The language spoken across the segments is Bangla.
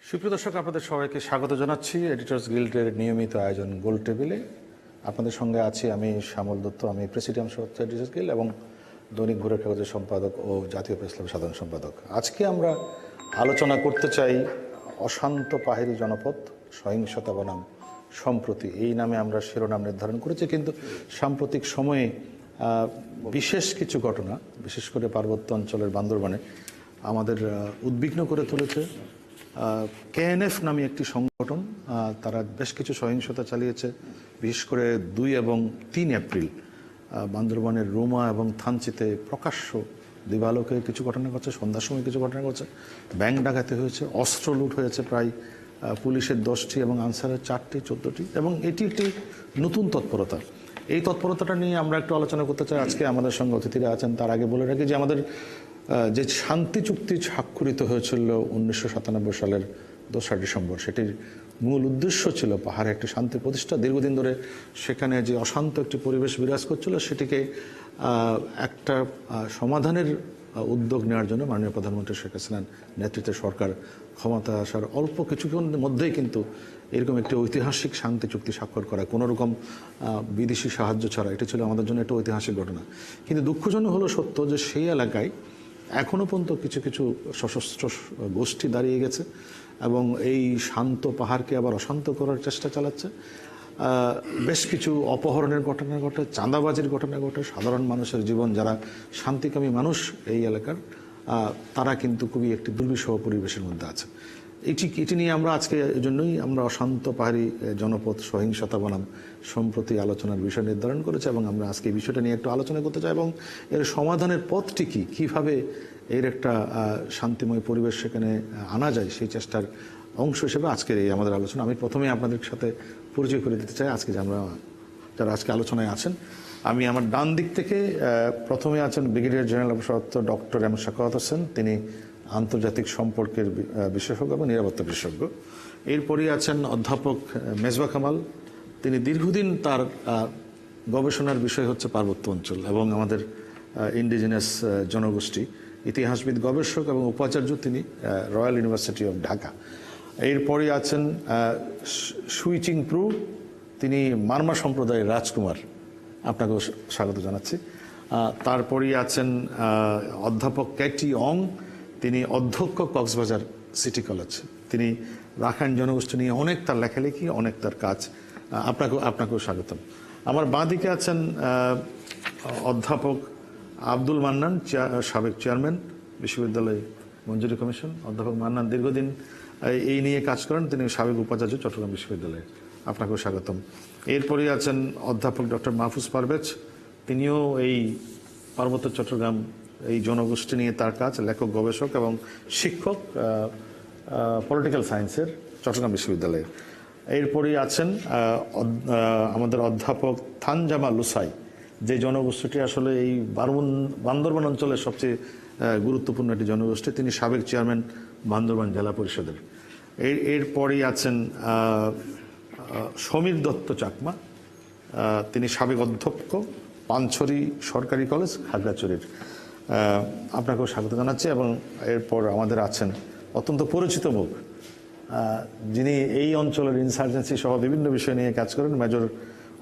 সুপ্রিয় দর্শক, আপনাদের সবাইকে স্বাগত জানাচ্ছি এডিটর্স গিল্ডের নিয়মিত আয়োজন গোল টেবিলে। আপনাদের সঙ্গে আছি আমি শ্যামল দত্ত, আমি প্রেসিডিয়াম সদস্য এডিটর্স গিল্ড এবং দৈনিক ভোরের কাগজের সম্পাদক ও জাতীয় প্রেস ক্লাবের সাধারণ সম্পাদক। আজকে আমরা আলোচনা করতে চাই অশান্ত পাহাড়ি জনপদ সহিংসতা বনাম সম্প্রতি, এই নামে আমরা শিরোনাম নির্ধারণ করেছি। কিন্তু সাম্প্রতিক সময়ে বিশেষ কিছু ঘটনা, বিশেষ করে পার্বত্য অঞ্চলের বান্দরবানে আমাদের উদ্বিগ্ন করে তুলেছে। কেএনএফ নামে একটি সংগঠন, তারা বেশ কিছু সহিংসতা চালিয়েছে। বিশেষ করে 2 এবং 3 এপ্রিল বান্দরবানের রুমা এবং থানচিতে প্রকাশ্য দিবালোকে কিছু ঘটনা ঘটছে, সন্ধ্যার সময় কিছু ঘটনা ঘটছে, ব্যাংক ডাকাতি হয়েছে, অস্ত্র লুট হয়েছে প্রায় পুলিশের 10টি এবং আনসারের 4টি 14টি, এবং এটি একটি নতুন তৎপরতা। এই তৎপরতাটা নিয়ে আমরা একটু আলোচনা করতে চাই। আজকে আমাদের সঙ্গে অতিথিরা আছেন। তার আগে বলে রাখি যে আমাদের যে শান্তি চুক্তি স্বাক্ষরিত হয়েছিল 1997 সালের 2রা ডিসেম্বর, সেটির মূল উদ্দেশ্য ছিল পাহাড়ে একটি শান্তি প্রতিষ্ঠা। দীর্ঘদিন ধরে সেখানে যে অশান্ত একটি পরিবেশ বিরাজ করছিল, সেটিকে একটা সমাধানের উদ্যোগ নেওয়ার জন্য মাননীয় প্রধানমন্ত্রী শেখ হাসিনার নেতৃত্বে সরকার ক্ষমতা আসার অল্প কিছুক্ষণের মধ্যেই কিন্তু এরকম একটি ঐতিহাসিক শান্তি চুক্তি স্বাক্ষর করা, কোনো রকম বিদেশি সাহায্য ছাড়া, এটি ছিল আমাদের জন্য একটা ঐতিহাসিক ঘটনা। কিন্তু দুঃখজনক হলো সত্য যে সেই এলাকায় এখনও পর্যন্ত কিছু কিছু সশস্ত্র গোষ্ঠী দাঁড়িয়ে গেছে এবং এই শান্ত পাহাড়কে আবার অশান্ত করার চেষ্টা চালাচ্ছে। বেশ কিছু অপহরণের ঘটনা ঘটে, চাঁদাবাজির ঘটনা ঘটে। সাধারণ মানুষের জীবন, যারা শান্তিকামী মানুষ এই এলাকার, তারা কিন্তু খুবই একটি দুর্বিষহ পরিবেশের মধ্যে আছে। এটি নিয়ে আমরা আজকে এজন্যই আমরা অশান্ত পাহাড়ি জনপদ সহিংসতা বনাম সম্প্রতি আলোচনার বিষয় নির্ধারণ করেছি, এবং আমরা আজকে এই বিষয়টা নিয়ে একটু আলোচনা করতে চাই এবং এর সমাধানের পথটি কী, কীভাবে এর একটা শান্তিময় পরিবেশ সেখানে আনা যায়, সেই চেষ্টার অংশ হিসেবে আজকের এই আমাদের আলোচনা। আমি প্রথমেই আপনাদের সাথে পরিচয় করে দিতে চাই আজকে যারা আজকে আলোচনায় আছেন। আমি আমার ডান দিক থেকে প্রথমে আছেন ব্রিগেডিয়ার জেনারেল অবসরপ্রাপ্ত ডক্টর এম শাখাওয়াত হোসেন, তিনি আন্তর্জাতিক সম্পর্কের বিশেষজ্ঞ এবং নিরাপত্তা বিশেষজ্ঞ। এরপরই আছেন অধ্যাপক মেজবা কামাল, তিনি দীর্ঘদিন তার গবেষণার বিষয় হচ্ছে পার্বত্য অঞ্চল এবং আমাদের ইন্ডিজিনাস জনগোষ্ঠী, ইতিহাসবিদ, গবেষক এবং উপাচার্য তিনি রয়্যাল ইউনিভার্সিটি অফ ঢাকা। এরপরই আছেন সুইচিং প্রু, তিনি মারমা সম্প্রদায়ের রাজকুমার, আপনাকেও স্বাগত জানাচ্ছি। তারপরই আছেন অধ্যাপক ক্যাটি অং, তিনি অধ্যক্ষ কক্সবাজার সিটি কলেজ, তিনি রাখাইন জনগোষ্ঠী নিয়ে অনেক তার লেখালেখি, অনেক তার কাজ। আপনাকেও স্বাগতম। আমার বাঁ দিকে আছেন অধ্যাপক আব্দুল মান্নান, সাবেক চেয়ারম্যান বিশ্ববিদ্যালয় মঞ্জুরি কমিশন। অধ্যাপক মান্নান দীর্ঘদিন এই নিয়ে কাজ করেন, তিনি সাবেক উপাচার্য চট্টগ্রাম বিশ্ববিদ্যালয়ে, আপনাকেও স্বাগতম। এরপরই আছেন অধ্যাপক ডক্টর মাহফুজ পারভেজ, তিনিও এই পার্বত্য চট্টগ্রাম এই জনগোষ্ঠী নিয়ে তার কাজ, লেখক, গবেষক এবং শিক্ষক পলিটিক্যাল সায়েন্সের চট্টগ্রাম বিশ্ববিদ্যালয়ে। এরপরই আছেন আমাদের অধ্যাপক থানজামা লুসাই, যে জনগোষ্ঠীটি আসলে এই বান্দরবান অঞ্চলের সবচেয়ে গুরুত্বপূর্ণ একটি জনগোষ্ঠী, তিনি সাবেক চেয়ারম্যান বান্দরবান জেলা পরিষদের। এরপরই আছেন সমীর দত্ত চাকমা, তিনি সাবেক অধ্যক্ষ পানছড়ি সরকারি কলেজ খাগড়াছড়ির, আপনাকেও স্বাগত জানাচ্ছি। এবং এরপর আমাদের আছেন অত্যন্ত পরিচিত মুখ, যিনি এই অঞ্চলের ইনসার্জেন্সি সহ বিভিন্ন বিষয় নিয়ে কাজ করেন, মেজর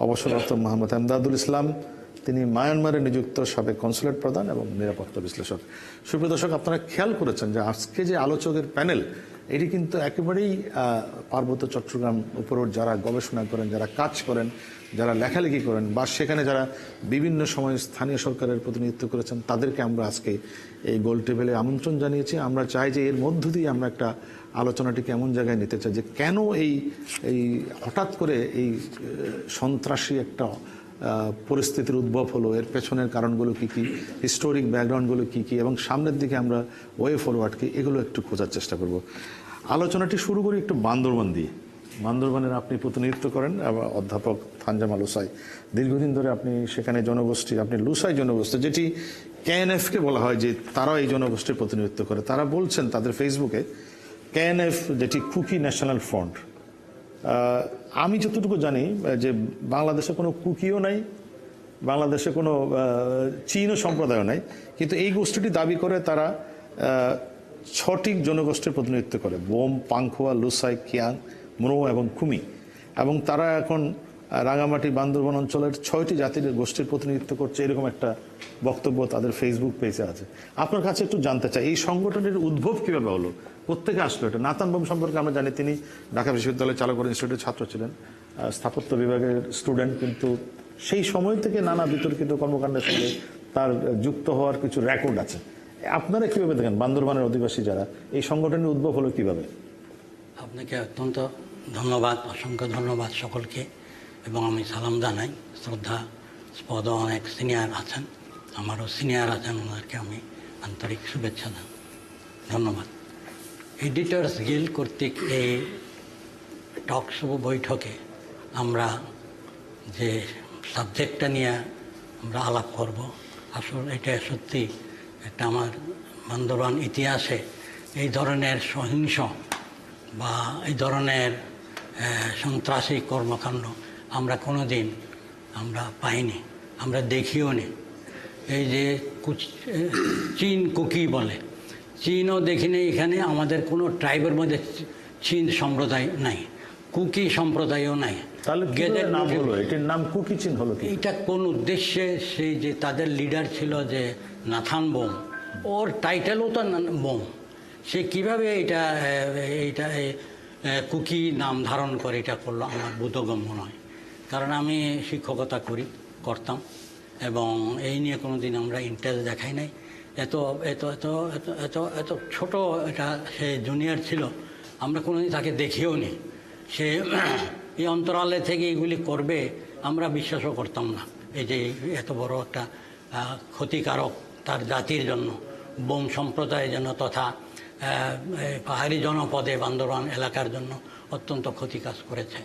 অবসরপ্রাপ্ত মোহাম্মদ এমদাদুল ইসলাম, তিনি মায়ানমারে নিযুক্ত সাবেক কনসুলেট প্রধান এবং নিরাপত্তা বিশ্লেষক। সুপ্রিয় দর্শক, আপনারা খেয়াল করেছেন যে আজকে যে আলোচকের প্যানেল, এটি কিন্তু একেবারেই পার্বত্য চট্টগ্রাম উপর যারা গবেষণা করেন, যারা কাজ করেন, যারা লেখালেখি করেন, বা সেখানে যারা বিভিন্ন সময় স্থানীয় সরকারের প্রতিনিধিত্ব করেছেন, তাদেরকে আমরা আজকে এই গোল টেবিলে আমন্ত্রণ জানিয়েছি। আমরা চাই যে এর মধ্য দিয়ে আমরা একটা আলোচনাটিকে এমন জায়গায় নিতে চাই যে কেন এই হঠাৎ করে এই সন্ত্রাসী একটা পরিস্থিতির উদ্ভব হলো, এর পেছনের কারণগুলো কী কী, হিস্টোরিক ব্যাকগ্রাউন্ডগুলো কী কী, এবং সামনের দিকে আমরা ওয়ে ফরওয়ার্ড কী, এগুলো একটু খোঁজার চেষ্টা করব। আলোচনাটি শুরু করি একটু বান্দরবান দিয়ে। বান্দরবানের আপনি প্রতিনিধিত্ব করেন অধ্যাপক থানজামা লুসাই, দীর্ঘদিন ধরে আপনি সেখানে জনগোষ্ঠী, আপনি লুসাই জনগোষ্ঠী, যেটি কেএনএফকে বলা হয় যে তারা এই জনগোষ্ঠীর প্রতিনিধিত্ব করে, তারা বলছেন তাদের ফেসবুকে কেএনএফ, যেটি কুকি ন্যাশনাল ফ্রন্ট। আমি যতটুকু জানি যে বাংলাদেশে কোনো কুকিও নাই, বাংলাদেশে কোনো চীনও সম্প্রদায়ও নাই, কিন্তু এই গোষ্ঠীটি দাবি করে তারা 6টি জনগোষ্ঠীর প্রতিনিধিত্ব করে: বোম, পাংখোয়া, লুসাই, কিয়াং, মুরো এবং কুমি। এবং তারা এখন রাঙামাটি, বান্দরবান অঞ্চলের 6টি জাতির গোষ্ঠীর প্রতিনিধিত্ব করছে, এরকম একটা বক্তব্য তাদের ফেসবুক পেজে আছে। আপনার কাছে একটু জানতে চাই, এই সংগঠনের উদ্ভব কিভাবে হলো, কোত্থেকে আসলো এটা? নাতান বোম সম্পর্কে আমরা জানি তিনি ঢাকা বিশ্ববিদ্যালয়ের চালকর ইনস্টিটিউটের ছাত্র ছিলেন, স্থাপত্য বিভাগের স্টুডেন্ট, কিন্তু সেই সময় থেকে নানা বিতর্কিত কর্মকাণ্ডের সঙ্গে তার যুক্ত হওয়ার কিছু রেকর্ড আছে। আপনারা কিভাবে দেখেন, বান্দরবানের অধিবাসী যারা, এই সংগঠনের উদ্ভব হলো কিভাবে? আপনাকে অত্যন্ত ধন্যবাদ, অসংখ্য ধন্যবাদ সকলকে। এবং আমি সালাম জানাই, শ্রদ্ধা স্পদ অনেক সিনিয়র আছেন, আমারও সিনিয়র আছেন, ওনাদেরকে আমি আন্তরিক শুভেচ্ছা জানাই, ধন্যবাদ। এডিটর্স গিল্ড কর্তৃক এই টক শো বৈঠকে আমরা যে সাবজেক্টটা নিয়ে আমরা আলাপ করব, আসলে এটা সত্যি একটা আমার বান্দরবান ইতিহাসে এই ধরনের সহিংস বা এই ধরনের সন্ত্রাসী কর্মকাণ্ড আমরা কোনো দিন আমরা পাইনি, আমরা দেখিও নি। এই যে চীন কুকি বলে, চীনও দেখিনি এখানে, আমাদের কোনো ট্রাইবের মধ্যে চীন সম্প্রদায় নাই, কুকি সম্প্রদায়ও নাই। এটার নাম কুকি চীন হলো? এটা কোন উদ্দেশ্যে? সেই যে তাদের লিডার ছিল যে নাথান বোম, ওর টাইটেলও তো বোম, সে কিভাবে এটা কুকি নাম ধারণ করে এটা করলো আমার বোধগম্য নয়। কারণ আমি শিক্ষকতা করতাম এবং এই নিয়ে কোনো দিন আমরা ইন্টারেস্ট দেখাই নাই। এত এত এত এত এত এত ছোট এটা সে জুনিয়র ছিল, আমরা কোনোদিন তাকে দেখিও নি। সে এই অন্তরালে থেকে এগুলি করবে আমরা বিশ্বাসও করতাম না। এই যে এত বড় একটা ক্ষতিকারক তার জাতির জন্য, বোম সম্প্রদায়ের জন্য তথা পাহাড়ি জনপদে বান্দরবান এলাকার জন্য অত্যন্ত ক্ষতি কাজ করেছে।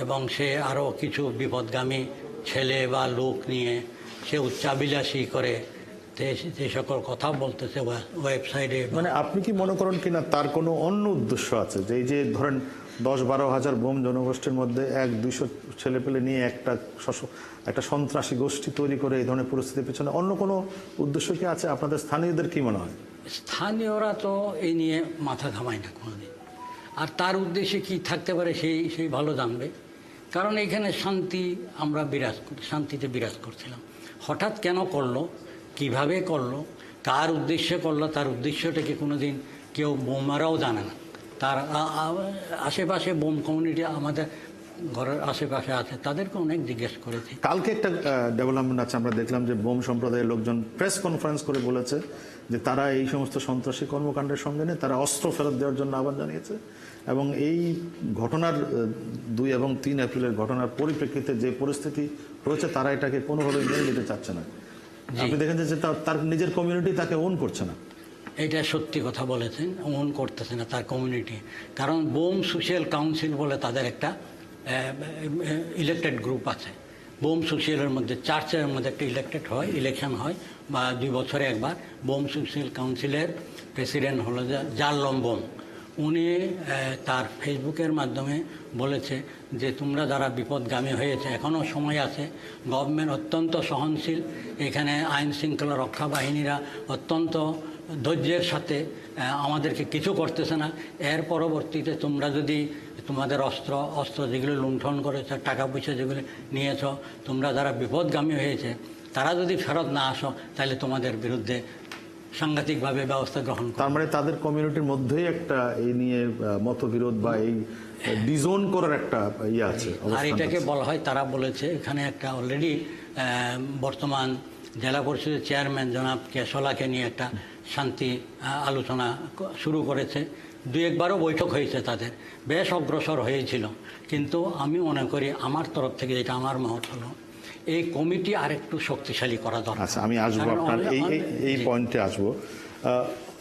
এবং সে আরও কিছু বিপদগামী ছেলে বা লোক নিয়ে সে উচ্চাবিলাসী করে যে সকল কথা বলতেছে ওয়েবসাইটে। মানে আপনি কি মনে করেন কিনা তার কোনো অন্য উদ্দেশ্য আছে? যে এই যে ধরেন 10-12 হাজার বোম জনগোষ্ঠীর মধ্যে 100-200 ছেলেপেলে নিয়ে একটা সন্ত্রাসী গোষ্ঠী তৈরি করে এই ধরনের পরিস্থিতির পেছনে অন্য কোনো উদ্দেশ্য কি আছে? আপনাদের স্থানীয়দের কি মনে হয়? স্থানীয়রা তো এই নিয়ে মাথা ঘামায় না কোনোদিন, আর তার উদ্দেশ্যে কি থাকতে পারে সেই ভালো জানবে। কারণ এখানে শান্তি আমরা শান্তিতে বিরাজ করছিলাম। হঠাৎ কেন করলো, কিভাবে করলো, কার উদ্দেশ্যে করলো, তার উদ্দেশ্যটাকে কোনো দিন কেউ বোমারাও জানে না। তার আশেপাশে বোম কমিউনিটি আমাদের ঘরের আশেপাশে আছে, তাদেরকে অনেক জিজ্ঞেস করেছি। কালকে একটা ডেভেলপমেন্ট আছে, আমরা দেখলাম যে বোম সম্প্রদায়ের লোকজন প্রেস কনফারেন্স করে বলেছে যে তারা এই সমস্ত সন্ত্রাসী কর্মকাণ্ডের সঙ্গে নিয়ে তারা অস্ত্র ফেরত দেওয়ার জন্য আহ্বান জানিয়েছে। এবং এই ঘটনার 2 এবং 3 এপ্রিলের ঘটনার পরিপ্রেক্ষিতে যে পরিস্থিতি রয়েছে, তারা এটাকে কোনোভাবেই মেনে নিতে চাচ্ছে না। আপনি দেখেন যে তার নিজের কমিউনিটি তাকে ওন করছে না। এটা সত্যি কথা বলেছেন, ওন করতেছে না তার কমিউনিটি। কারণ বোম সোশ্যাল কাউন্সিল বলে তাদের একটা ইলেকটেড গ্রুপ আছে। বোম সোশ্যালের মধ্যে চার্চের মধ্যে একটা ইলেকশন হয় বা 2 বছরে একবার। বোম সোশ্যাল কাউন্সিলের প্রেসিডেন্ট হলো জারলম বোম। উনি তার ফেসবুকের মাধ্যমে বলেছে যে তোমরা যারা বিপদগামী হয়েছে এখনও সময় আছে, গভর্নমেন্ট অত্যন্ত সহনশীল, এখানে আইন শৃঙ্খলা রক্ষা বাহিনীরা অত্যন্ত ধৈর্যের সাথে আমাদেরকে কিছু করতেছে না। এর পরবর্তীতে তোমরা যদি তোমাদের অস্ত্র যেগুলো লুণ্ঠন করেছ, টাকা পয়সা যেগুলো নিয়েছ, তোমরা যারা বিপদগামী হয়েছে তারা যদি ফেরত না আসো তাহলে তোমাদের বিরুদ্ধে সাংঘাতিকভাবে ব্যবস্থা গ্রহণ। তার মানে তাদের কমিউনিটির মধ্যেই একটা এই নিয়ে মতবিরোধ বা এই ডিজোন করার একটা ইয়ে আছে। আর এটাকে বলা হয়, তারা বলেছে এখানে একটা অলরেডি বর্তমান জেলা পরিষদের চেয়ারম্যান জনাব কেশলাকে নিয়ে একটা শান্তি আলোচনা শুরু করেছে। 2-1বারও বৈঠক হয়েছে, তাদের বেশ অগ্রসর হয়েছিল। কিন্তু আমি মনে করি আমার তরফ থেকে যেটা আমার মত হলো, এই কমিটি আরেকটু শক্তিশালী করা দরকার। আচ্ছা, আমি আসবো আপনার এই পয়েন্টে আসবো।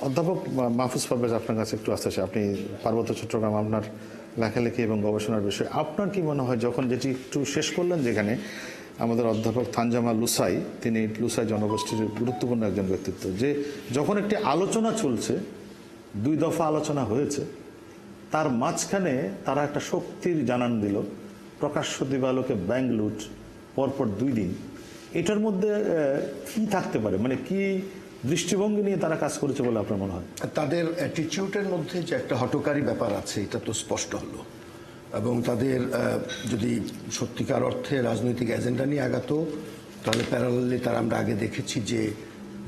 অধ্যাপক মাহফুজ পারভেজ, আপনার কাছে একটু আসতে চাই। আপনি পার্বত্য চট্টগ্রাম আপনার লেখালেখি এবং গবেষণার বিষয়, আপনার কি মনে হয় যখন যেটি একটু শেষ করলেন, যেখানে আমাদের অধ্যাপক থানজামা লুসাই, তিনি লুসাই জনগোষ্ঠীর গুরুত্বপূর্ণ একজন ব্যক্তিত্ব, যে যখন একটি আলোচনা চলছে, 2 দফা আলোচনা হয়েছে, তার মাঝখানে তারা একটা শক্তির জানান দিল, প্রকাশ্য দিবালোকে ব্যাংক লুট, পরপর 2 দিন। এটার মধ্যে কি থাকতে পারে? মানে কি দৃষ্টিভঙ্গি নিয়ে তারা কাজ করেছে বলে আপনার মনে হয়? তাদের অ্যাটিটিউডের মধ্যে যে একটা হঠকারী ব্যাপার আছে এটা তো স্পষ্ট হলো, এবং তাদের যদি সত্যিকার অর্থে রাজনৈতিক এজেন্ডা নিয়ে আগাতো তাহলে প্যারালালি তারা, আমরা আগে দেখেছি যে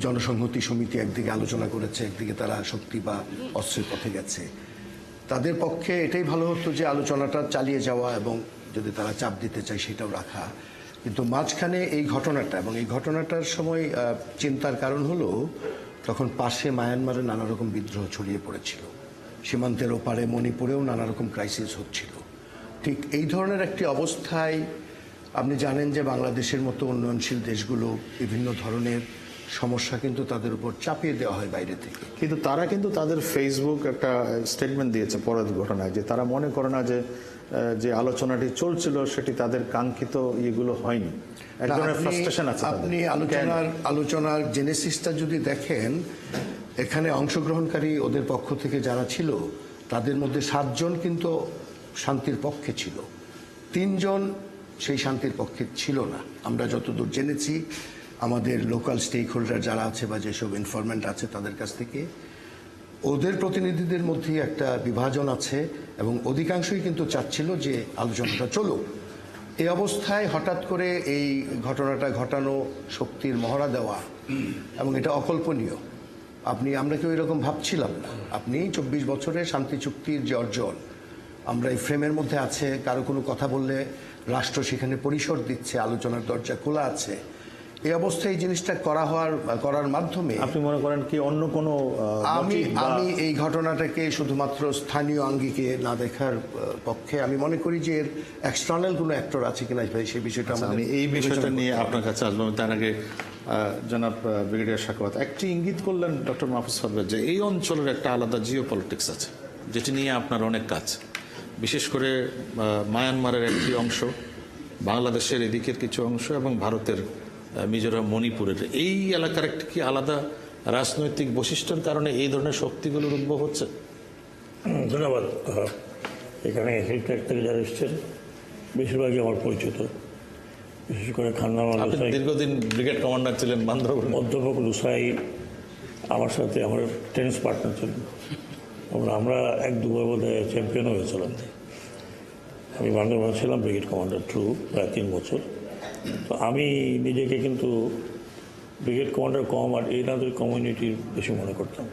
জনসংহতি সমিতি একদিকে আলোচনা করেছে, একদিকে তারা শক্তি বা অস্ত্রের পথে গেছে। তাদের পক্ষে এটাই ভালো হতো যে আলোচনাটা চালিয়ে যাওয়া এবং যদি তারা চাপ দিতে চায় সেটাও রাখা। কিন্তু মাঝখানে এই ঘটনাটা, এবং এই ঘটনাটার সময় চিন্তার কারণ হলো তখন পাশে মায়ানমারে নানা রকম বিদ্রোহ ছড়িয়ে পড়েছিল, সীমান্তের ওপারে মণিপুরেও নানা রকম ক্রাইসিস হচ্ছিল। ঠিক এই ধরনের একটি অবস্থায় আপনি জানেন যে বাংলাদেশের মতো উন্নয়নশীল দেশগুলো বিভিন্ন ধরনের সমস্যা কিন্তু তাদের উপর চাপিয়ে দেওয়া হয় বাইরে থেকে। কিন্তু তারা কিন্তু তাদের ফেসবুক একটা স্টেটমেন্ট দিয়েছে পরের ঘটনায়, যে তারা মনে করে না যে যে আলোচনাটি চলছিল সেটি তাদের কাঙ্ক্ষিত ইয়েগুলো হয়নি। এক ধরনের ফ্রাস্ট্রেশন আছে। আপনি আলোচনার জেনেসিসটা যদি দেখেন, এখানে অংশগ্রহণকারী ওদের পক্ষ থেকে যারা ছিল তাদের মধ্যে 7 জন কিন্তু শান্তির পক্ষে ছিল, 3 জন সেই শান্তির পক্ষে ছিল না। আমরা যতদূর জেনেছি আমাদের লোকাল স্টেক হোল্ডার যারা আছে বা যেসব ইনফরমেন্ট আছে তাদের কাছ থেকে, ওদের প্রতিনিধিদের মধ্যে একটা বিভাজন আছে এবং অধিকাংশই কিন্তু চাচ্ছিল যে আলোচনাটা চলুক। এই অবস্থায় হঠাৎ করে এই ঘটনাটা ঘটানো, শক্তির মহড়া দেওয়া, এবং এটা অকল্পনীয়। আমরা কেউ এরকম ভাবছিলাম না। আপনি 24 বছরের শান্তি চুক্তির যে অর্জন, আমরা এই ফ্রেমের মধ্যে আছে, কারো কোনো কথা বললে রাষ্ট্র সেখানে পরিসর দিচ্ছে, আলোচনার দরজা খোলা আছে। এই অবস্থায় এই জিনিসটা করার মাধ্যমে আপনি মনে করেন কি অন্য কোনো আমি এই ঘটনাটাকে শুধুমাত্র স্থানীয় আঙ্গিকে না দেখার পক্ষে। আমি মনে করি যে এর এক্সটার্নাল কোনো অ্যাক্টর আছে কিনা সেই বিষয়টা আমি এই বিষয়টা নিয়ে আপনার কাছে আসবো। তার আগে জনাব ব্রিগেডিয়ার সাখাওয়াত একটি ইঙ্গিত করলেন ডক্টর মাহফুজ সাহেব যে এই অঞ্চলের একটা আলাদা জিও পলিটিক্স আছে, যেটি নিয়ে আপনার অনেক কাজ, বিশেষ করে মায়ানমারের একটি অংশ, বাংলাদেশের এদিকের কিছু অংশ এবং ভারতের মিজোরাম, মণিপুরের এই এলাকার একটি কি আলাদা রাজনৈতিক বৈশিষ্ট্যের কারণে এই ধরনের শক্তিগুলোর উদ্ভব হচ্ছে? ধন্যবাদ। এখানে হেলথ থেকে যারা এসছেন বেশিরভাগই আমার পরিচিত, বিশেষ করে দীর্ঘদিন ব্রিগেড কমান্ডার ছিলেন বান্দরবান। অধ্যাপক লুসাই আমার সাথে আমার টেনিস পার্টনার ছিলেন, আমরা 1-2 বার বোধহয় চ্যাম্পিয়ন হয়েছিলাম। আমি বান্দরবান ছিলাম ব্রিগেড কমান্ডার প্রায় 3 বছর। তো আমি নিজেকে কিন্তু ব্রিগেড কমান্ডার কম আর এই নাদের কমিউনিটির বেশি মনে করতাম।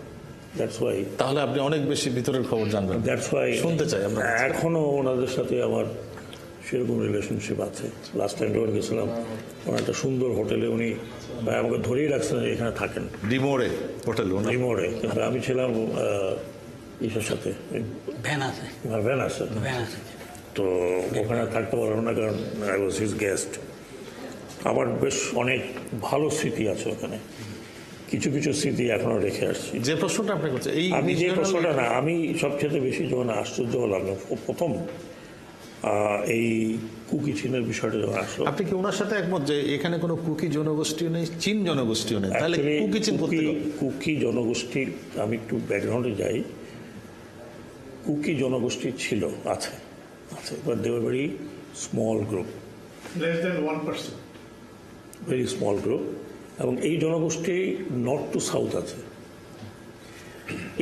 That's why. তাহলে আপনি অনেক বেশি ভিতরের খবর জানবেন। দ্যাটস ওয়াই শুনতে চাই আমরা। এখনও ওনাদের সাথে আমার সেরকম রিলেশনশিপ আছে। লাস্ট টাইম যখন গেছিলাম ওনার একটা সুন্দর হোটেলে উনি আমাকে ধরেই রাখছেন এখানে থাকেন, ডিমোরে হোটেল, ডিমোরে। কিন্তু আমি ছিলাম ইসের সাথে, ভ্যান আছে, ভ্যান আছে, তো ওখানে থাকতে পারলাম না কারণ আই ওয়াজ হিজ গেস্ট। আমার বেশ অনেক ভালো স্মৃতি আছে ওখানে, কিছু কিছু স্মৃতি এখনো রেখে আসছি। যে প্রশ্নটা আপনি করছেন, আমি যে প্রশ্নটা না, আমি সবচেয়ে বেশি যখন আশ্চর্য হলাম প্রথম এই কুকি চীনের বিষয়টা যখন আসলো। আপনি কি ওনার সাথে একমত যে এখানে কোনো কুকি জনগোষ্ঠীও নেই, চীন জনগোষ্ঠীও নেই? তাহলে কুকি চীন কুকি জনগোষ্ঠী, আমি একটু ব্যাকগ্রাউন্ডে যাই, কুকি জনগোষ্ঠী ছিল, আছে, but they were very small group, less than 1%. Very small group. এবং এই জনগোষ্ঠী নর্থ টু সাউথ আছে।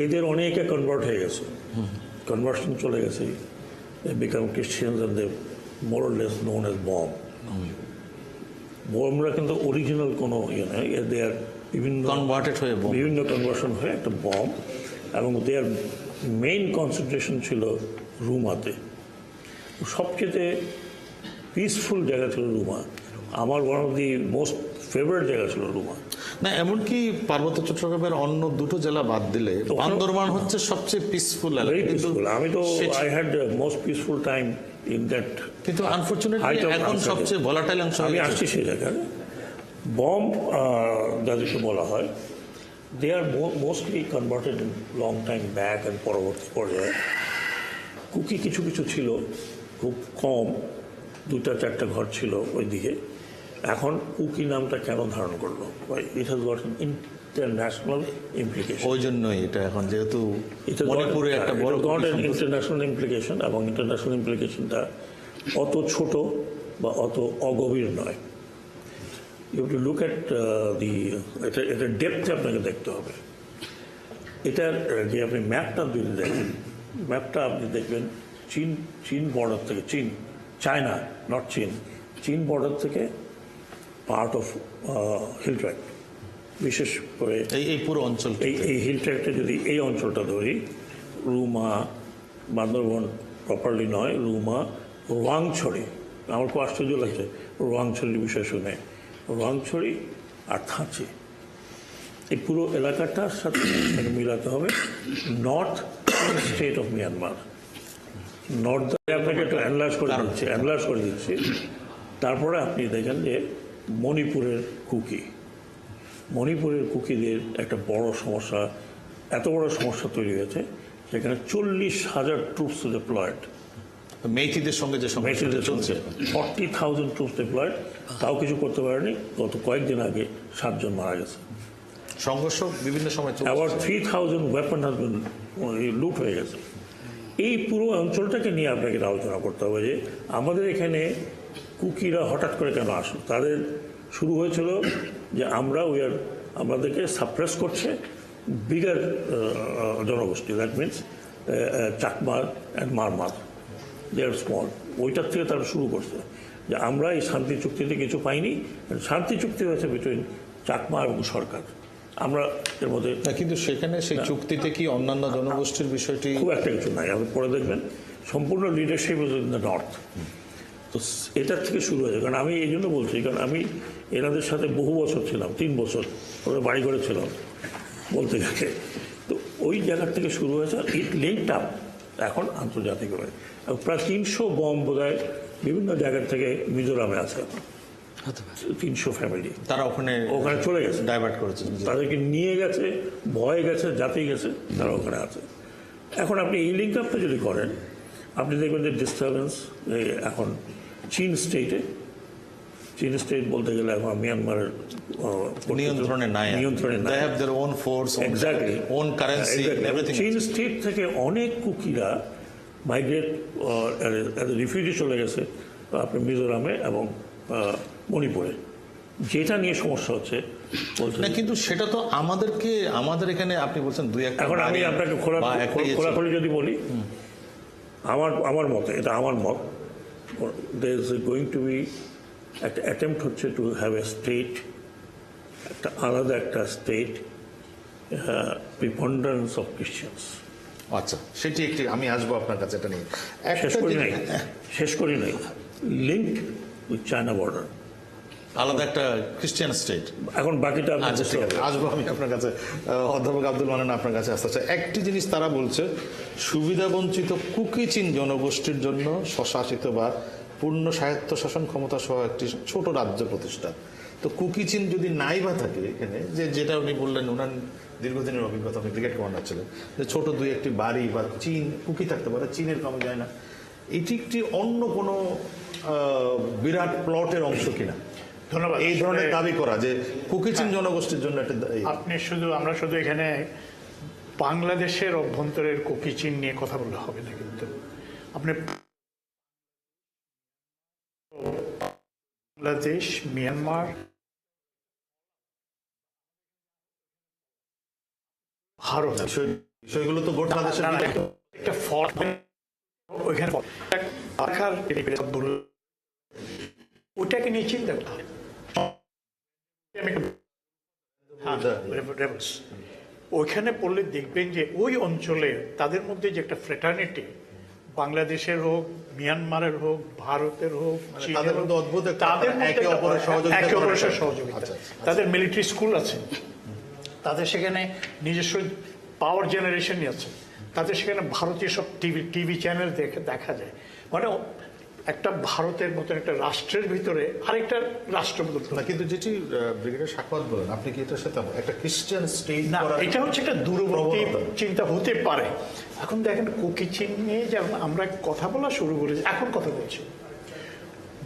এদের অনেকে কনভার্ট হয়ে গেছে, কনভার্সন চলে গেছে, they become Christians and they more or less known as Bom. Bumrah কিন্তু অরিজিনাল কোনো ইয়ে নয়, দেয়ার বিভিন্ন কনভার্টেড হয়ে বিভিন্ন কনভার্সন হয়ে একটা বম, এবং দেয়ার মেইন কনসেন্ট্রেশন ছিল রুমাতে। সবচেয়ে পিসফুল জায়গা ছিল রুমা। আমার one of the most favourite জায়গা ছিল রুমা। না, এমনকি পার্বত্য চট্টগ্রামের অন্য 2টো জেলা বাদ দিলে বান্দরবান হচ্ছে সবচেয়ে পিসফুল এলাকা। আমি তো I had the most peaceful time in that. কিন্তু আনফরচুনেটলি এখন সবচেয়ে ভলাটাইল অংশ। আমি আসছি সেই জায়গায়। বম যাদেরকে বলা হয়, they are mostly converted in long time back and পরবর্তী পর্যায়ে। কুকি কিছু কিছু ছিল, খুব কম, 2-4টা ঘর ছিল ওইদিকে। এখন কুকি নামটা কেন ধারণ করলো? It has got international implication. ওই জন্যই এটা এখন যেহেতু মণিপুরে একটা বড় ইন্টারন্যাশনাল ইমপ্লিকেশন, এবং ইন্টারন্যাশনাল ইমপ্লিকেশনটা অত ছোট বা অত অগভীর নয়। You have to look at এটা ডেপথে আপনাকে দেখতে হবে। এটার যে আপনি ম্যাপটা যদি দেখেন, ম্যাপটা আপনি দেখবেন চীন বর্ডার থেকে, চায়না নট চীন বর্ডার থেকে পার্ট অফ হিল ট্র্যাক, বিশেষ করে এই পুরো অঞ্চল এই হিল ট্র্যাকটা যদি এই অঞ্চলটা ধরি, রুমা, বান্দরবন প্রপারলি নয়, রুমা, রোয়াংছড়ি, আমার খুব আশ্চর্য লাগছে রোয়াংছড়ির বিষয় শুনে, রোয়াংছড়ি আর থাঁচি, এই পুরো এলাকাটার সাথে মিলাতে হবে north state of Myanmar. North আপনাকে একটু অ্যানালাইজ করে দিচ্ছি। তারপরে আপনি দেখেন যে মণিপুরের কুকিদের একটা বড় সমস্যা, এত বড় সমস্যা তৈরি হয়েছে সেখানে 40,000 ট্রুপস ডিপ্লয়েড, মেইতিদের সঙ্গে যে সমস্যাটা চলছে 40,000 ট্রুপস ডিপ্লয়েড, তাও কিছু করতে পারেনি। গত কয়েকদিন আগে 7 জন মারা গেছে। সংঘর্ষ বিভিন্ন সময় চলছে। আবার 3,000 ওয়েপন লুট হয়ে গেছে। এই পুরো অঞ্চলটাকে নিয়ে আপনাকে আলোচনা করতে হবে যে আমাদের এখানে কুকিরা হঠাৎ করে কেন আসলো। তাদের শুরু হয়েছিল যে আমাদেরকে সাপ্রেস করছে বিগার জনগোষ্ঠী, দ্যাট মিনস চাকমার অ্যান্ড মারমার, দে আর স্মল। ওইটার থেকে তারা শুরু করছে যে আমরা এই শান্তি চুক্তিতে কিছু পাইনি। শান্তি চুক্তি হয়েছে বিটুইন চাকমা এবং সরকার, আমরা এর মধ্যে কিন্তু সেখানে সেই চুক্তিতে কি অন্যান্য জনগোষ্ঠীর বিষয়টি খুব একটা কিছু নাই। আপনি পরে দেখবেন সম্পূর্ণ leadership is in the north. তো এটার থেকে শুরু হয়েছে। কারণ আমি এই জন্য বলছি, কারণ আমি এনাদের সাথে বহু বছর ছিলাম, 3 বছর ওদের বাড়ি ঘরে ছিলাম বলতে গেলে। তো ওই জায়গার থেকে শুরু হয়েছে, ইট লিঙ্কড আপ এখন আন্তর্জাতিকভাবে। প্রায় 300 বম বোধহয় বিভিন্ন জায়গার থেকে মিজোরামে আছে এখন, 300 ফ্যামিলি তারা ওখানে চলে গেছে, ডাইভার্ট করেছে, তাদেরকে নিয়ে গেছে, ভয়ে গেছে, জাতি গেছে, তারা ওখানে আছে। এখন আপনি এই লিঙ্ক আপটা যদি করেন, আপনি দেখবেন যে ডিস্টারবেন্স এখন চীন স্টেট বলতে গেলে এখন মিয়ানমারের নিয়ন্ত্রণে নাই। They have their own force, exactly, own currency, everything. চীন স্টেট থেকে অনেক কুকিরা মাইগ্রেট রিফিউজি চলে গেছে আপনার মিজোরামে এবং মণিপুরে। যেটা নিয়ে সমস্যা হচ্ছে না, কিন্তু সেটা তো আমাদের এখানে আপনি বলছেন 2-1 এখন আমি আপনাকে খোলাখুলি যদি বলি, আমার মতে, এটা আমার মত, there is going to be একটা অ্যাটেম্প্ট হচ্ছে টু হ্যাভ এ স্টেট, একটা আলাদা একটা স্টেট, প্রিপন্ডারেন্স অফ ক্রিশ্চিয়ানস। আচ্ছা, সেটি একটি আমি আসবো আপনার কাছে এটা নিয়ে। শেষ করি নাই লিঙ্ক উইথ চায়না বর্ডার, আলাদা একটা খ্রিস্টান স্টেট। এখন বাকিটা আচ্ছা, ঠিক আছে, আসবো আমি আপনার কাছে। অধ্যাপক আব্দুল মান্নান আপনার কাছে আসতে চাই। একটি জিনিস তারা বলছে, সুবিধাবঞ্চিত কুকি চীন জনগোষ্ঠীর জন্য স্বশাসিত বা পূর্ণ স্বায়ত্তশাসন ক্ষমতা সহ একটি ছোট রাজ্য প্রতিষ্ঠা। তো কুকি চীন যদি নাই বা থাকে এখানে, যেটা উনি বললেন, ওনার দীর্ঘদিনের অভিজ্ঞতা, আপনি ব্রিগেড কমান্ডার ছিলেন, যে ছোট 2-1টি বাড়ি বা কুকি থাকতে পারে, চীনের কমে যায় না, এটি একটি অন্য কোনো বিরাট প্লটের অংশ কিনা? ধন্যবাদ। এই ধরনের দাবি করা যে কুকি চীন জনগোষ্ঠীর জন্য একটা আমরা শুধু এখানে বাংলাদেশের অভ্যন্তরের কুকি চীন নিয়ে কথা বললে হবে না। কিন্তু আপনি বাংলাদেশ, মিয়ানমার, ভারত, বিষয়গুলো তো গোটা দেশের একটা ওইখানে ওটাকে নিয়ে চিন্তা করতে হবে। ওইখানে পড়লে দেখবেন যে ওই অঞ্চলে তাদের মধ্যে যে একটা ফ্রেটার্নিটি, বাংলাদেশের হোক, মিয়ানমারের হোক, ভারতের হোক, তাদের মধ্যে অদ্ভুত তাদের একে অপরের সহযোগিতা। তাদের মিলিটারি স্কুল আছে, তাদের সেখানে নিজস্ব পাওয়ার জেনারেশন আছে, তাদের সেখানে ভারতীয় সব টিভি চ্যানেল দেখা যায়। মানে একটা ভারতের মতন একটা রাষ্ট্রের ভিতরে আরেকটা রাষ্ট্র মতন না। কিন্তু যেটি ব্রিগেডিয়ার সাখাওয়াত বলেন, আপনি কি এটার সাথে একটা খ্রিস্টান স্টেট না, এটা হচ্ছে একটা দূরবর্তী চিন্তা হতে পারে। এখন দেখেন কুকি চীন নিয়ে যেমন আমরা কথা বলা শুরু করেছি, এখন কথা বলছি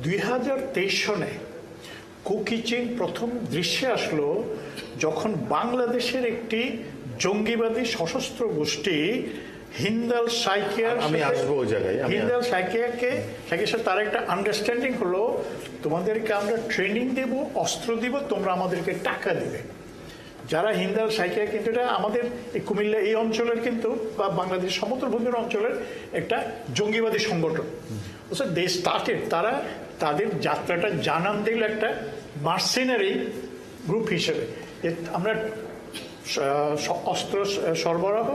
2023 সনে কুকি চীন প্রথম দৃশ্যে আসলো যখন বাংলাদেশের একটি জঙ্গিবাদী সশস্ত্র গোষ্ঠী হিন্দাল সাইকিয়ার আমি আসবো ওই জায়গায়, হিন্দাল সাইকিয়াকে সাথে তার একটা আন্ডারস্ট্যান্ডিং হলো, তোমাদেরকে আমরা ট্রেনিং দেব, অস্ত্র দিব, তোমরা আমাদেরকে টাকা দিবে। যারা হিন্দাল সাইকিয়া কিন্তু এটা আমাদের এই কুমিল্লা এই অঞ্চলের কিন্তু বা বাংলাদেশ সমতল ভূমির অঞ্চলের একটা জঙ্গিবাদী সংগঠন। দে স্টার্টেড, তারা তাদের যাত্রাটা জানান দিল একটা মার্সেনারি গ্রুপ হিসেবে। আমরা অস্ত্র সরবরাহ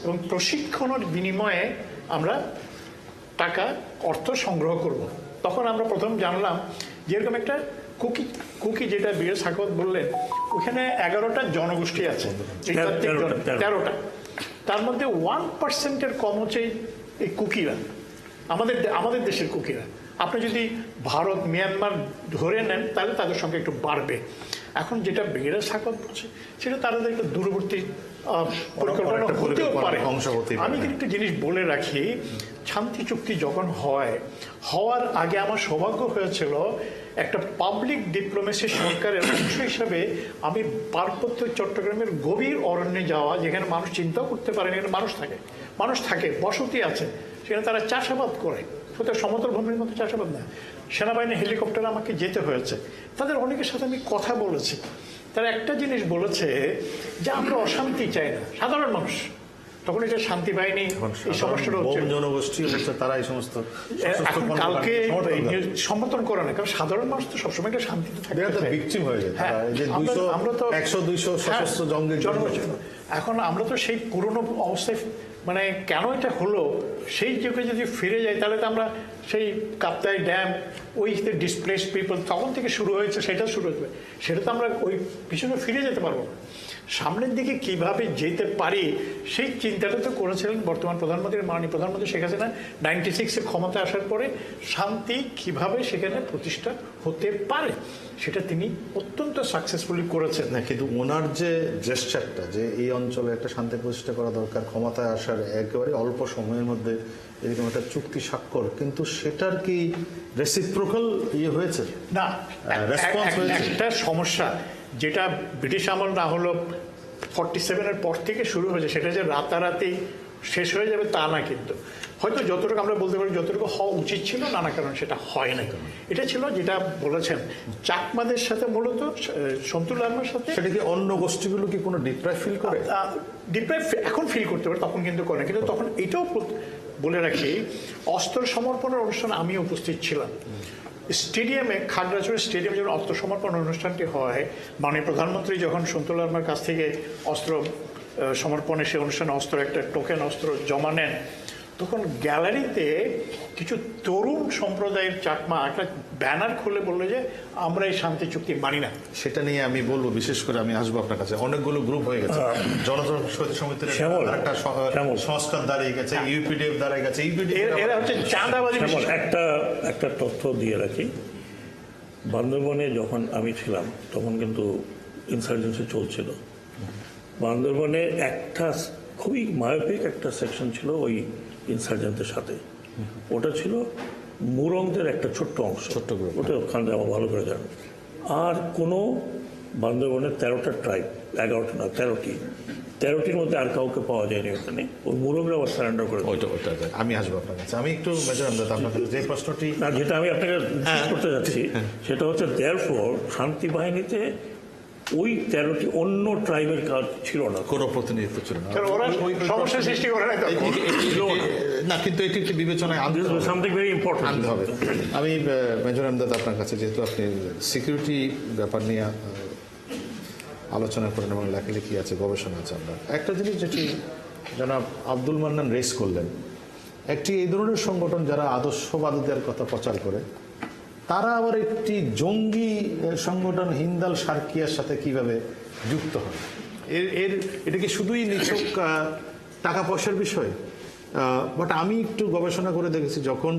এবং প্রশিক্ষণের বিনিময়ে আমরা টাকা অর্থ সংগ্রহ করব। তখন আমরা প্রথম জানলাম যেরকম একটা কুকি যেটা বীর সাকত বললেন, ওখানে 11টা জনগোষ্ঠী আছে, 13টা, তার মধ্যে 1%-এর কম হচ্ছে এই কুকিরা, আমাদের দেশের কুকিরা। আপনি যদি ভারত মিয়ানমার ধরে নেন তাহলে তাদের সংখ্যা একটু বাড়বে। এখন যেটা বেগেরা সাকত বলছে সেটা তাদের একটা দূরবর্তী পরিকল্পনা হতেও পারে। আমি কিন্তু একটা জিনিস বলে রাখি, শান্তি চুক্তি যখন হওয়ার আগে আমার সৌভাগ্য হয়েছিল একটা পাবলিক ডিপ্লোমেসি সরকারের অংশ হিসাবে আমি পার্বত্য চট্টগ্রামের গভীর অরণ্যে যাওয়া, যেখানে মানুষ চিন্তাও করতে পারেন, এখানে মানুষ থাকে, বসতি আছে, সেখানে তারা চাষাবাদ করে, কোথাও সমতল ভূমির মতো চাষাবাদ না। সেনাবাহিনী হেলিকপ্টারে আমাকে যেতে হয়েছে, তাদের অনেকের সাথে আমি কথা বলেছি। তারা একটা জিনিস বলেছে যে আমরা অশান্তি চাই না, সাধারণ মানুষ। তখন এটা শান্তি বাহিনী এই সমস্যাটা হচ্ছে, জনগোষ্ঠী হচ্ছে তারা এই সমস্ত এখন কালকে সমর্থন করে না, কারণ সাধারণ মানুষ তো সবসময় একটা শান্তিতে থাকে। এখন আমরা তো সেই পুরনো অবস্থায়, মানে কেন এটা হলো সেই যুগে যদি ফিরে যাই তাহলে তো আমরা সেই কাপ্তাই ড্যাম, ওই ডিসপ্লেস পিপল তখন থেকে শুরু হয়েছে, সেটা শুরু হয়েছে, সেটা তো আমরা ওই পিছনে ফিরে যেতে পারবো না। সামনের দিকে কিভাবে যেতে পারি সেই চিন্তাটা তো করেছিলেন বর্তমান প্রধানমন্ত্রী, মাননীয় প্রধানমন্ত্রী শেখ হাসিনা 96-এ ক্ষমতা আসার পরে শান্তি কিভাবে সেখানে প্রতিষ্ঠা হতে পারে সেটা তিনি অত্যন্ত সাকসেসফুলি করেছেন। না, কিন্তু ওনার যে জেস্টারটা যে এই অঞ্চলে একটা শান্তি প্রতিষ্ঠা করা দরকার, ক্ষমতায় আসার একেবারে অল্প সময়ের মধ্যে এরকম একটা চুক্তি স্বাক্ষর, কিন্তু সেটার কি রেসিপ্রোকাল হয়েছে? না, রেসপন্স হয়েছে? একটা সমস্যা যেটা ব্রিটিশ আমল না হলো 47-এর পর থেকে শুরু হয়েছে, সেটা যে রাতারাতি শেষ হয়ে যাবে তা না, কিন্তু হয়তো যতটুকু আমরা বলতে পারি যতটুকু হওয়া উচিত ছিল নানা কারণ সেটা হয় না। এটা ছিল যেটা বলেছেন চাকমাদের সাথে, মূলত সন্তুল আহমের সাথে। সেটা কি অন্য গোষ্ঠীগুলো কি কোনো ডিপ্রাইভ ফিল করে? ডিপ্রাইভ এখন ফিল করতে পারে, তখন কিন্তু করে না। কিন্তু তখন এটাও বলে রাখি, অস্ত্র সমর্পণের অনুষ্ঠানে আমি উপস্থিত ছিলাম স্টেডিয়ামে, খাগড়াছড়ি স্টেডিয়ামে যখন অস্ত্র সমর্পণ অনুষ্ঠানটি হয়, মাননীয় প্রধানমন্ত্রী যখন সন্তুল আহমের কাছ থেকে অস্ত্র সমর্পণে সে অনুষ্ঠানে অস্ত্র একটা টোকেন অস্ত্র জমা নেন, তখন গ্যালারিতে কিছু তরুণ সম্প্রদায়ের চাকমা একটা ব্যানার খুলে বললো যে আমরা এই শান্তি চুক্তি মানি না। সেটা নিয়ে আমি বলবো, বিশেষ করে আমি আসবো আপনার কাছে, অনেকগুলো গ্রুপ হয়ে গেছে, জনতা সমিতির একটা সংস্কার দাঁড়িয়ে গেছে, ইউপিডিএফ দাঁড়িয়ে গেছে, এরা হচ্ছে চাঁদাবাজি। একটা তথ্য দিয়ে রাখি, বান্দরবনে যখন আমি ছিলাম তখন কিন্তু ইনসার্জেন্সি চলছিল। বান্দরবনে একটা খুবই মায়োপিক একটা সেকশন ছিল ওই ইনসার্জেন্টের সাথে, ওটা ছিল মুরংদের একটা ছোট্ট অংশ, ওটা ওখানে আমার ভালো করে জানো। আর কোনো বান্দরবনের 13টা ট্রাইব, 11টা না 13টির মধ্যে আর কাউকে পাওয়া যায়নি ওখানে। ওই মুরংরা আবার সারেন্ডার করে। আমি আসবো আপনার কাছে, আমি একটু আপনার কাছে যে প্রশ্নটি না, যেটা আমি আপনাকে করতে যাচ্ছি সেটা হচ্ছে দেয়ারফর শান্তি বাহিনীতে ওই 13টি অন্য ট্রাইবের কাজ ছিল না, কোনো প্রতিনিধিত্ব ছিল না, সমস্যা সৃষ্টি করে না, কিন্তু এটি একটি বিবেচনায় আনতে হবে। আমি মেজর আমদাদ আপনার কাছে, যেহেতু আপনি সিকিউরিটি ব্যাপার নিয়ে আলোচনা করেন এবং লেখালেখি আছে, গবেষণা আছে, আমরা একটা জিনিস যেটি জনাব আব্দুল মান্নান রেস করলেন, একটি এই ধরনের সংগঠন যারা আদর্শবাদীদের কথা প্রচার করে, তারা আবার একটি জঙ্গি সংগঠন হিন্দাল সার্কিয়ার সাথে কিভাবে যুক্ত হয়? এটা কি শুধুই নিছক টাকা পয়সার বিষয়? বাট আমি একটু গবেষণা করে দেখেছি, যখন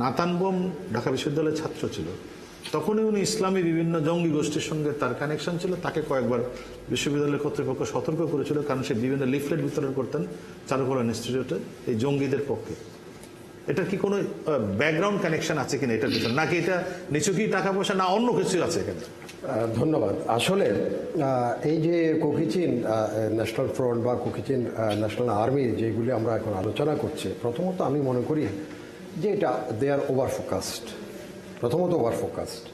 নাথান বোম ঢাকা বিশ্ববিদ্যালয়ের ছাত্র ছিল তখনই উনি ইসলামী বিভিন্ন জঙ্গি গোষ্ঠীর সঙ্গে তার কানেকশন ছিল। তাকে কয়েকবার বিশ্ববিদ্যালয় কর্তৃপক্ষ সতর্ক করেছিল, কারণ সে বিভিন্ন লিফলেট বিতরণ করতেন চারুকলা ইনস্টিটিউটে এই জঙ্গিদের পক্ষে। এটার কি কোনো ব্যাকগ্রাউন্ড কানেকশন আছে কিনা এটার পিছনে, নাকি এটা নিছকই টাকা পয়সা, না অন্য কিছু আছে এখানে? ধন্যবাদ। আসলে এই যে কুকিচিন ন্যাশনাল ফ্রন্ট বা কুকিচিন ন্যাশনাল আর্মি যেগুলি আমরা এখন আলোচনা করছি, প্রথমত আমি মনে করি যে এটা দে আর ওভার ফোকাসড। প্রথমত ওভার ফোকাসড,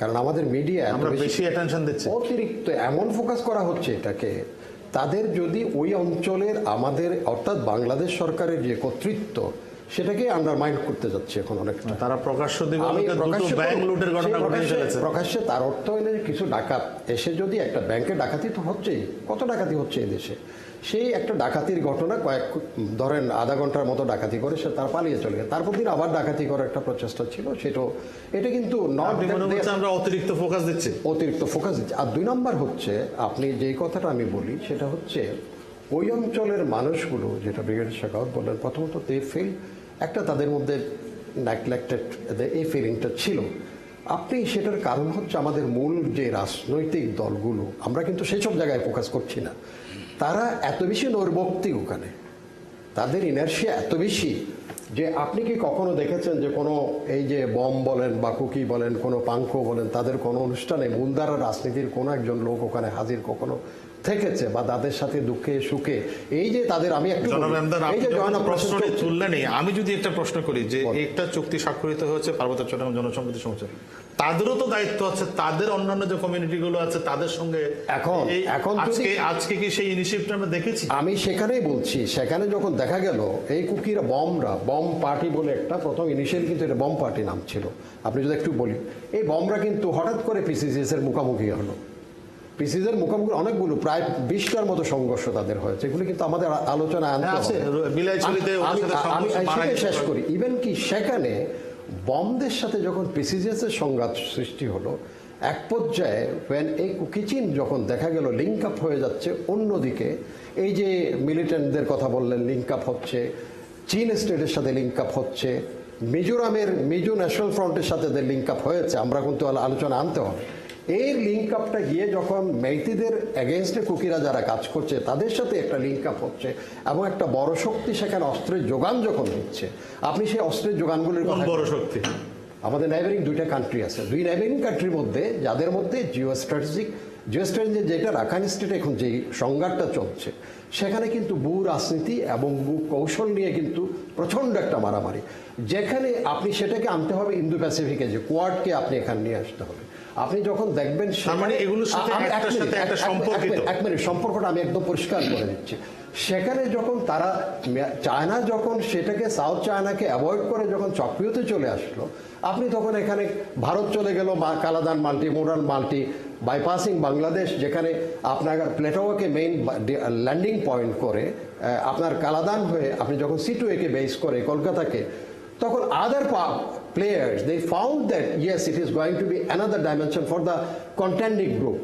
কারণ আমাদের মিডিয়া আমরা বেশি অ্যাটেনশন দিচ্ছি, অতিরিক্ত এমন ফোকাস করা হচ্ছে এটাকে। তাদের যদি ওই অঞ্চলের আমাদের অর্থাৎ বাংলাদেশ সরকারের যে কর্তৃত্ব সেটাকে আন্ডারমাইন্ড করতে যাচ্ছে এখন অনেকটা। তারা প্রকাশ্য আমি প্রকাশ্যে ব্যাংক লুটের ঘটনা ঘটিয়ে ফেলেছে। প্রকাশ্যে তার অর্থ হলে কিছু ডাকাত এসে যদি একটা ব্যাংকে ডাকাতি তো হচ্ছেই, কত ডাকাতি হচ্ছে এই দেশে, সেই একটা ডাকাতির ঘটনা ধরেন আধা ঘন্টার মতো ডাকাতি করে সে তার পালিয়ে চলে গেছে, তারপর দিন আবার ডাকাতি করার একটা প্রচেষ্টা ছিল, এটা কিন্তু আমরা অতিরিক্ত ফোকাস দিচ্ছি। আর 2 নম্বর হচ্ছে আপনি যেই কথাটা আমি বলি সেটা হচ্ছে ওই অঞ্চলের মানুষগুলো, যেটা ব্রিগেডিয়ার শেখাওয়াত বললেন, প্রথমত দে ফিল একটা তাদের মধ্যে নেগলেক্টেড, এই ফিলিংটা ছিল। আপনি সেটার কারণ হচ্ছে আমাদের মূল যে রাজনৈতিক দলগুলো, আমরা কিন্তু সেই সব জায়গায় ফোকাস করছি না। তারা এত বেশি নৈর্ভক্তি, ওখানে তাদের ইনার্শিয়া এত বেশি যে আপনি কি কখনো দেখেছেন যে কোনো এই যে বম বলেন বা কুকি বলেন, কোনো পাঙ্ক বলেন, তাদের কোনো অনুষ্ঠানে মূলধারা রাজনীতির কোনো একজন লোক ওখানে হাজির কখনো থেকেছে বা তাদের সাথে দুঃখে সুখে? এই যে তাদের আমি একটু প্রশ্নটি তুললেনই, আমি যদি একটা প্রশ্ন করি যে একটা চুক্তি স্বাক্ষরিত হয়েছে পার্বত্য চট্টগ্রাম জনসংহতি সংস্থা, তাদেরও তো দায়িত্ব আছে, তাদের অন্যান্য যে কমিউনিটি গুলো আছে তাদের সঙ্গে এখন আজকে কি সেই ইনিশিয়েটিভটা আমরা দেখেছি? আমি সেখানেই বলছি, সেখানে যখন দেখা গেল এই কুকিরা বম পার্টি বলে একটা প্রথম ইনিশিয়ালি কিন্তু এটা বম পার্টি নাম ছিল, আপনি যদি একটু বলি, এই বমরা কিন্তু হঠাৎ করে পিসিসিএস এর মুখোমুখি হলো। পিসিসিএস মুখোমুখি অনেকগুলো প্রায় 20টার মতো সংঘর্ষ তাদের হয়েছে, এগুলো কিন্তু আমাদের আলোচনায় আনতে হবে। শেষ করি, ইভেন কি সেখানে বমদের সাথে যখন পিসিসিএস এর সংঘাত সৃষ্টি হলো, এক পর্যায়ে এই কুকিচিন যখন দেখা গেল লিঙ্ক আপ হয়ে যাচ্ছে অন্যদিকে, এই যে মিলিটেন্টদের কথা বললেন, লিঙ্ক আপ হচ্ছে চীন স্টেটের সাথে, লিঙ্ক আপ হচ্ছে মিজোরামের মিজো ন্যাশনাল ফ্রন্টের সাথে লিঙ্ক আপ হয়েছে, আমরা কিন্তু আলোচনা আনতে হবে। এই লিঙ্ক আপটা গিয়ে যখন মেইতিদের এগেনস্টে কুকিরা যারা কাজ করছে তাদের সাথে একটা লিঙ্ক আপ হচ্ছে এবং একটা বড় শক্তি সেখানে অস্ত্রের যোগান যখন দিচ্ছে, আপনি সেই অস্ত্রের যোগানগুলির বড় শক্তি, আমাদের নাইবারিং 2টা কান্ট্রি আছে, 2 নাইবারিং কান্ট্রির মধ্যে যাদের মধ্যে জিও স্ট্র্যাটেজি যেটা রাখাইন স্টেটে এখন যে সংঘাতটা চলছে, সেখানে কিন্তু ভূ রাজনীতি এবং ভূ কৌশল নিয়ে কিন্তু প্রচণ্ড একটা মারামারি, যেখানে আপনি সেটাকে আনতে হবে ইন্দো প্যাসিফিকে, যে কোয়াডকে আপনি এখানে নিয়ে আসতে হবে। আপনি যখন দেখবেন এক মিনিট, সম্পর্কটা আমি একদম পরিষ্কার করে দিচ্ছি। সেখানে যখন তারা চায়না যখন সেটাকে সাউথ চায়নাকে অ্যাভয়েড করে যখন চক্রিয়তে চলে আসলো, আপনি তখন এখানে ভারত চলে গেল Kaladan multi modal multi bypassing Bangladesh, যেখানে আপনার প্লেটোয়াকে মেইন ল্যান্ডিং পয়েন্ট করে আপনার কালাদান হয়ে আপনি যখন সিটুয়েকে বেস করে কলকাতাকে, তখন আদার players they found that yes it is going to be another dimension for the contending group.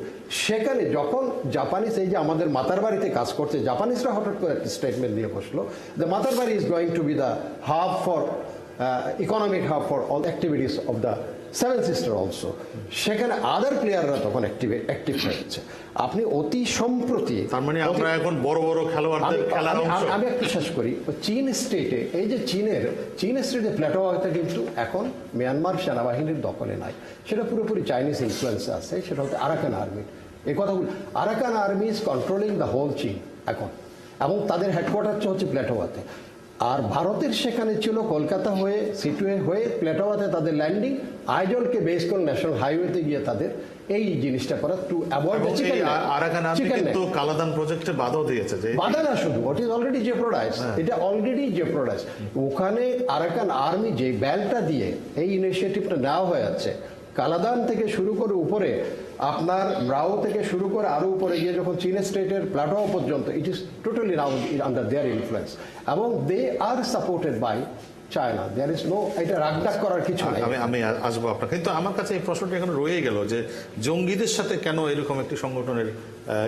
সেখানে যখন জাপানিজ এই যে আমাদের মাতারবাড়িতে কাজ করছে, জাপানিজরা হঠাৎ করে একটা স্টেটমেন্ট দিয়ে বসলো, the Matarbari is going to be the hub for economic hub for all activities of the seven sister also, সেখানে আদার প্লেয়াররা তখন অ্যাক্টিভ হয়েছে। আপনি অতি সম্প্রতি, তার মানে আমরা এখন বড় বড় খেলোয়াড়দের খেলার অংশ। আমি একটু শেষ করি, চীন স্টেটে এই যে চীন স্টেটে প্ল্যাটোয়াতে কিন্তু এখন মিয়ানমার সেনাবাহিনীর দখলে নাই, সেটা পুরোপুরি চাইনিজ ইনফ্লুয়েন্স আছে, সেটা হচ্ছে আরাকান আর্মি। এই কথাগুলো, Arakan Army is controlling the whole Chin এখন, এবং তাদের হেডকোয়ার্টার হচ্ছে প্ল্যাটোয়াতে। আর ভারতের সেখানে ছিল কলকাতা হয়ে সিটুয়ে হয়ে প্লেটোয়াতে তাদের ল্যান্ডিং, আইজলকে বেস করে ন্যাশনাল হাইওয়েতে গিয়ে তাদের এই জিনিসটা করা টু অ্যাভয়েড আরাকান আর্মি কিন্তু কালাদান প্রজেক্টে বাধাও দিয়েছে, যে বাধা না শুধু, ওট ইজ অলরেডি জেপ্রোডাইজ, এটা অলরেডি জেপ্রোডাইজ। ওখানে আরাকান আর্মি যে ব্যালটা দিয়ে এই ইনিশিয়েটিভটা নেওয়া হয়ে আছে, কালাদান থেকে শুরু করে উপরে আপনার রাও থেকে শুরু করে আরো উপরে গিয়ে যখন চীন স্টেটের প্লাটোয়া পর্যন্ত, it is totally now under their influence, এবং they are supported by China. There is no, এটা রাগডাক করার কিছু নেই। আমি আসবো আপনার, কিন্তু আমার কাছে এই প্রশ্নটা এখন রয়ে গেল যে জঙ্গিদের সাথে কেন এরকম একটি সংগঠনের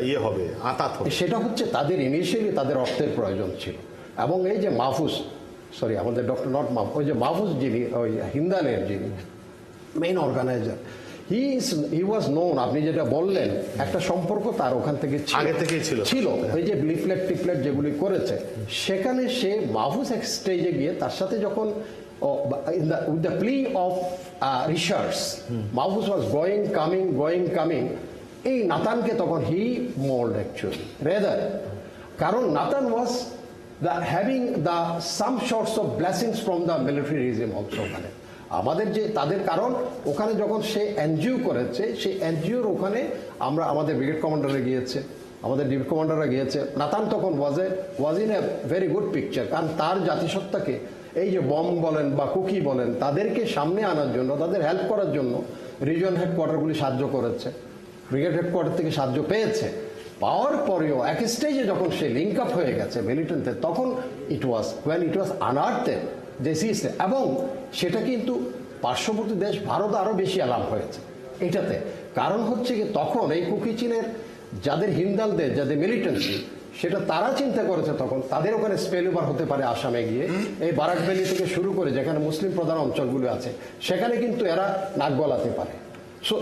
ইয়ে হবে, আতাত হবে? সেটা হচ্ছে তাদের ইনিশিয়ালি তাদের অর্থের প্রয়োজন ছিল, এবং এই যে মাহফুজ, সরি আমাদের ডক্টর নট মাহফুজ, ওই যে মাহফুজ যিনি ওই হিন্দালের যিনি main organiser, he was known, আপনি যেটা বললেন একটা সম্পর্ক তার ওখান থেকে আগে থেকেই ছিল। ওই যে লিফলেট টিফলেট যেগুলি করেছে, সেখানে সে মাহফুজ এক স্টেজে গিয়ে তার সাথে যখন with the plea of research, Mahfuz was going coming, এই নাতানকে তখন হি মোল্ড অ্যাকচুয়ালি রেদার, কারণ Nathan was having the some sorts of blessings from the military regime also. ওখানে আমাদের যে তাদের, কারণ ওখানে যখন সে এনজিও করেছে, সেই এনজিওর ওখানে আমাদের ব্রিগেড কমান্ডারে গিয়েছে, আমাদের ডিভিড কমান্ডাররা গিয়েছে। নাতান তখন was in a very good picture, কারণ তার জাতিসত্তাকে এই যে বম বলেন বা কুকি বলেন তাদেরকে সামনে আনার জন্য, তাদের হেল্প করার জন্য রিজিয়ন হেডকোয়ার্টারগুলি সাহায্য করেছে, ব্রিগেড হেডকোয়ার্টার থেকে সাহায্য পেয়েছে। পাওয়ার পরেও এক স্টেজে যখন সে লিঙ্ক আপ হয়ে গেছে মিলিটেন্টে, তখন ইট ওয়াজ আনআর্থেড যে সিস্টেম, এবং সেটা কিন্তু পার্শ্ববর্তী দেশ ভারত আরও বেশি অ্যালার্ম হয়েছে এটাতে। কারণ হচ্ছে কি, তখন এই কুকি চীনের যাদের হিন্দালদের যাদের মিলিটেন্সি, সেটা তারা চিন্তা করেছে তখন তাদের ওখানে স্পেল ওভার হতে পারে আসামে গিয়ে, এই বারাক ভ্যালি থেকে শুরু করে যেখানে মুসলিম প্রধান অঞ্চলগুলো আছে সেখানে কিন্তু এরা নাক গলাতে পারে। So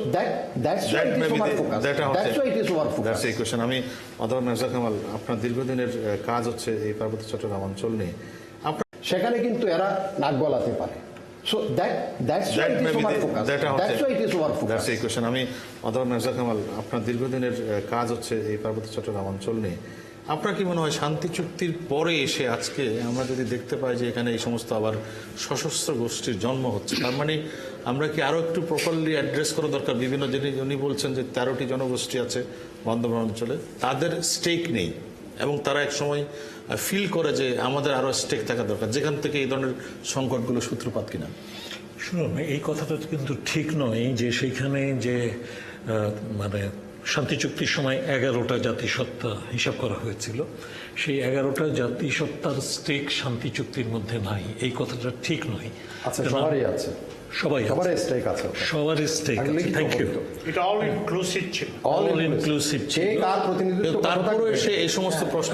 that's why it is overfocused. That's why it is overfocused. That's the question. আমি অধ্যাপক মির্জা কামাল, আপনার দীর্ঘদিনের কাজ হচ্ছে এই পার্বত্য চট্টগ্রাম অঞ্চল নিয়ে, সেখানে কিন্তু এরা নাক গলাতে পারে। So that's why it is overfocused. That's why it is overfocused. That's the question. আমি অধ্যাপক মির্জা কামাল, আপনার দীর্ঘদিনের কাজ হচ্ছে এই পার্বত্য চট্টগ্রাম অঞ্চল নিয়ে, আপনার কি মনে হয় শান্তি চুক্তির পরে এসে আজকে আমরা যদি দেখতে পাই যে এখানে এই সমস্ত আবার সশস্ত্র গোষ্ঠীর জন্ম হচ্ছে, তার মানে আমরা কি আরো একটু প্রপারলি অ্যাড্রেস করা দরকার? বিভিন্ন উনি বলছেন যে 13টি জনগোষ্ঠী আছে বান্দরবান অঞ্চলে, তাদের স্টেক নেই এবং তারা এক সময় ফিল করে যে আমাদের আরো স্টেক থাকা দরকার, যেখান থেকে এই ধরনের সংকটগুলো সূত্রপাত কিনা। শুনুন, এই কথাটা কিন্তু ঠিক নয় যে সেইখানে যে মানে শান্তি চুক্তির সময় 11টা জাতিসত্তা হিসাব করা হয়েছিল, সেই 11টা জাতিসত্তার স্টেক শান্তি চুক্তির মধ্যে নাই, এই কথাটা ঠিক নয়। আচ্ছা, সবারই আছে, সবারই স্টেক আছে, সবারই স্টেক আছে। Thank you. এটা অল ইনক্লুসিভ ছিল, অল ইনক্লুসিভ ছিল। কার প্রতিনিধিত্ব, তারপরে এসে এই সমস্ত প্রশ্ন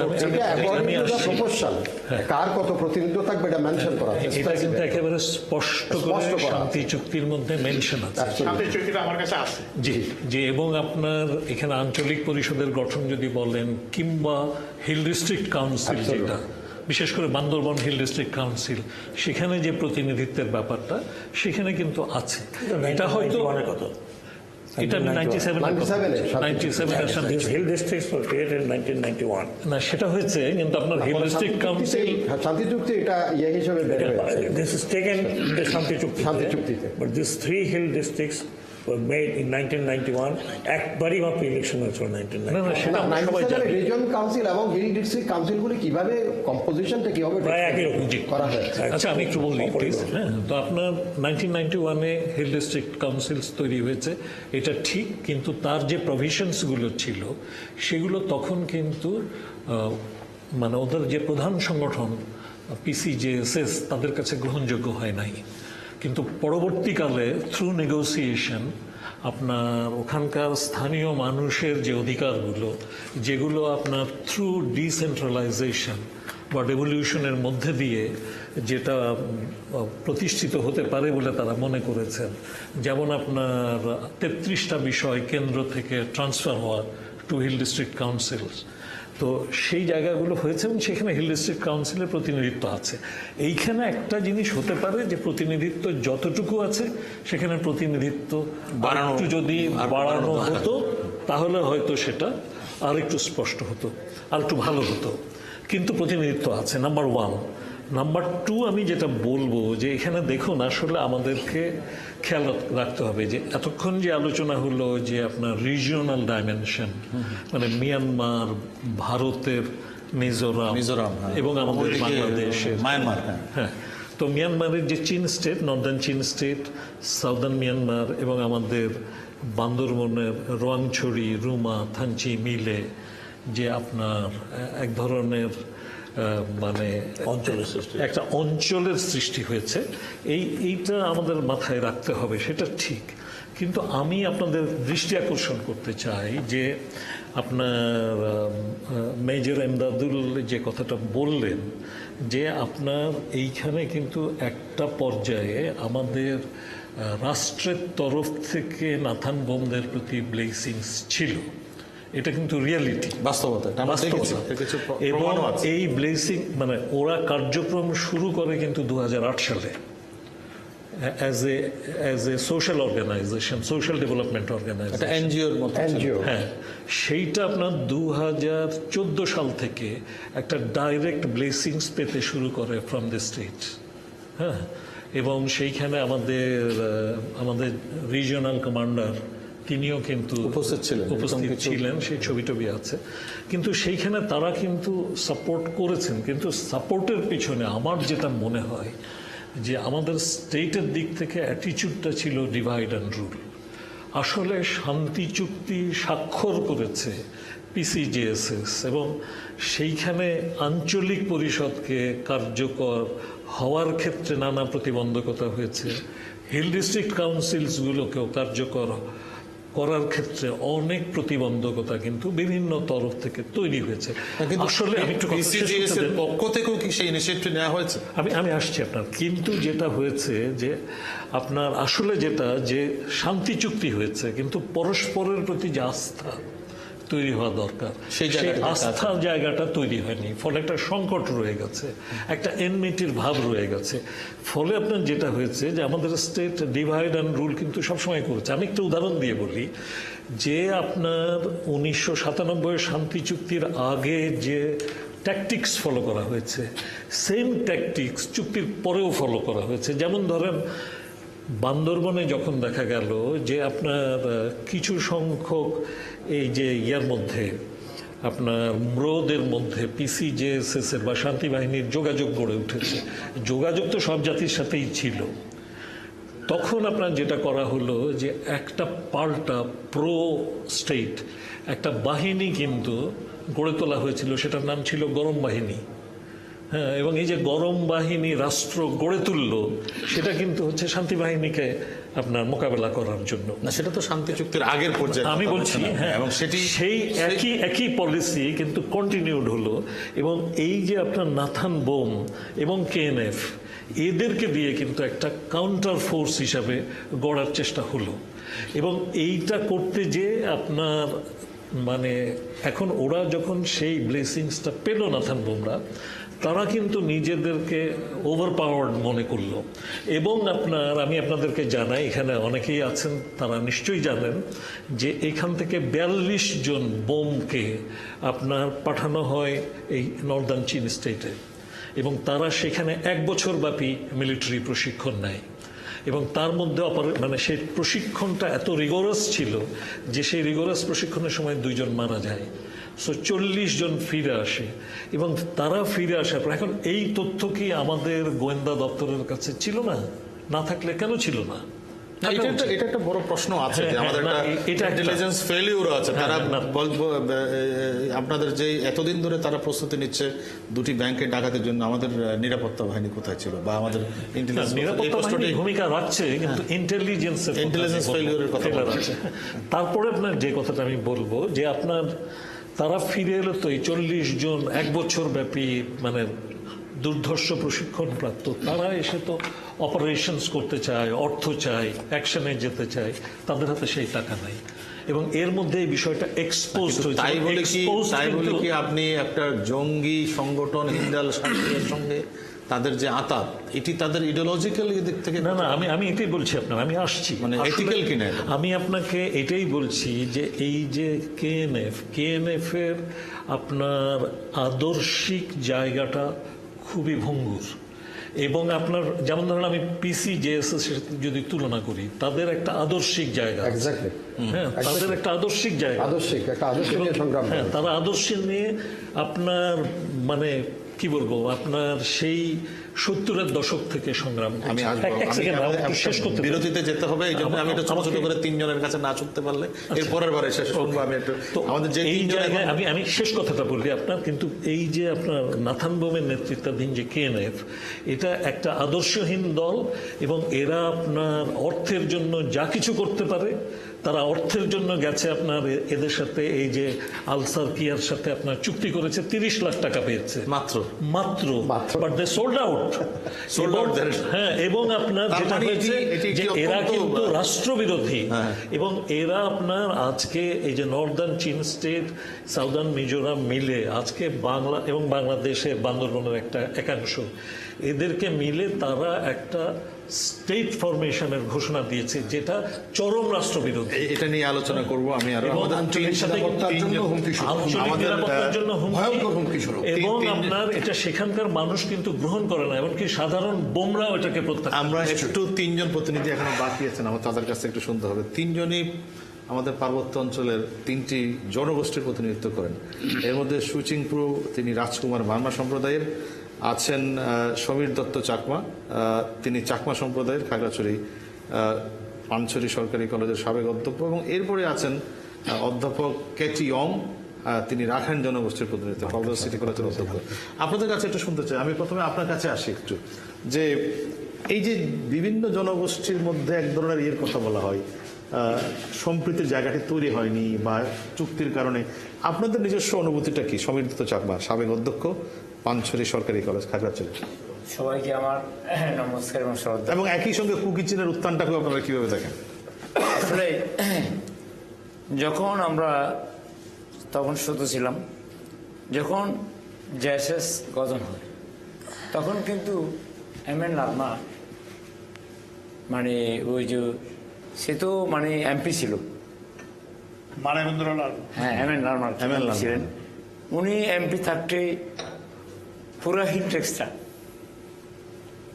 কার কত প্রতিনিধিত্ব থাকবে এটা মেনশন করা আছে, এটা কিন্তু একেবারে স্পষ্ট করে শান্তি চুক্তির মধ্যে মেনশন আছে। শান্তি চুক্তিটা আমার কাছে আছে। জি জি। এবং আপনার এখানে আঞ্চলিক পরিষদের গঠন যদি বলেন, কিংবা হিল ডিস্ট্রিক্ট কাউন্সিল, যেটা বিশেষ করে বান্দরবান হিল ডিস্ট্রিক্ট কাউন্সিল, সেখানে যে প্রতিনিধিত্বের ব্যাপারটা সেখানে কিন্তু আছে। এটা হয়তো এটা 97 শান্তি hill districts were created in 1991 না, সেটা হয়েছে, কিন্তু আপনার হিল ডিস্ট্রিক্ট কাউন্সিল শান্তি চুক্তি এটা হিসেবে বের হয়েছে, this is taken in the শান্তি চুক্তিতে, but these 3 hill districts were made in 1991 একবারই মাত্র ইলেকশন হয়েছিল 1991। রিজন কাউন্সিল এবং হিল ডিস্ট্রিক্ট কাউন্সিলগুলি কিভাবে কম্পোজিশনটা কিভাবে প্রায় একই রকম করা হয়েছে। আচ্ছা, আমি একটু বলি প্লিজ। হ্যাঁ, তো আপনার 1991-এ হিল ডিস্ট্রিক্ট কাউন্সিলস তৈরি হয়েছে, এটা ঠিক, কিন্তু তার যে প্রভিশনসগুলো ছিল সেগুলো তখন কিন্তু মানে ওদের যে প্রধান সংগঠন PCJSS তাদের কাছে গ্রহণযোগ্য হয় নাই। কিন্তু পরবর্তীকালে থ্রু নেগোসিয়েশন আপনার ওখানকার স্থানীয় মানুষের যে অধিকারগুলো, যেগুলো আপনার থ্রু ডিসেন্ট্রালাইজেশন বা ডেভলিউশনের মধ্যে দিয়ে যেটা প্রতিষ্ঠিত হতে পারে বলে তারা মনে করেছেন, যেমন আপনার 33টা বিষয় কেন্দ্র থেকে ট্রান্সফার হওয়া টু হিল ডিস্ট্রিক্ট কাউন্সিলস, তো সেই জায়গাগুলো হয়েছে এবং সেখানে হিল ডিস্ট্রিক্ট কাউন্সিলের প্রতিনিধিত্ব আছে। এইখানে একটা জিনিস হতে পারে যে প্রতিনিধিত্ব যতটুকু আছে সেখানে প্রতিনিধিত্ব একটু যদি বাড়ানো হতো তাহলে হয়তো সেটা আর একটু স্পষ্ট হতো, আর একটু ভালো হতো, কিন্তু প্রতিনিধিত্ব আছে, নাম্বার 1। নাম্বার 2, আমি যেটা বলবো যে এখানে দেখুন, আসলে আমাদেরকে খেয়াল রাখতে হবে যে এতক্ষণ যে আলোচনা হলো যে আপনার রিজিওনাল ডাইমেনশন, মানে মিয়ানমার, ভারতের মিজোরাম এবং আমাদের বাংলাদেশের মায়ানমার, হ্যাঁ, তো মিয়ানমারের যে চীন স্টেট, নর্দার্ন চীন স্টেট, সাউদার্ন মিয়ানমার এবং আমাদের বান্দরবনের রোয়াংছড়ি, রুমা, থানচি মিলে যে আপনার এক ধরনের মানে একটা অঞ্চলের সৃষ্টি হয়েছে, এইটা আমাদের মাথায় রাখতে হবে, সেটা ঠিক। কিন্তু আমি আপনাদের দৃষ্টি আকর্ষণ করতে চাই যে আপনার মেজর এমদাদুল যে কথাটা বললেন যে আপনার এইখানে কিন্তু একটা পর্যায়ে আমাদের রাষ্ট্রের তরফ থেকে নাথান বোমদের প্রতি ব্লেসিংস ছিল, এটা কিন্তু রিয়ালিটি, বাস্তবতা এটা আমরা দেখেছি, এর কিছু এবং প্রমাণও আছে। এই ব্লেসিং মানে ওরা কার্যক্রম শুরু করে কিন্তু 2008 সালে as a social organisation, social development এটা অর্গানাইজেশন, এনজিওর মতো ছিল। এনজিও হ্যাঁ, সেইটা আপনার 2014 সাল থেকে একটা ডাইরেক্ট ব্লেসিংস পেতে শুরু করে ফ্রম দ্য স্টেট। হ্যাঁ, এবং সেইখানে আমাদের রিজিওনাল কমান্ডার তিনিও কিন্তু উপস্থিত ছিলেন, উপস্থিত এরকম কিছু- ছিলেন, সেই ছবি টবি আছে। কিন্তু সেইখানে তারা কিন্তু সাপোর্ট করেছেন, কিন্তু সাপোর্টের পিছনে আমার যেটা মনে হয় যে আমাদের স্টেটের দিক থেকে অ্যাটিচিউডটা ছিল ডিভাইড অ্যান্ড রুল। আসলে শান্তি চুক্তি স্বাক্ষর করেছে পিসিজেএসএস, এবং সেইখানে আঞ্চলিক পরিষদকে কার্যকর হওয়ার ক্ষেত্রে নানা প্রতিবন্ধকতা হয়েছে। হিল ডিস্ট্রিক্ট কাউন্সিলসগুলোকেও কার্যকর করার ক্ষেত্রে অনেক প্রতিবন্ধকতা কিন্তু বিভিন্ন তরফ থেকে তৈরি হয়েছে। কিন্তু আসলে আমি একটু কথা শেষ করতে PCGS এর দেন। পক্ষ থেকেও কি সেই ইনিশিয়েটিভ নেওয়া হয়েছে? আমি আসছি আপনার, কিন্তু যেটা হয়েছে যে আপনার আসলে যেটা যে শান্তি চুক্তি হয়েছে, কিন্তু পরস্পরের প্রতি যে আস্থা তৈরি হওয়া দরকার, সেই সেই জায়গাটা আস্থার জায়গাটা তৈরি হয়নি, ফলে একটা সংকট রয়ে গেছে, একটা এনমিটির ভাব রয়ে গেছে। ফলে আপনার যেটা হয়েছে যে আমাদের স্টেট ডিভাইড অ্যান্ড রুল কিন্তু সবসময় করেছে। আমি একটা উদাহরণ দিয়ে বলি যে আপনার 1997 শান্তি চুক্তির আগে যে ট্যাকটিক্স ফলো করা হয়েছে, সেম ট্যাকটিক্স চুক্তির পরেও ফলো করা হয়েছে। যেমন ধরেন বান্দরবনে যখন দেখা গেল যে আপনার কিছু সংখ্যক এই যে ইয়ার মধ্যে আপনার ম্রোদের মধ্যে পিসিজেএসএস এর বা শান্তি বাহিনীর যোগাযোগ গড়ে উঠেছে, যোগাযোগ তো সব জাতির সাথেই ছিল, তখন আপনার যেটা করা হলো যে একটা পাল্টা প্রো স্টেট একটা বাহিনী কিন্তু গড়ে তোলা হয়েছিল, সেটার নাম ছিল গরম বাহিনী। হ্যাঁ, এবং এই যে গরম বাহিনী রাষ্ট্র গড়ে তুললো, সেটা কিন্তু হচ্ছে শান্তি বাহিনীকে আপনার মোকাবেলা করার জন্য। না, সেটা তো শান্তি চুক্তির আগের পর্যায়ে আমি বলছি, হ্যাঁ, এবং সেটি সেই একই পলিসি কিন্তু কন্টিনিউড হলো। এবং এই যে আপনার নাথান বোম এবং কেএনএফ, এদেরকে দিয়ে কিন্তু একটা কাউন্টার ফোর্স হিসাবে গড়ার চেষ্টা হলো। এবং এইটা করতে যে আপনার মানে এখন ওরা যখন সেই ব্লেসিংসটা পেল নাথান বোমরা, তারা কিন্তু নিজেদেরকে ওভার পাওয়ার্ড মনে করলো। এবং আমি আপনাদেরকে জানাই, এখানে অনেকেই আছেন তারা নিশ্চয়ই জানেন যে এখান থেকে 42 জন বোমকে আপনার পাঠানো হয় এই নর্দার্ন চীন স্টেটে, এবং তারা সেখানে 1 বছর ব্যাপী মিলিটারি প্রশিক্ষণ নেয়। এবং তার মধ্যে মানে সেই প্রশিক্ষণটা এত রিগোরাস ছিল যে সেই রিগোরাস প্রশিক্ষণের সময় 2 জন মারা যায়। সো 40 জন ফিরে আসে, এবং তারা ফিরে আসার পর এখন এই তথ্য কি আমাদের গোয়েন্দা দপ্তরের কাছে ছিল না? না থাকলে কেন ছিল না? এটা একটা বড় প্রশ্ন আছে যে আমাদের একটা ইন্টেলিজেন্স ফেলিউর আছে। তারা আপনাদের যে এতদিন ধরে তারা প্রস্তুতি নিচ্ছে 2টি ব্যাংকে ডাকাতের জন্য, আমাদের নিরাপত্তা বাহিনী কোথায় ছিল বা আমাদের নিরাপত্তা বাহিনী ভূমিকা রাখছে, কিন্তু ইন্টেলিজেন্স ফেলিউরের কথা আছে। তারপরে আপনার যে কথাটা আমি বলবো যে আপনার তারা ফিরে এলো তো এই 40 জন 1 বছর ব্যাপী মানে দুর্ধর্ষ প্রশিক্ষণ প্রাপ্ত, তারা এসে তো অপারেশনস করতে চায়, অর্থ চায়, অ্যাকশনে যেতে চায়, তাদের হাতে সেই টাকা নাই। এবং এর মধ্যে এই বিষয়টা এক্সপোজ হয়েছে। তাই বলে কি আপনি একটা জঙ্গি সংগঠন হিন্দাল শান্তির সঙ্গে তাদের যে আতাত, এটি তাদের ইডিওলজিক্যাল দিক থেকে না, আমি এটাই বলছি আপনার, আমি আসছি মানে এথিক্যাল কিনা এটা? আমি আপনাকে এটাই বলছি যে এই যে কেএনএফ এর আপনার আদর্শিক জায়গাটা খুবই ভঙ্গুর। এবং আপনার যেমন ধরেন আমি পিসিজেএসএস যদি তুলনা করি, তাদের একটা আদর্শিক জায়গা, এক্স্যাক্টলি, হ্যাঁ, তাদের একটা আদর্শিক জায়গা, একটা আদর্শ নিয়ে সংগ্রাম। হ্যাঁ, তারা আদর্শ নিয়ে আপনার মানে কি বলবো আপনার সেই 70-এর দশক থেকে সংগ্রাম করছে। আমি শেষ করতে বিরতিতে যেতে হবে, এই জন্য আমি একটু ছোট ছোট করে 3 জনের কাছে না ছুটতে পারলে এরপরের বারে শেষ করবো। আমি একটু আমাদের যে এই জায়গায় আমি শেষ কথাটা বলি আপনার, কিন্তু এই যে আপনার নাথান বোমের নেতৃত্বাধীন যে কেএনএফ, এটা একটা আদর্শহীন দল, এবং এরা আপনার অর্থের জন্য যা কিছু করতে পারে তারা অর্থের জন্য গেছে আপনার এদের সাথে, এই যে আলসার কিয়ার সাথে আপনার চুক্তি করেছে, 30 লাখ টাকা পেয়েছে মাত্র মাত্র বাট দে সোল্ড আউট। হ্যাঁ, এবং আপনার তার যেটা মানে হয়েছে এটি যে একটি এরা অত্যন্ত- কিন্তু রাষ্ট্রবিরোধী, হ্যাঁ। এবং এরা আপনার আজকে এই যে নর্দার্ন চীন স্টেট, সাউদার্ন মিজোরাম মিলে আজকে বাংলা এবং বাংলাদেশের বান্দরবনের একটা একাংশ, এদেরকে মিলে তারা একটা স্টেট ফরমেশনের ঘোষণা দিয়েছে, যেটা চরম রাষ্ট্রবিরোধী। এটা নিয়ে আলোচনা করব আমি আরো। এবং আমাদের আঞ্চলিক তিন- সাথে নিরাপত্তার জন্য তিনজন- হুমকি স্বরূপ। আঞ্চলিক আমাদের, নিরাপত্তার জন্য হুমকি, ভয়ঙ্কর হুমকি স্বরূপ। এবং তিন- আপনার এটা সেখানকার মানুষ কিন্তু গ্রহণ করে না, এমনকি সাধারণ বোমরাও এটাকে প্রত্যাখ্যান। আমরা একটু 3 জন প্রতিনিধি এখনো বাকি আছেন, আমার তাদের কাছে একটু শুনতে হবে। 3 জনই আমাদের পার্বত্য অঞ্চলের 3টি জনগোষ্ঠীর প্রতিনিধিত্ব করেন। এর মধ্যে সুচিংপ্রু, তিনি রাজকুমার মারমা সম্প্রদায়ের আছেন। সমীর দত্ত চাকমা, তিনি চাকমা সম্প্রদায়ের, খাগড়াছড়ি পানছড়ি সরকারি কলেজের সাবেক অধ্যক্ষ। এবং এরপরে আছেন অধ্যাপক কেটি ইয়ং, তিনি রাখাইন জনগোষ্ঠীর প্রতিনিধিত্ব, কক্সবাজার সিটি কলেজের অধ্যক্ষ। আপনাদের কাছে একটু শুনতে চাই, আমি প্রথমে আপনার কাছে আসি একটু, যে এই যে বিভিন্ন জনগোষ্ঠীর মধ্যে এক ধরনের ইয়ের কথা বলা হয়, সম্প্রীতির জায়গাটি তৈরি হয়নি বা চুক্তির কারণে, আপনাদের নিজস্ব অনুভূতিটা কি? সমীর দত্ত চাকমা, সাবেক অধ্যক্ষ, পানছড়ি সরকারি কলেজ, খাগড়াছড়ি। সবাইকে আমার নমস্কার এবং শ্রদ্ধা। এবং একই সঙ্গে কুকি চীনের উত্থানটাকে আপনারা কিভাবে দেখেন? আসলে যখন আমরা তখন ছোট ছিলাম, যখন জেএসএস গঠন হয়, তখন কিন্তু এমএন লালমা, মানে ওই যে সে তো মানে এমপি ছিল, মানবেন্দ্রলাল, হ্যাঁ এমএন লালমা এমএন লালমা ছিলেন। উনি এমপি থাকতে পুরো হিলটেক্সটা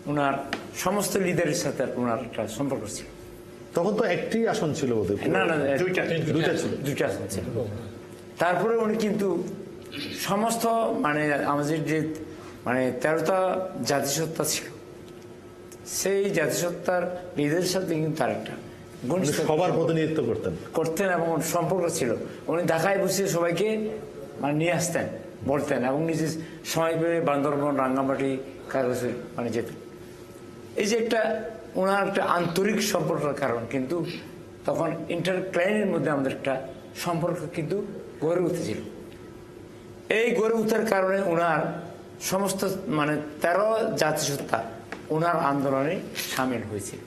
ওনার সমস্ত লিডারের সাথে ওনার একটা সম্পর্ক ছিল। তখন তো একটি আসন ছিল বোধহয়। না না, দুইটা ছিল। দুইটা আসন ছিল। তারপরে উনি কিন্তু সমস্ত মানে আমাদের যে মানে 13টা জাতিসত্তা ছিল, সেই জাতিসত্তার লিডারের সাথে কিন্তু তার একটা ঘনিষ্ঠ সবার প্রতিনিধিত্ব করতেন। করতেন এবং সম্পর্ক ছিল। উনি ঢাকায় বসে সবাইকে মানে নিয়ে আসতেন, বলতেন, এবং নিজে সময় পেয়ে বান্দরবন, রাঙ্গামাটি, কাগজে মানে যেতেন। এই যে একটা ওনার একটা আন্তরিক সম্পর্কের কারণ কিন্তু তখন ইন্টারক্লাইনের মধ্যে আমাদের একটা সম্পর্ক কিন্তু গড়ে উঠেছিল। এই গড়ে ওঠার কারণে ওনার সমস্ত মানে 13 জাতিসত্তা ওনার আন্দোলনে সামিল হয়েছিল।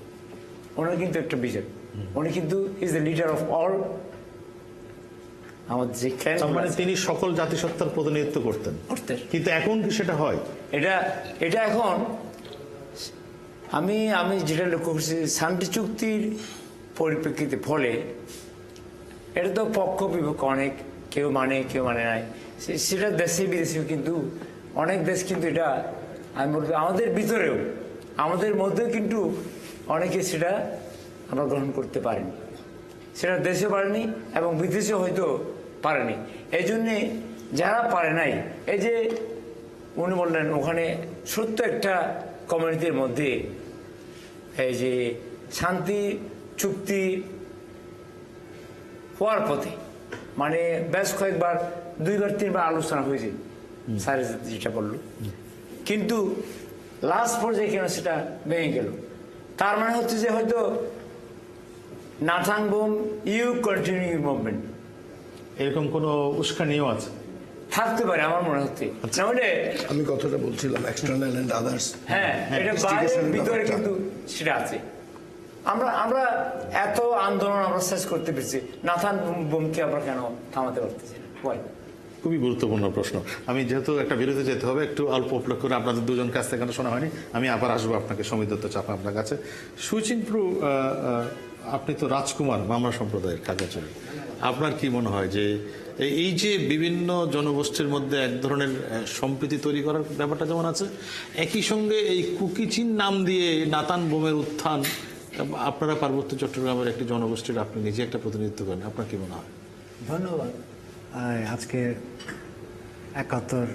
ওনার কিন্তু একটা বিজয়, উনি কিন্তু is the leader of all আমাদের যে ক্লান, মানে তিনি সকল জাতিসত্তার প্রতিনিধিত্ব করতেন। কিন্তু এখন কি সেটা হয়? এটা এখন আমি যেটা লক্ষ্য করছি, শান্তি চুক্তির পরিপ্রেক্ষিতে ফলে এটা তো পক্ষ বিপক্ষ অনেক, কেউ মানে কেউ মানে নাই, সেটা দেশে বিদেশে কিন্তু অনেক দেশ কিন্তু এটা আমি বলবো আমাদের ভিতরেও আমাদের মধ্যেও কিন্তু অনেকে সেটা আমরা গ্রহণ করতে পারিনি, সেটা দেশে পারেনি এবং বিদেশে হয়তো পারেনি। এই জন্যে যারা পারে নাই, এই যে উনি বললেন ওখানে সত্য একটা কমিউনিটির মধ্যে এই যে শান্তি চুক্তি হওয়ার পথে মানে বেশ কয়েকবার 2-3বার আলোচনা হয়েছে, স্যার যেটা বললো, কিন্তু লাস্ট পর্যায়ে কেন সেটা ভেঙে গেল। তার মানে হচ্ছে যে হয়তো Nathan Bawm you continue movement এরকম কোনো উস্কানিও আছে? থাকতে পারে আমার মনে হচ্ছে। না মানে আমি কথাটা বলছিলাম এক্সটার্নাল এন্ড আদার্স। হ্যাঁ, এটা বাইরের ভিতরে কিন্তু সেটা আছে। আমরা এত আন্দোলন আমরা শেষ করতে পেরেছি, নাথান বোমকে আমরা কেন থামাতে পারতেছি না? খুবই গুরুত্বপূর্ণ প্রশ্ন। আমি যেহেতু একটা বিরতি যেতে হবে, একটু অল্প উপলক্ষ করে আপনাদের দুজন কাছ থেকে শোনা হয়নি, আমি আবার আসবো আপনাকে, সমীর দত্ত চাপা আপনার কাছে। সুচিংপ্রু, আপনি তো রাজকুমার মামলা সম্প্রদায়ের, খাগড়াছড়ি, আপনার কি মনে হয় যে এই যে বিভিন্ন জনগোষ্ঠীর মধ্যে এক ধরনের সম্প্রীতি তৈরি করার ব্যাপারটা যেমন আছে, একই সঙ্গে এই কুকিচিন নাম দিয়ে নাতান বোমের উত্থান, আপনারা পার্বত্য চট্টগ্রামের একটি জনগোষ্ঠীর আপনি নিজে একটা প্রতিনিধিত্ব করেন, আপনার কি মনে হয়? ধন্যবাদ। আজকে 71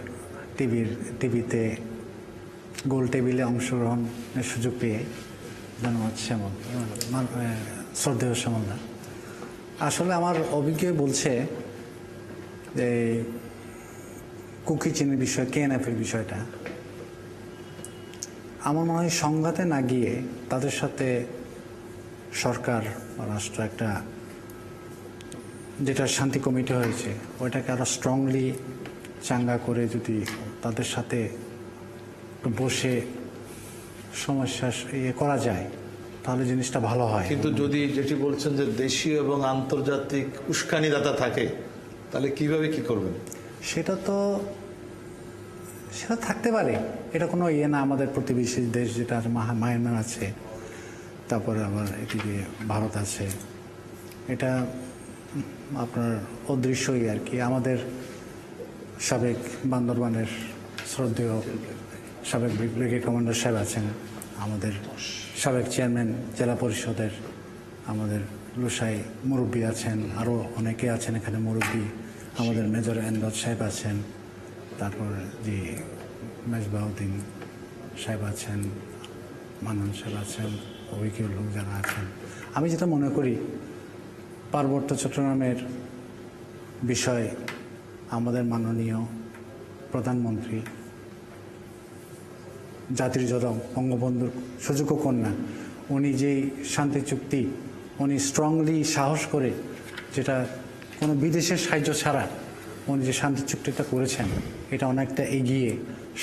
টিভিতে গোল টেবিলে অংশগ্রহণের সুযোগ পেয়ে ধন্যবাদ শ্যামল, শ্রদ্ধেয় শ্যামলদা। আসলে আমার অভিজ্ঞ বলছে যে কুকি চিনের বিষয়, কেএনএফের বিষয়টা আমার মনে হয় সংঘাতে না গিয়ে তাদের সাথে সরকার বা রাষ্ট্র একটা যেটা শান্তি কমিটি হয়েছে ওইটাকে আরো স্ট্রংলি চাঙ্গা করে যদি তাদের সাথে একটু বসে সমস্যা ইয়ে করা যায় তাহলে জিনিসটা ভালো হয়। কিন্তু যদি যেটি বলছেন যে দেশীয় এবং আন্তর্জাতিক উস্কানিদাতা থাকে তাহলে কিভাবে কি করবেন? সেটা থাকতে পারে, এটা কোনো ইয়ে না। আমাদের প্রতিবেশী দেশ যেটা মায়ানমার আছে, তারপরে আবার এদিকে ভারত আছে, এটা আপনার অদৃশ্যই আর কি। আমাদের সাবেক বান্দরবানের শ্রদ্ধেয় সাবেক ব্রিগেড কমান্ডার সাহেব আছেন, আমাদের সাবেক চেয়ারম্যান জেলা পরিষদের আমাদের লুসাই মুরব্বী আছেন, আরও অনেকে আছেন এখানে মুরব্বী। আমাদের মেজর এনদত সাহেব আছেন, তারপর যে মেজবাউদ্দিন সাহেব আছেন, মানন সাহেব আছেন, অভিজ্ঞ লোক যারা আছেন। আমি যেটা মনে করি পার্বত্য চট্টগ্রামের বিষয় আমাদের মাননীয় প্রধানমন্ত্রী জাতির জনক বঙ্গবন্ধুর সুযোগ্য কন্যা, উনি যেই শান্তি চুক্তি উনি স্ট্রংলি সাহস করে, যেটা কোনো বিদেশের সাহায্য ছাড়া উনি যে শান্তি চুক্তিটা করেছেন, এটা অনেকটা এগিয়ে।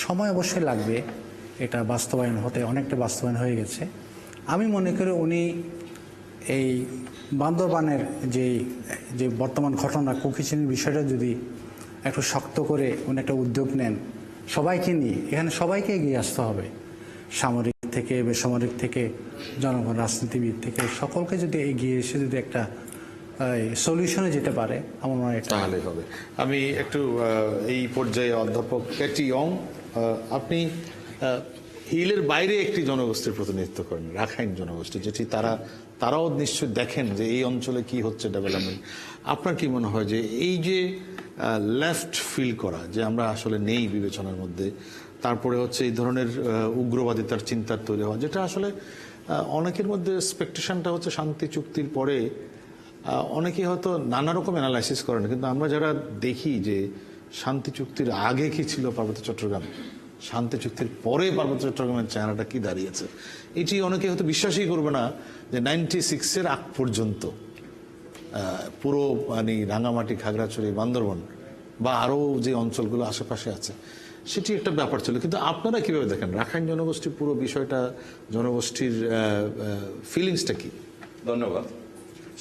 সময় অবশ্যই লাগবে এটা বাস্তবায়ন হতে, অনেকটা বাস্তবায়ন হয়ে গেছে। আমি মনে করি উনি এই বান্দরবানের যে বর্তমান ঘটনা কুকিচিনির বিষয়টা যদি একটু শক্ত করে উনি একটা উদ্যোগ নেন, সবাইকে নিয়ে, এখানে সবাইকে এগিয়ে আসতে হবে, সামরিক থেকে বেসামরিক থেকে জনগণ রাজনীতিবিদ থেকে সকলকে যদি এগিয়ে এসে যদি একটা সলিউশনে যেতে পারে আমার মনে হয় তাহলে হবে। আমি একটু এই পর্যায়ে অধ্যাপক ক্যাটি ইয়ং, আপনি হিলের বাইরে একটি জনগোষ্ঠীর প্রতিনিধিত্ব করেন, রাখাইন জনগোষ্ঠী, যেটি তারাও নিশ্চয়ই দেখেন যে এই অঞ্চলে কি হচ্ছে ডেভেলপমেন্ট। আপনার কি মনে হয় যে এই যে লেফট ফিল করা, যে আমরা আসলে নেই বিবেচনার মধ্যে, তারপরে হচ্ছে এই ধরনের উগ্রবাদিতার চিন্তার তৈরি হওয়া, যেটা আসলে অনেকের মধ্যে এক্সপেকটেশনটা হচ্ছে শান্তি চুক্তির পরে অনেকেই হয়তো নানা রকম অ্যানালাইসিস করেন, কিন্তু আমরা যারা দেখি যে শান্তি চুক্তির আগে কি ছিল পার্বত্য চট্টগ্রাম, শান্তি চুক্তির পরে পার্বত্য চট্টগ্রামের চেহারাটা কি দাঁড়িয়েছে, এটি অনেকে হয়তো বিশ্বাসই করবে না যে 96-এর আগ পর্যন্ত পুরো মানে রাঙামাটি, খাগড়াছড়ি, বান্দরবান বা আরও যে অঞ্চলগুলো আশেপাশে আছে সেটি একটা ব্যাপার ছিল। কিন্তু আপনারা কিভাবে দেখেন রাখাইন জনগোষ্ঠীর পুরো বিষয়টা, জনগোষ্ঠীর ফিলিংসটা কি? ধন্যবাদ,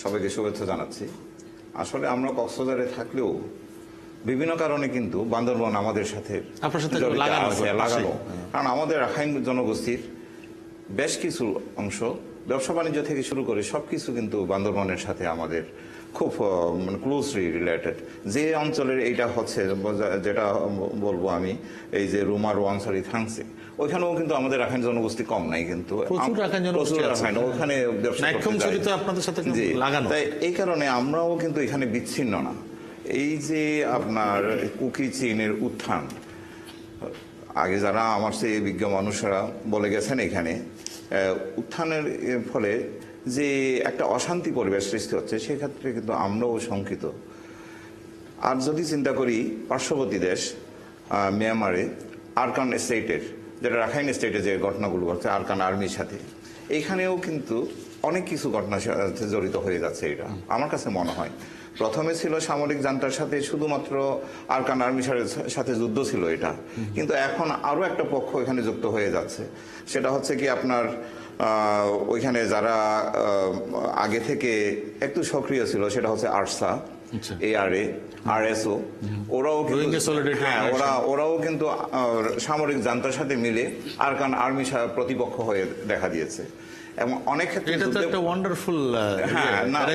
সবাইকে শুভেচ্ছা জানাচ্ছি। আসলে আমরা কক্সবাজারে থাকলেও বিভিন্ন কারণে কিন্তু বান্দরবান আমাদের সাথে লাগানো, কারণ আমাদের রাখাইন জনগোষ্ঠীর বেশ কিছু অংশ ব্যবসা বাণিজ্য থেকে শুরু করে সবকিছু কিন্তু বান্দরবানের সাথে আমাদের খুব ক্লোজলি রিলেটেড। যে অঞ্চলের এইটা হচ্ছে, যেটা বলবো আমি, এই যে রুমা, রোয়াংছড়ি, থাংসে, ওইখানেও কিন্তু আমাদের রাখাইন জনগোষ্ঠী কম নাই, কিন্তু ওখানে তাই এই কারণে আমরাও কিন্তু এখানে বিচ্ছিন্ন না। এই যে আপনার কুকি চীনের উত্থান, আগে যারা আমার সেই বিজ্ঞ মানুষরা বলে গেছেন, এখানে উত্থানের ফলে যে একটা অশান্তি পরিবেশ সৃষ্টি হচ্ছে, সেক্ষেত্রে কিন্তু আমরাও শঙ্কিত। আর যদি চিন্তা করি পার্শ্ববর্তী দেশ মিয়ানমারে আরকান স্টেটের, যেটা রাখাইন স্টেটে যে ঘটনাগুলো ঘটছে আরকান আর্মির সাথে, এইখানেও কিন্তু অনেক কিছু ঘটনার সাথে জড়িত হয়ে যাচ্ছে। এটা আমার কাছে মনে হয় প্রথমে ছিল সামরিক জান্তার সাথে শুধুমাত্র আরকান আর্মির সাথে যুদ্ধ ছিল এটা, কিন্তু এখন আরো একটা পক্ষ এখানে যুক্ত হয়ে যাচ্ছে। সেটা হচ্ছে কি আপনার ওইখানে যারা আগে থেকে একটু সক্রিয় ছিল, সেটা হচ্ছে আরসা, ARA, RSO, ওরাও কিন্তু সামরিক জান্তার সাথে মিলে আরকান আর্মি প্রতিপক্ষ হয়ে দেখা দিয়েছে। এবং অনেক ক্ষেত্রে এটা তো একটা ওয়ান্ডারফুল,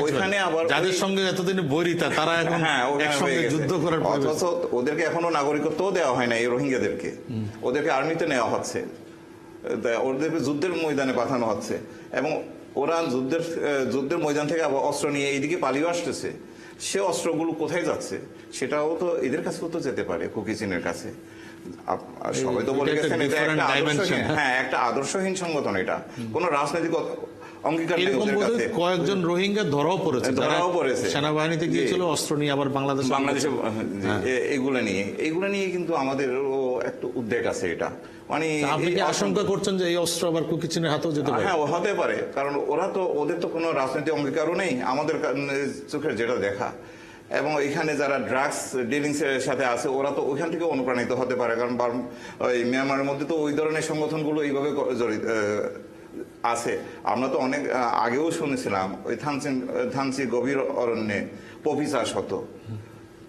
ওইখানে আবার যাদের সঙ্গে এতদিন বৈরিতা তারা এখন একসঙ্গে যুদ্ধ করার, অথচ ওদেরকে এখনো নাগরিকত্বও দেওয়া হয় না, এই রোহিঙ্গাদেরকে ওদেরকে আর্মিতে নেওয়া হচ্ছে, ওদেরকে যুদ্ধের ময়দানে পাঠানো হচ্ছে, এবং ওরা যুদ্ধের ময়দান থেকে আবার অস্ত্র নিয়ে এইদিকে পালিয়ে আসতেছে। সে অস্ত্রগুলো কোথায় যাচ্ছে সেটাও তো এদের কাছেও তো যেতে পারে, কুকি চীনের কাছে। সবাই তো বলে গেছেন এটা একটা আদর্শহীন সংগঠন, এটা কোন রাজনৈতিক অঙ্গীকার নেই ওদের কাছে। কয়েকজন রোহিঙ্গা ধরাও পড়েছে, সেনাবাহিনীতে গিয়েছিল অস্ত্র নিয়ে, আবার বাংলাদেশে এইগুলো নিয়ে কিন্তু আমাদের একটু উদ্বেগ আছে। এটা মানে আপনি কি আশঙ্কা করছেন যে এই অস্ত্র আবার কুকি চীনের হাতেও যেতে পারে? হ্যাঁ, হতে পারে, কারণ ওদের তো কোনো রাজনৈতিক অঙ্গীকারও নেই। আমাদের চোখের যেটা দেখা, এবং এখানে যারা ড্রাগস ডিলিংস এর সাথে আছে ওরা তো ওইখান থেকে অনুপ্রাণিত হতে পারে, কারণ ওই মিয়ানমারের মধ্যে তো ওই ধরনের সংগঠনগুলো এইভাবে জড়িত আছে। আমরা তো অনেক আগেও শুনেছিলাম ওই থানচি গভীর অরণ্যে পপি চাষ হতো,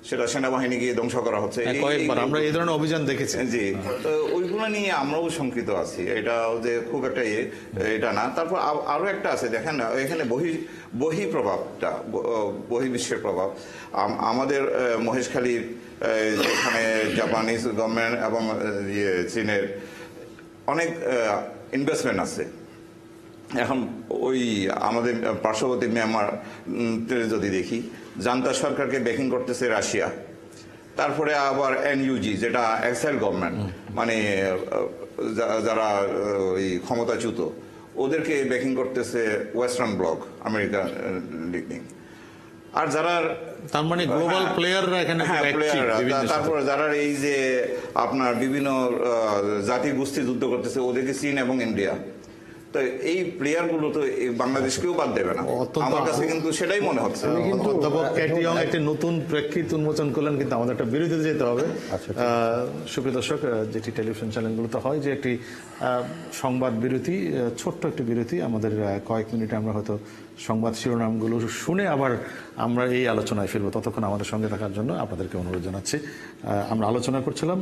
সেটা সেনাবাহিনী গিয়ে ধ্বংস করা হচ্ছে। কয়েকবার আমরা এই ধরনের অভিযান দেখেছি। জি, তো ওইগুলো নিয়ে আমরাও শঙ্কিত আছি, এটা যে খুব একটা এটা না। তারপর আরো একটা আছে, দেখেন এখানে বহিঃপ্রভাবটা, বহির্বিশ্বের প্রভাব। আমাদের মহেশখালীর যেখানে জাপানিজ গভর্নমেন্ট এবং চীনের অনেক ইনভেস্টমেন্ট আছে। এখন ওই আমাদের পার্শ্ববর্তী মিয়ানমার যদি দেখি, জান্তা সরকারকে ব্যাকিং করতেছে রাশিয়া, তারপরে আবার এনইউজি যেটা এক্সাইল গভর্নমেন্ট, মানে যারা ওই ক্ষমতাচ্যুত, ওদেরকে ব্যাকিং করতেছে ওয়েস্টার্ন ব্লক, আমেরিকা লিডিং। আর যারা তার মানে গ্লোবাল প্লেয়াররা এখানে তারপর যারা এই যে আপনার বিভিন্ন জাতি গোষ্ঠী যুদ্ধ করতেছে, ওদেরকে চীন এবং ইন্ডিয়া। তো এই প্লেয়ার গুলো তো বাংলাদেশকেও বাদ দেবে না, আমার কাছে কিন্তু সেটাই মনে হচ্ছে। অধ্যাপক ক্যাটি ইয়ং একটি নতুন প্রেক্ষিত উন্মোচন করলেন, কিন্তু আমাদের একটা বিরতিতে যেতে হবে। সুপ্রিয় দর্শক, যেটি টেলিভিশন চ্যানেলগুলোতে হয় যে একটি সংবাদ বিরতি, ছোট্ট একটি বিরতি, আমাদের কয়েক মিনিটে আমরা হয়তো সংবাদ শিরোনামগুলো শুনে আবার আমরা এই আলোচনায় ফিরবো। ততক্ষণ আমাদের সঙ্গে থাকার জন্য আপনাদেরকে অনুরোধ জানাচ্ছি। আমরা আলোচনা করছিলাম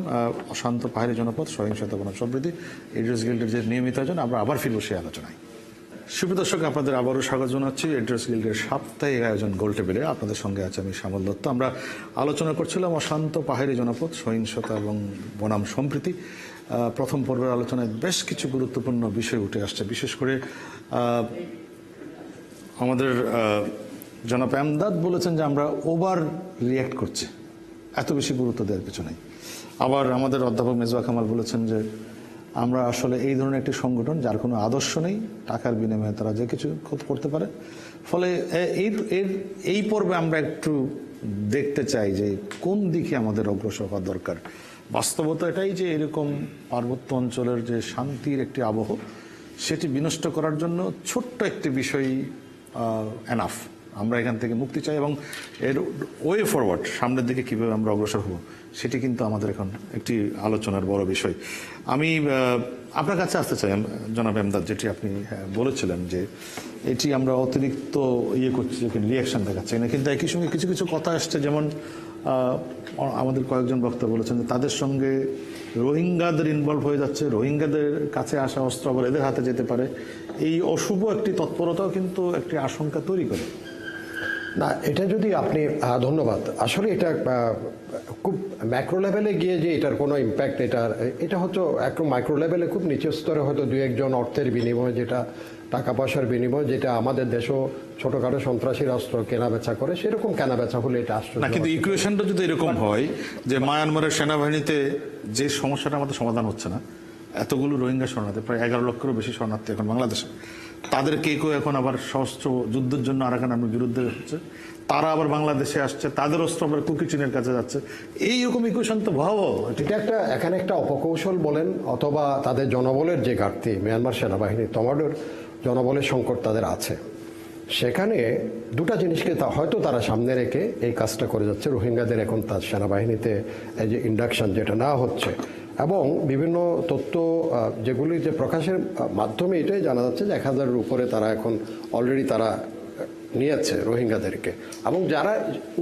অশান্ত পাহাড়ি জনপদ, সহিংসতা বনাম সমৃদ্ধি, এডিটর্স গিল্ডের যে নিয়মিত আয়োজন, আমরা আবার ফিরবো সেই আলোচনায়। সুপ্রিয় দর্শক, আপনাদের আবারও স্বাগত জানাচ্ছি এডিটর্স গিল্ডের সাপ্তাহিক আয়োজন গোলটেবিলে। আপনাদের সঙ্গে আছে আমি শ্যামল দত্ত। আমরা আলোচনা করছিলাম অশান্ত পাহাড়ি জনপদ, সহিংসতা এবং বনাম সম্প্রীতি। প্রথম পর্বের আলোচনায় বেশ কিছু গুরুত্বপূর্ণ বিষয় উঠে আসছে, বিশেষ করে আমাদের জনাব এমদাদ বলেছেন যে আমরা ওভার রিয়্যাক্ট করছি, এত বেশি গুরুত্ব দেওয়ার কিছু নেই। আবার আমাদের অধ্যাপক মেজবা কামাল বলেছেন যে আমরা আসলে এই ধরনের একটি সংগঠন যার কোনো আদর্শ নেই, টাকার বিনিময়ে তারা যে কিছু করতে পারে। ফলে এই পর্বে আমরা একটু দেখতে চাই যে কোন দিকে আমাদের অগ্রসর হওয়া দরকার। বাস্তবতা এটাই যে এরকম পার্বত্য অঞ্চলের যে শান্তির একটি আবহ, সেটি বিনষ্ট করার জন্য ছোট্ট একটি বিষয় এনাফ। আমরা এখান থেকে মুক্তি চাই এবং এর ওয়ে ফরওয়ার্ড, সামনের দিকে কীভাবে আমরা অগ্রসর হব, সেটি কিন্তু আমাদের এখন একটি আলোচনার বড় বিষয়। আমি আপনার কাছে আসতে চাই জনাব এমদাদ, যেটি আপনি বলেছিলেন যে এটি আমরা অতিরিক্ত করছি, রিয়াকশন দেখাচ্ছি না, কিন্তু একই সঙ্গে কিছু কিছু কথা আসছে, যেমন আমাদের কয়েকজন বক্তা বলেছেন যে তাদের সঙ্গে রোহিঙ্গাদের ইনভলভ হয়ে যাচ্ছে, রোহিঙ্গাদের কাছে আসা অস্ত্র আবার এদের হাতে যেতে পারে। এই অশুভ একটি তৎপরতাও কিন্তু একটি আশঙ্কা তৈরি করে। না, এটা যদি আপনি ধন্যবাদ। আসলে এটা খুব ম্যাক্রো লেভেলে গিয়ে যে এটার কোনো ইম্প্যাক্ট, এটা হয়তো একটু মাইক্রো লেভেলে খুব নিচের স্তরে হয়তো দু একজন অর্থের বিনিময়, যেটা টাকা পয়সার বিনিময়, যেটা আমাদের দেশও ছোটখাটো সন্ত্রাসী রাষ্ট্র কেনা বেচা করে, সেরকম কেনা বেচা হলে এটা আসছে না। কিন্তু ইকুয়েশনটা যদি এরকম হয় যে মায়ানমারের সেনাবাহিনীতে যে সমস্যাটা আমাদের সমাধান হচ্ছে না, এতগুলো রোহিঙ্গা শরণার্থী, প্রায় 11 লক্ষেরও বেশি শরণার্থী এখন বাংলাদেশে, তাদের কেউ এখন আবার সশস্ত্র যুদ্ধের জন্য আরাকান আর্মির বিরুদ্ধে হচ্ছে, তারা আবার বাংলাদেশে আসছে, তাদের অস্ত্র আবার কুকি চীনের কাছে যাচ্ছে। এইরকম ইকুয়েশন তো ভয়াবহ। এটা এখানে একটা অপকৌশল বলেন অথবা তাদের জনবলের যে ঘাটতি, মিয়ানমার সেনাবাহিনী টমাটোর জনবলের সংকট তাদের আছে, সেখানে দুটা জিনিসকে হয়তো তারা সামনে রেখে এই কাজটা করে যাচ্ছে। রোহিঙ্গাদের এখন তার সেনাবাহিনীতে এই যে ইন্ডাকশন যেটা না হচ্ছে, এবং বিভিন্ন তথ্য যেগুলি যে প্রকাশের মাধ্যমে এটাই জানা যাচ্ছে যে 1000-এর উপরে তারা এখন অলরেডি তারা নিয়েছে রোহিঙ্গাদেরকে, এবং যারা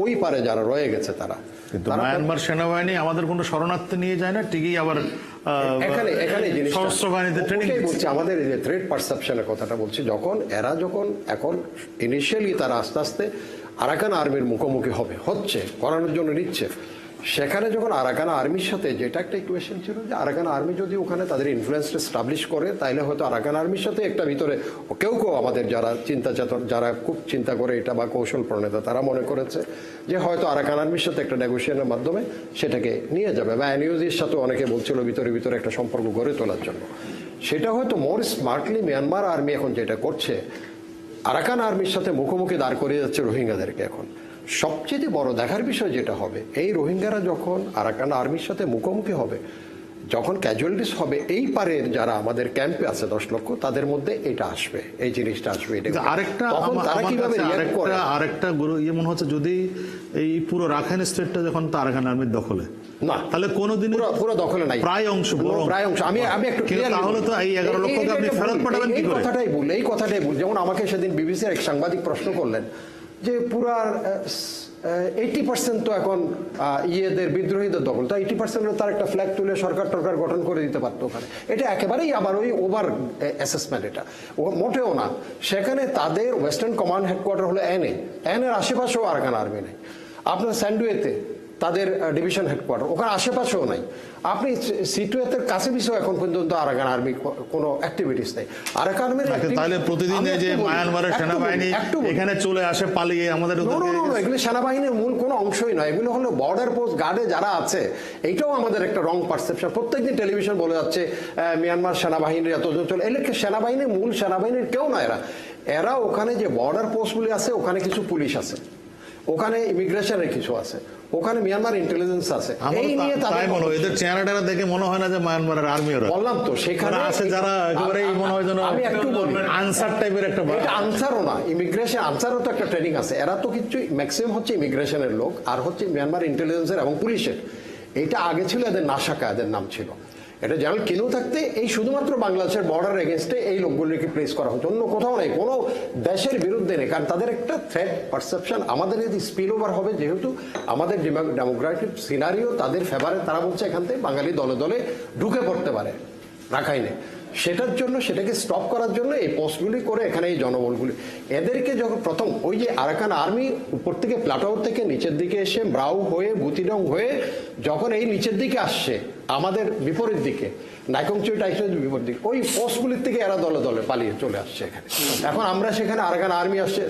ওই পারে যারা রয়ে গেছে তারা। কিন্তু মায়ানমার সেনাবাহিনী আমাদের কোনো শরণার্থী নিয়ে যায় না, ঠিকই আবার এখানে সশস্ত্র বাহিনীতে ট্রেনিং বলছি, আমাদের এই যে থ্রেট পারসেপশনের কথাটা বলছি, যখন এখন ইনিশিয়ালি তারা আস্তে আস্তে আরাকান আর্মির মুখোমুখি হচ্ছে করানোর জন্য নিচ্ছে, সেখানে যখন আরাকান আর্মির সাথে, যেটা একটা ইকুয়েশন ছিল যে আরাকান আর্মি যদি ওখানে তাদের ইনফ্লুয়েন্সটা এস্টাবলিশ করে, তাইলে হয়তো আরাকান আর্মির সাথে একটা ভিতরে কেউ আমাদের যারা যারা খুব চিন্তা করে এটা বা কৌশল প্রণেতা, তারা মনে করেছে যে হয়তো আরাকান আর্মির সাথে একটা নেগোসিয়েশনের মাধ্যমে সেটাকে নিয়ে যাবে, বা এনইউজির সাথে অনেকে বলছিল ভিতরে একটা সম্পর্ক গড়ে তোলার জন্য। সেটা হয়তো মোর স্মার্টলি মিয়ানমার আর্মি এখন যেটা করছে, আরাকান আর্মির সাথে মুখোমুখি দাঁড় করিয়ে যাচ্ছে রোহিঙ্গাদেরকে। এখন সবচেয়ে বড় দেখার বিষয় যেটা হবে, এই রোহিঙ্গারা যখন আরাকান আর্মির সাথে মুখোমুখি হবে, যখন ক্যাজুয়ালিটিস হবে এই পারের যারা আমাদের ক্যাম্পে আছে 10 লক্ষ, তাদের মধ্যে এটা আসবে, এই জিনিসটা আসবে। এটা আরেকটা তখন তারা কিভাবে রিঅ্যাক্ট করে? আরেকটা গুরু ইয়ে মনে হচ্ছে, যদি এই পুরো রাখাইন স্টেটটা যখন আরাকান আর্মির দখলে, না তাহলে কোনোদিন পুরো দখলে নাই, প্রায় অংশ আমি একটু ক্লিয়ার, তাহলে তো এই 11 লক্ষকে আপনি ফেরত পাঠাবেন কি করে? এই কথাটাই ভুল। যেমন আমাকে সেদিন বিবিসির এক সাংবাদিক প্রশ্ন করলেন যে পুরা 80% তো এখন ইয়েদের বিদ্রোহীদের দখল, তো 80% তার একটা ফ্ল্যাগ তুলে সরকার টরকার গঠন করে দিতে পারতো ওখানে। এটা একেবারেই আবার ওই ওভার অ্যাসেসমেন্ট, এটা মোটেও না। সেখানে তাদের ওয়েস্টার্ন কমান্ড হেডকোয়ার্টার হলো এর আশেপাশেও আরাকান আর্মি নেই। আপনার স্যান্ডুয়েতে তাদের ডিভিশন হেডকোয়ার্টার, ওখানে আশেপাশেও নাই। আপনি সিটুয়েতের কাছে পিছু এখন পর্যন্ত আরাকান আর্মি কোনো অ্যাক্টিভিটিস নেই। আরাকান আর্মির তাহলে প্রতিদিন যে মায়ানমারের সেনাবাহিনী এখানে চলে আসে পালিয়ে আমাদের, এগুলো সেনাবাহিনীর মূল কোনো অংশই নয়, এগুলো হলো বর্ডার পোস্ট গার্ডে যারা আছে। এইটাও আমাদের একটা রং পারসেপশন। প্রত্যেকদিন টেলিভিশন বলে যাচ্ছে মিয়ানমার সেনাবাহিনীর এতজন চলে, এলে সেনাবাহিনীর মূল সেনাবাহিনীর কেউ না এরা ওখানে যে বর্ডার পোস্টগুলি আছে, ওখানে কিছু পুলিশ আছে, ওখানে ইমিগ্রেশনের কিছু আছে, ওখানে মিয়ানমার ইন্টেলিজেন্স আছে। এই নিয়ে এদের চেহারাটা দেখে মনে হয় না যে মায়ানমারের আর্মি, বললাম তো সেখানে আছে যারা একেবারে মনে হয় যেন আমি একটু বলি আনসার টাইপের একটা, এটা আনসারও না, ইমিগ্রেশন আনসারও তো একটা ট্রেনিং আছে। এরা তো কিছু ম্যাক্সিমাম হচ্ছে ইমিগ্রেশনের লোক, আর হচ্ছে মিয়ানমার ইন্টেলিজেন্সের এবং পুলিশের। এটা আগে ছিল এদের নাশাকা, এদের নাম ছিল। এটা জেনারেল কিনু থাকতে এই শুধুমাত্র বাংলাদেশের বর্ডার এগেনস্টে এই লোকগুলিকে প্লেস করা হচ্ছে, অন্য কোথাও নেই, কোনো দেশের বিরুদ্ধে নেই। কারণ তাদের একটা থ্রেট পারসেপশন আমাদের যদি স্পিল ওভার হবে, যেহেতু আমাদের ডেমোগ্রাফিক সিনারিও তাদের ফেভারে, তারা বলছে এখান থেকে বাঙালি দলে দলে ঢুকে পড়তে পারে রাখাইনে। সেটার জন্য, সেটাকে স্টপ করার জন্য এই পোস্টগুলি করে এখানে এই জনবলগুলি, এদেরকে যখন প্রথম ওই যে আরাকান আর্মি উপর থেকে প্লাটাও থেকে নিচের দিকে এসে ব্রাউ হয়ে বুতিডং হয়ে যখন এই নিচের দিকে আসছে আমাদের বিপরীত দিকে, নাইকংচুই টাইসের বিপরীত দিকে, ওই পোস্টগুলির থেকে এরা দলে দলে পালিয়ে চলে আসছে এখানে। এখন আমরা সেখানে আরাকান আর্মি আসছে,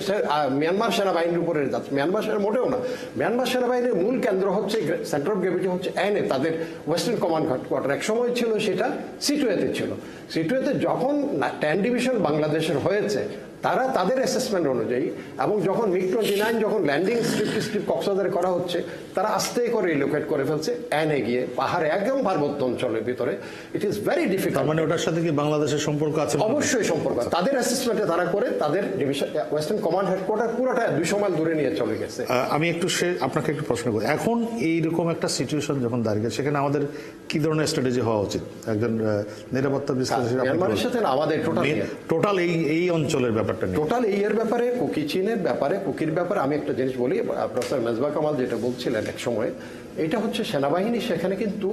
মিয়ানমার সেনাবাহিনীর উপরে যাচ্ছে। মিয়ানমার সেনা মোটেও না, মিয়ানমার সেনাবাহিনীর মূল কেন্দ্র হচ্ছে, সেন্টার অফ গ্র্যাভিটি হচ্ছে তাদের ওয়েস্টার্ন কমান্ড হেডকোয়ার্টার। এক সময় ছিল সেটা সিটুয়েতে ছিল। সিটুয়েতে যখন 10 ডিভিশন বাংলাদেশের হয়েছে, তারা তাদের অ্যাসেসমেন্ট অনুযায়ী, এবং যখন MiG-29 যখন ল্যান্ডিং স্ট্রিপ কক্সবাজারে করা হচ্ছে, তারা আস্তে করে রিলোকেট করে ফেলছে গিয়ে পাহাড়ে, একদম পার্বত্য অঞ্চলের ভিতরে। It is very difficult. মানে ওটার সাথে কি বাংলাদেশের সম্পর্ক আছে? অবশ্যই সম্পর্ক। তাদের অ্যাসেসমেন্টে তারা করে তাদের ডিভিশন ওয়েস্টার্ন কমান্ড হেডকোয়ার্টার পুরোটা 200 মাইল দূরে নিয়ে চলে গেছে। আমি আপনাকে একটু প্রশ্ন করি, এখন এইরকম একটা সিচুয়েশন যখন দাঁড়িয়ে, সেখানে আমাদের কি ধরনের স্ট্র্যাটেজি হওয়া উচিত? একজন নিরাপত্তা বিশ্লেষক মিয়ানমারের সাথে আমাদের টোটাল এই অঞ্চলের ব্যাপারটা, টোটাল এই এর ব্যাপারে, কুকি চীনের ব্যাপারে, কুকির ব্যাপারে আমি একটা জিনিস বলি। প্রফেসর মেজবা কামাল যেটা বলছিলেন এক সময়, এটা হচ্ছে সেনাবাহিনী সেখানে কিন্তু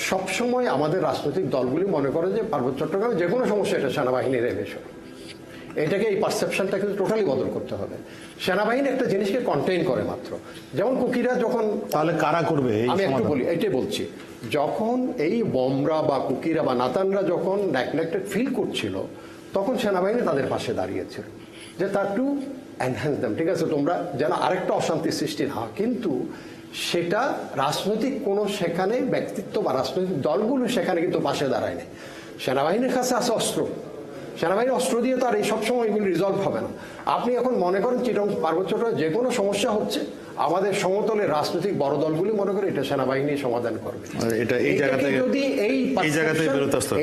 সবসময় আমাদের রাজনৈতিক দলগুলি মনে করে যে পার্বত্য চট্টগ্রামে যে কোনো সমস্যা এটা সেনাবাহিনীর বিষয়। এটাকে, এই পারসেপশনটা কিন্তু টোটালি বদল করতে হবে। সেনাবাহিনী একটা জিনিসকে কন্টেইন করে মাত্র, যেমন কুকিরা যখন, তাহলে কারা করবে? আমি একটু বলি, এটাই বলছি, যখন এই বমরা বা কুকিরা বা নাতানরা যখন নেগলেক্টেড ফিল করছিল, তখন সেনাবাহিনী তাদের পাশে দাঁড়িয়েছিল যে তার টু এনহ্যান্স দেম, ঠিক আছে, তোমরা যেন আরেকটা অশান্তি সৃষ্টি না। কিন্তু সেটা রাজনৈতিক কোনো সেখানে ব্যক্তিত্ব বা রাজনৈতিক দলগুলো সেখানে কিন্তু পাশে দাঁড়ায়নি। সেনাবাহিনীর কাছে আছে অস্ত্র, সেনাবাহিনী অস্ত্র দিয়ে তো আর এই সবসময় এগুলো রিজলভ হবে না। আপনি এখন মনে করেন চিটং পার্বত্য চট্টগ্রামে যে কোনো সমস্যা হচ্ছে, আমাদের সমতলের রাজনৈতিক বড় দলগুলি মনে করে এটা সেনাবাহিনী সমাধান করবে। যদি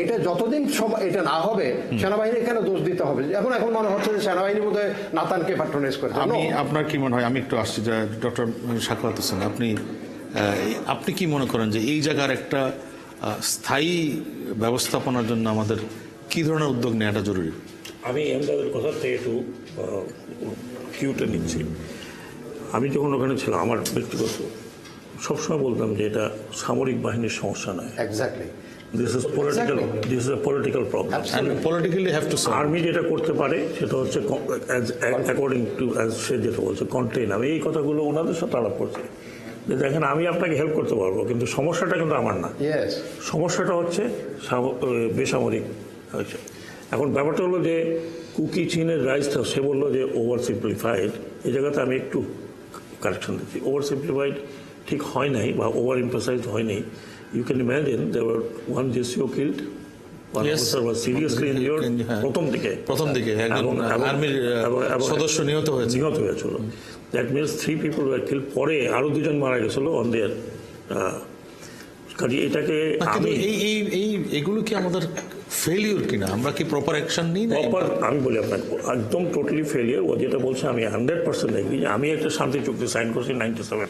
এটা যতদিন এটা না হবে, সেনাবাহিনী এখানে দোষ দিতে হবে। এখন মনে হচ্ছে যে সেনাবাহিনী বোধহয় নাতানকে প্যাট্রোনাইজ করে। আপনার কি মনে হয়? আমি একটু আসছি, ডক্টর সাখাওয়াত হোসেন, আপনি কি মনে করেন যে এই জায়গার একটা স্থায়ী ব্যবস্থাপনার জন্য আমাদের কি ধরনের উদ্যোগ নেওয়াটা জরুরি? আমি এমদাদের কথা থেকে একটু কিউটা নিচ্ছি। আমি যখন ওখানে ছিলাম, আমার ব্যক্তিগত সবসময় বলতাম যে এটা সামরিক বাহিনীর সমস্যা নয়। Exactly, this is a political problem. Politically have to solve. Army যেটা করতে পারে সেটা হচ্ছে অ্যাকর্ডিং টু অ্যাজ সে যেটা বলছে কন্টেইন। আমি এই কথাগুলো ওনাদের সাথে আলাপ করছি যে দেখেন, আমি আপনাকে হেল্প করতে পারবো, কিন্তু সমস্যাটা কিন্তু আমার না। সমস্যাটা হচ্ছে বেসামরিক হয়েছে। এখন ব্যাপারটা হলো যে কুকি চীনের রাইজটা, সে বললো যে ওভার সিম্পলিফাইড। এই জায়গাতে আমি একটু কারেকশন দিচ্ছি। ওভার সিম্পলিফাইড ঠিক হয় নাই বা ওভার এমফাসাইজড হয় নাই। You can imagine there were one JCO killed, one officer was seriously injured প্রথম দিকে আর্মির সদস্য নিহত হয়েছিল। That means 3 people were killed। পরে আরো 2জন মারা গেছিল অন দেয়ার কাজে এটাকে কিন্তু আমি এগুলো কি আমাদের ফেলিউর কিনা, আমরা কি প্রপার অ্যাকশন নিই না? প্রপার আমি বলি আপনাকে একদম টোটালি ফেলিয়ার। ও যেটা বলছে আমি 100% এগ্রি। আমি একটা শান্তি চুক্তি সাইন করছি 97,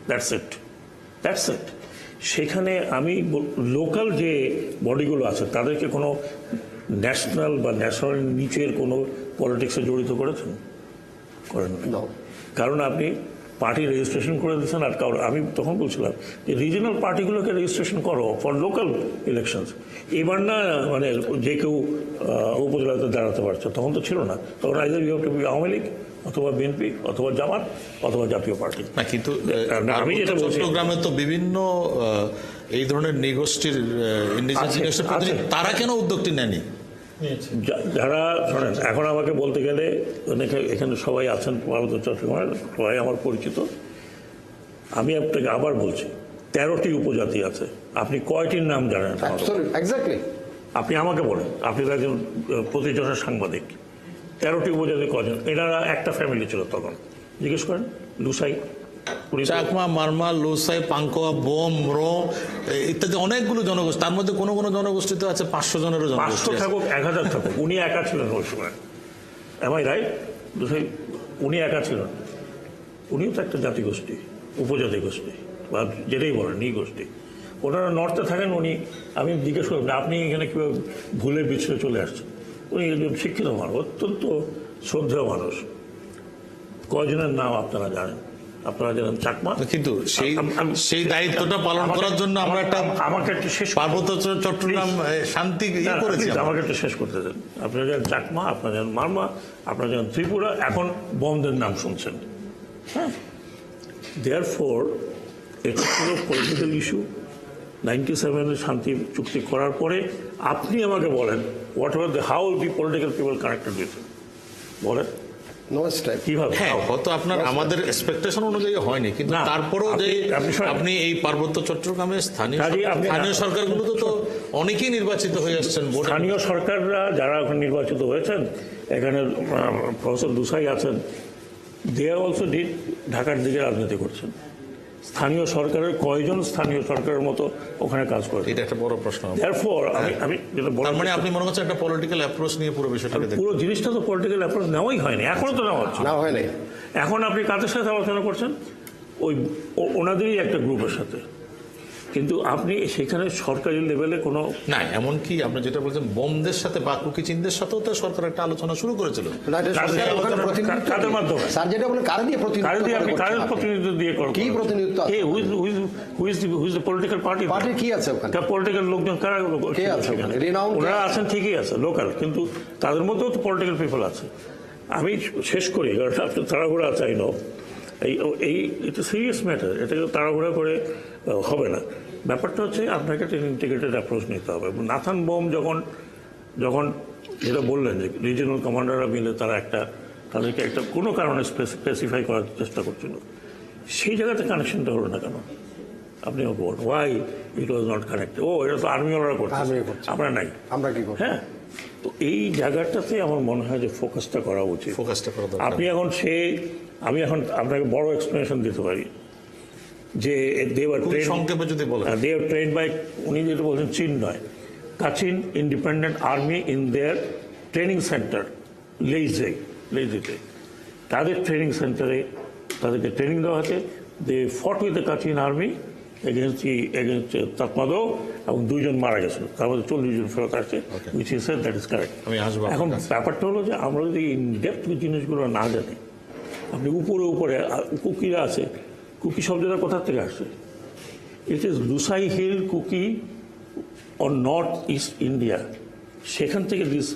দ্যাটস ইট। সেখানে আমি লোকাল যে বডিগুলো আছে তাদেরকে কোনো ন্যাশনাল বা ন্যাশনাল নিচের কোনো পলিটিক্সে জড়িত করেছেন? করেন না। কারণ আপনি পার্টি রেজিস্ট্রেশন করে দিচ্ছেন। আর কারণ আমি তখন বলছিলাম যে রিজনাল পার্টিগুলোকে রেজিস্ট্রেশন করো ফর লোকাল ইলেকশনস। এবার না মানে যে কেউ উপজেলাতে দাঁড়াতে পারছে, তখন তো ছিল না। তখন either you have to be Awami League অথবা বিএনপি অথবা জামাত অথবা জাতীয় পার্টি। না, কিন্তু আমি যেটা বলছি চট্টগ্রামে তো বিভিন্ন এই ধরনের নৃগোষ্ঠীর তারা কেন উদ্যোগটি নেয়নি? যারা শোনেন, এখন আমাকে বলতে গেলে এখানে সবাই আছেন পার্বত্য চট্টগ্রামের, সবাই আমার পরিচিত। আমি আপনাকে আবার বলছি 13টি উপজাতি আছে। আপনি কয়টির নাম জানেন? এক্স্যাক্টলি। আপনি আমাকে বলেন, আপনি তো একজন প্রতিজনের সাংবাদিক। 13টি উপজাতি কজন? এনারা একটা ফ্যামিলি ছিল তখন। জিজ্ঞেস করেন লুসাই, চাকমা, মারমা, লোসাই, পাঙ্কোয়া, বোম, রো ইত্যাদি অনেকগুলো জনগোষ্ঠী। তার মধ্যে কোনো কোনো জনগোষ্ঠী তো আছে 500 জনেরও জনগোষ্ঠী। 500 থাকুক 1000 থাকুক, উনি একা ছিলেন ওই সময়। Am I right? উনি একা ছিলেন। উনিও তো একটা জাতিগোষ্ঠী, উপজাতি গোষ্ঠী বা যেটাই বলেন নৃগোষ্ঠী। ওনারা নর্থে থাকেন। উনি, আমি জিজ্ঞেস করলাম আপনি এখানে কীভাবে ভুলে বিছড়ে চলে আসছেন? উনি একজন শিক্ষিত মানুষ, অত্যন্ত শ্রদ্ধেয় মানুষ। কয়জনের নাম আপনারা জানেন? আপনারা জানেন চাকমা। কিন্তু সেই দায়িত্বটা পালন করার জন্য আমরা একটা আমাকে একটু শেষ পার্বত্য চট্টগ্রাম শান্তি করেছি। আমাকে একটু শেষ করতে দেন। আপনারা জানেন চাকমা, আপনারা জানেন মারমা, আপনারা জানেন ত্রিপুরা, এখন বমদের নাম শুনছেন। হ্যাঁ, দেয়ারফর এটা পুরো পলিটিক্যাল ইস্যু। 97-এর শান্তি চুক্তি করার পরে আপনি আমাকে বলেন what ever how the political people connected with, বলেন কিভাবে? হ্যাঁ, হয়তো আপনার আমাদের এক্সপেকটেশন অনুযায়ী হয়নি, কিন্তু তারপরেও যে আপনি এই পার্বত্য চট্টগ্রামের স্থানীয় সরকারগুলো তো অনেকেই নির্বাচিত হয়ে আসছেন। স্থানীয় সরকাররা যারা এখন নির্বাচিত হয়েছেন, এখানে প্রফেসর দুসাই আছেন, দে অলসো ডিড ঢাকার দিকে রাজনীতি করছেন। স্থানীয় সরকারের কয়জন স্থানীয় সরকারের মতো ওখানে কাজ করে? এটা একটা বড় প্রশ্ন। Therefore, আমি যেটা বললাম, মানে আপনি মনে হচ্ছে একটা পলিটিক্যাল অ্যাপ্রোচ নিয়ে পুরো বিষয়টাকে দেখেন। পুরো জিনিসটা তো পলিটিক্যাল অ্যাপ্রোচ নেওয়াই হয়নি, এখনো তো নেওয়া হচ্ছে। এখন আপনি কাদের সাথে আলোচনা করছেন? ওই ওনাদেরই একটা গ্রুপের সাথে। কিন্তু আপনি সেখানে সরকারি লেভেলে কোনো না, এমনকি আপনি যেটা বলছেন বোমদের সাথে বা কুকি চীনদের সাথেও তো সরকার একটা আলোচনা শুরু করেছিল। কাদের মাধ্যমে? স্যার যেটা বলেন কারে দিয়ে প্রতিনিধিত্ব দিয়ে কি প্রতিনিধিত্ব? Who's the political party? Party কি আছে ওখানে? পলিটিক্যাল লোকজন কারা কে আছে ওখানে? ওনারা আছেন, ঠিকই আছে লোকাল, কিন্তু তাদের মধ্যেও তো পলিটিক্যাল পিপল আছে। আমি শেষ করি, কারণ আপনার তাড়াহুড়া চাই না। এই এটা সিরিয়াস ম্যাটার, এটাকে তাড়াহুড়া করে হবে না। ব্যাপারটা হচ্ছে আপনাকে একটা ইন্টিগ্রেটেড অ্যাপ্রোচ নিতে হবে। নাথান বোম যখন যেটা বললেন যে রিজিওনাল কমান্ডাররা মিলে তাদেরকে একটা কোনো কারণে স্পেসিফাই করার চেষ্টা করছিল, সেই জায়গাতে কানেকশনটা হলো না কেন? আপনি আমাকে বলুন, why it was not connected? ও, এটা তো আর্মিওয়ালা করছে, আমরা নাই, আমরা কি করব? হ্যাঁ, তো এই জায়গাটাতে আমার মনে হয় যে ফোকাসটা করা উচিত। আপনি এখন আমি এখন আপনাকে বড় এক্সপ্লেনেশন দিতে পারি যে সংক্ষেপে যদি বলেন, দে আর ট্রেন বাই, উনি যেটা বলছেন চীন নয়, Kachin independent army in their training centre লেইজেতে, তাদের ট্রেনিং সেন্টারে তাদেরকে ট্রেনিং দেওয়া হচ্ছে। They fought with the Kachin army against Tatmadaw, এবং 2 জন মারা গেছিল, তার মধ্যে 40 জন ফেরত আসছে, which is said that is correct. এখন ব্যাপারটা হলো যে আমরা যদি ইন ডেপথ জিনিসগুলো না জানি, আপনি উপরে কুকিরা আছে, কুকি শব্দটা কোথা থেকে আসছে? It is Lushai hill Kuki on north east India, সেখান থেকে this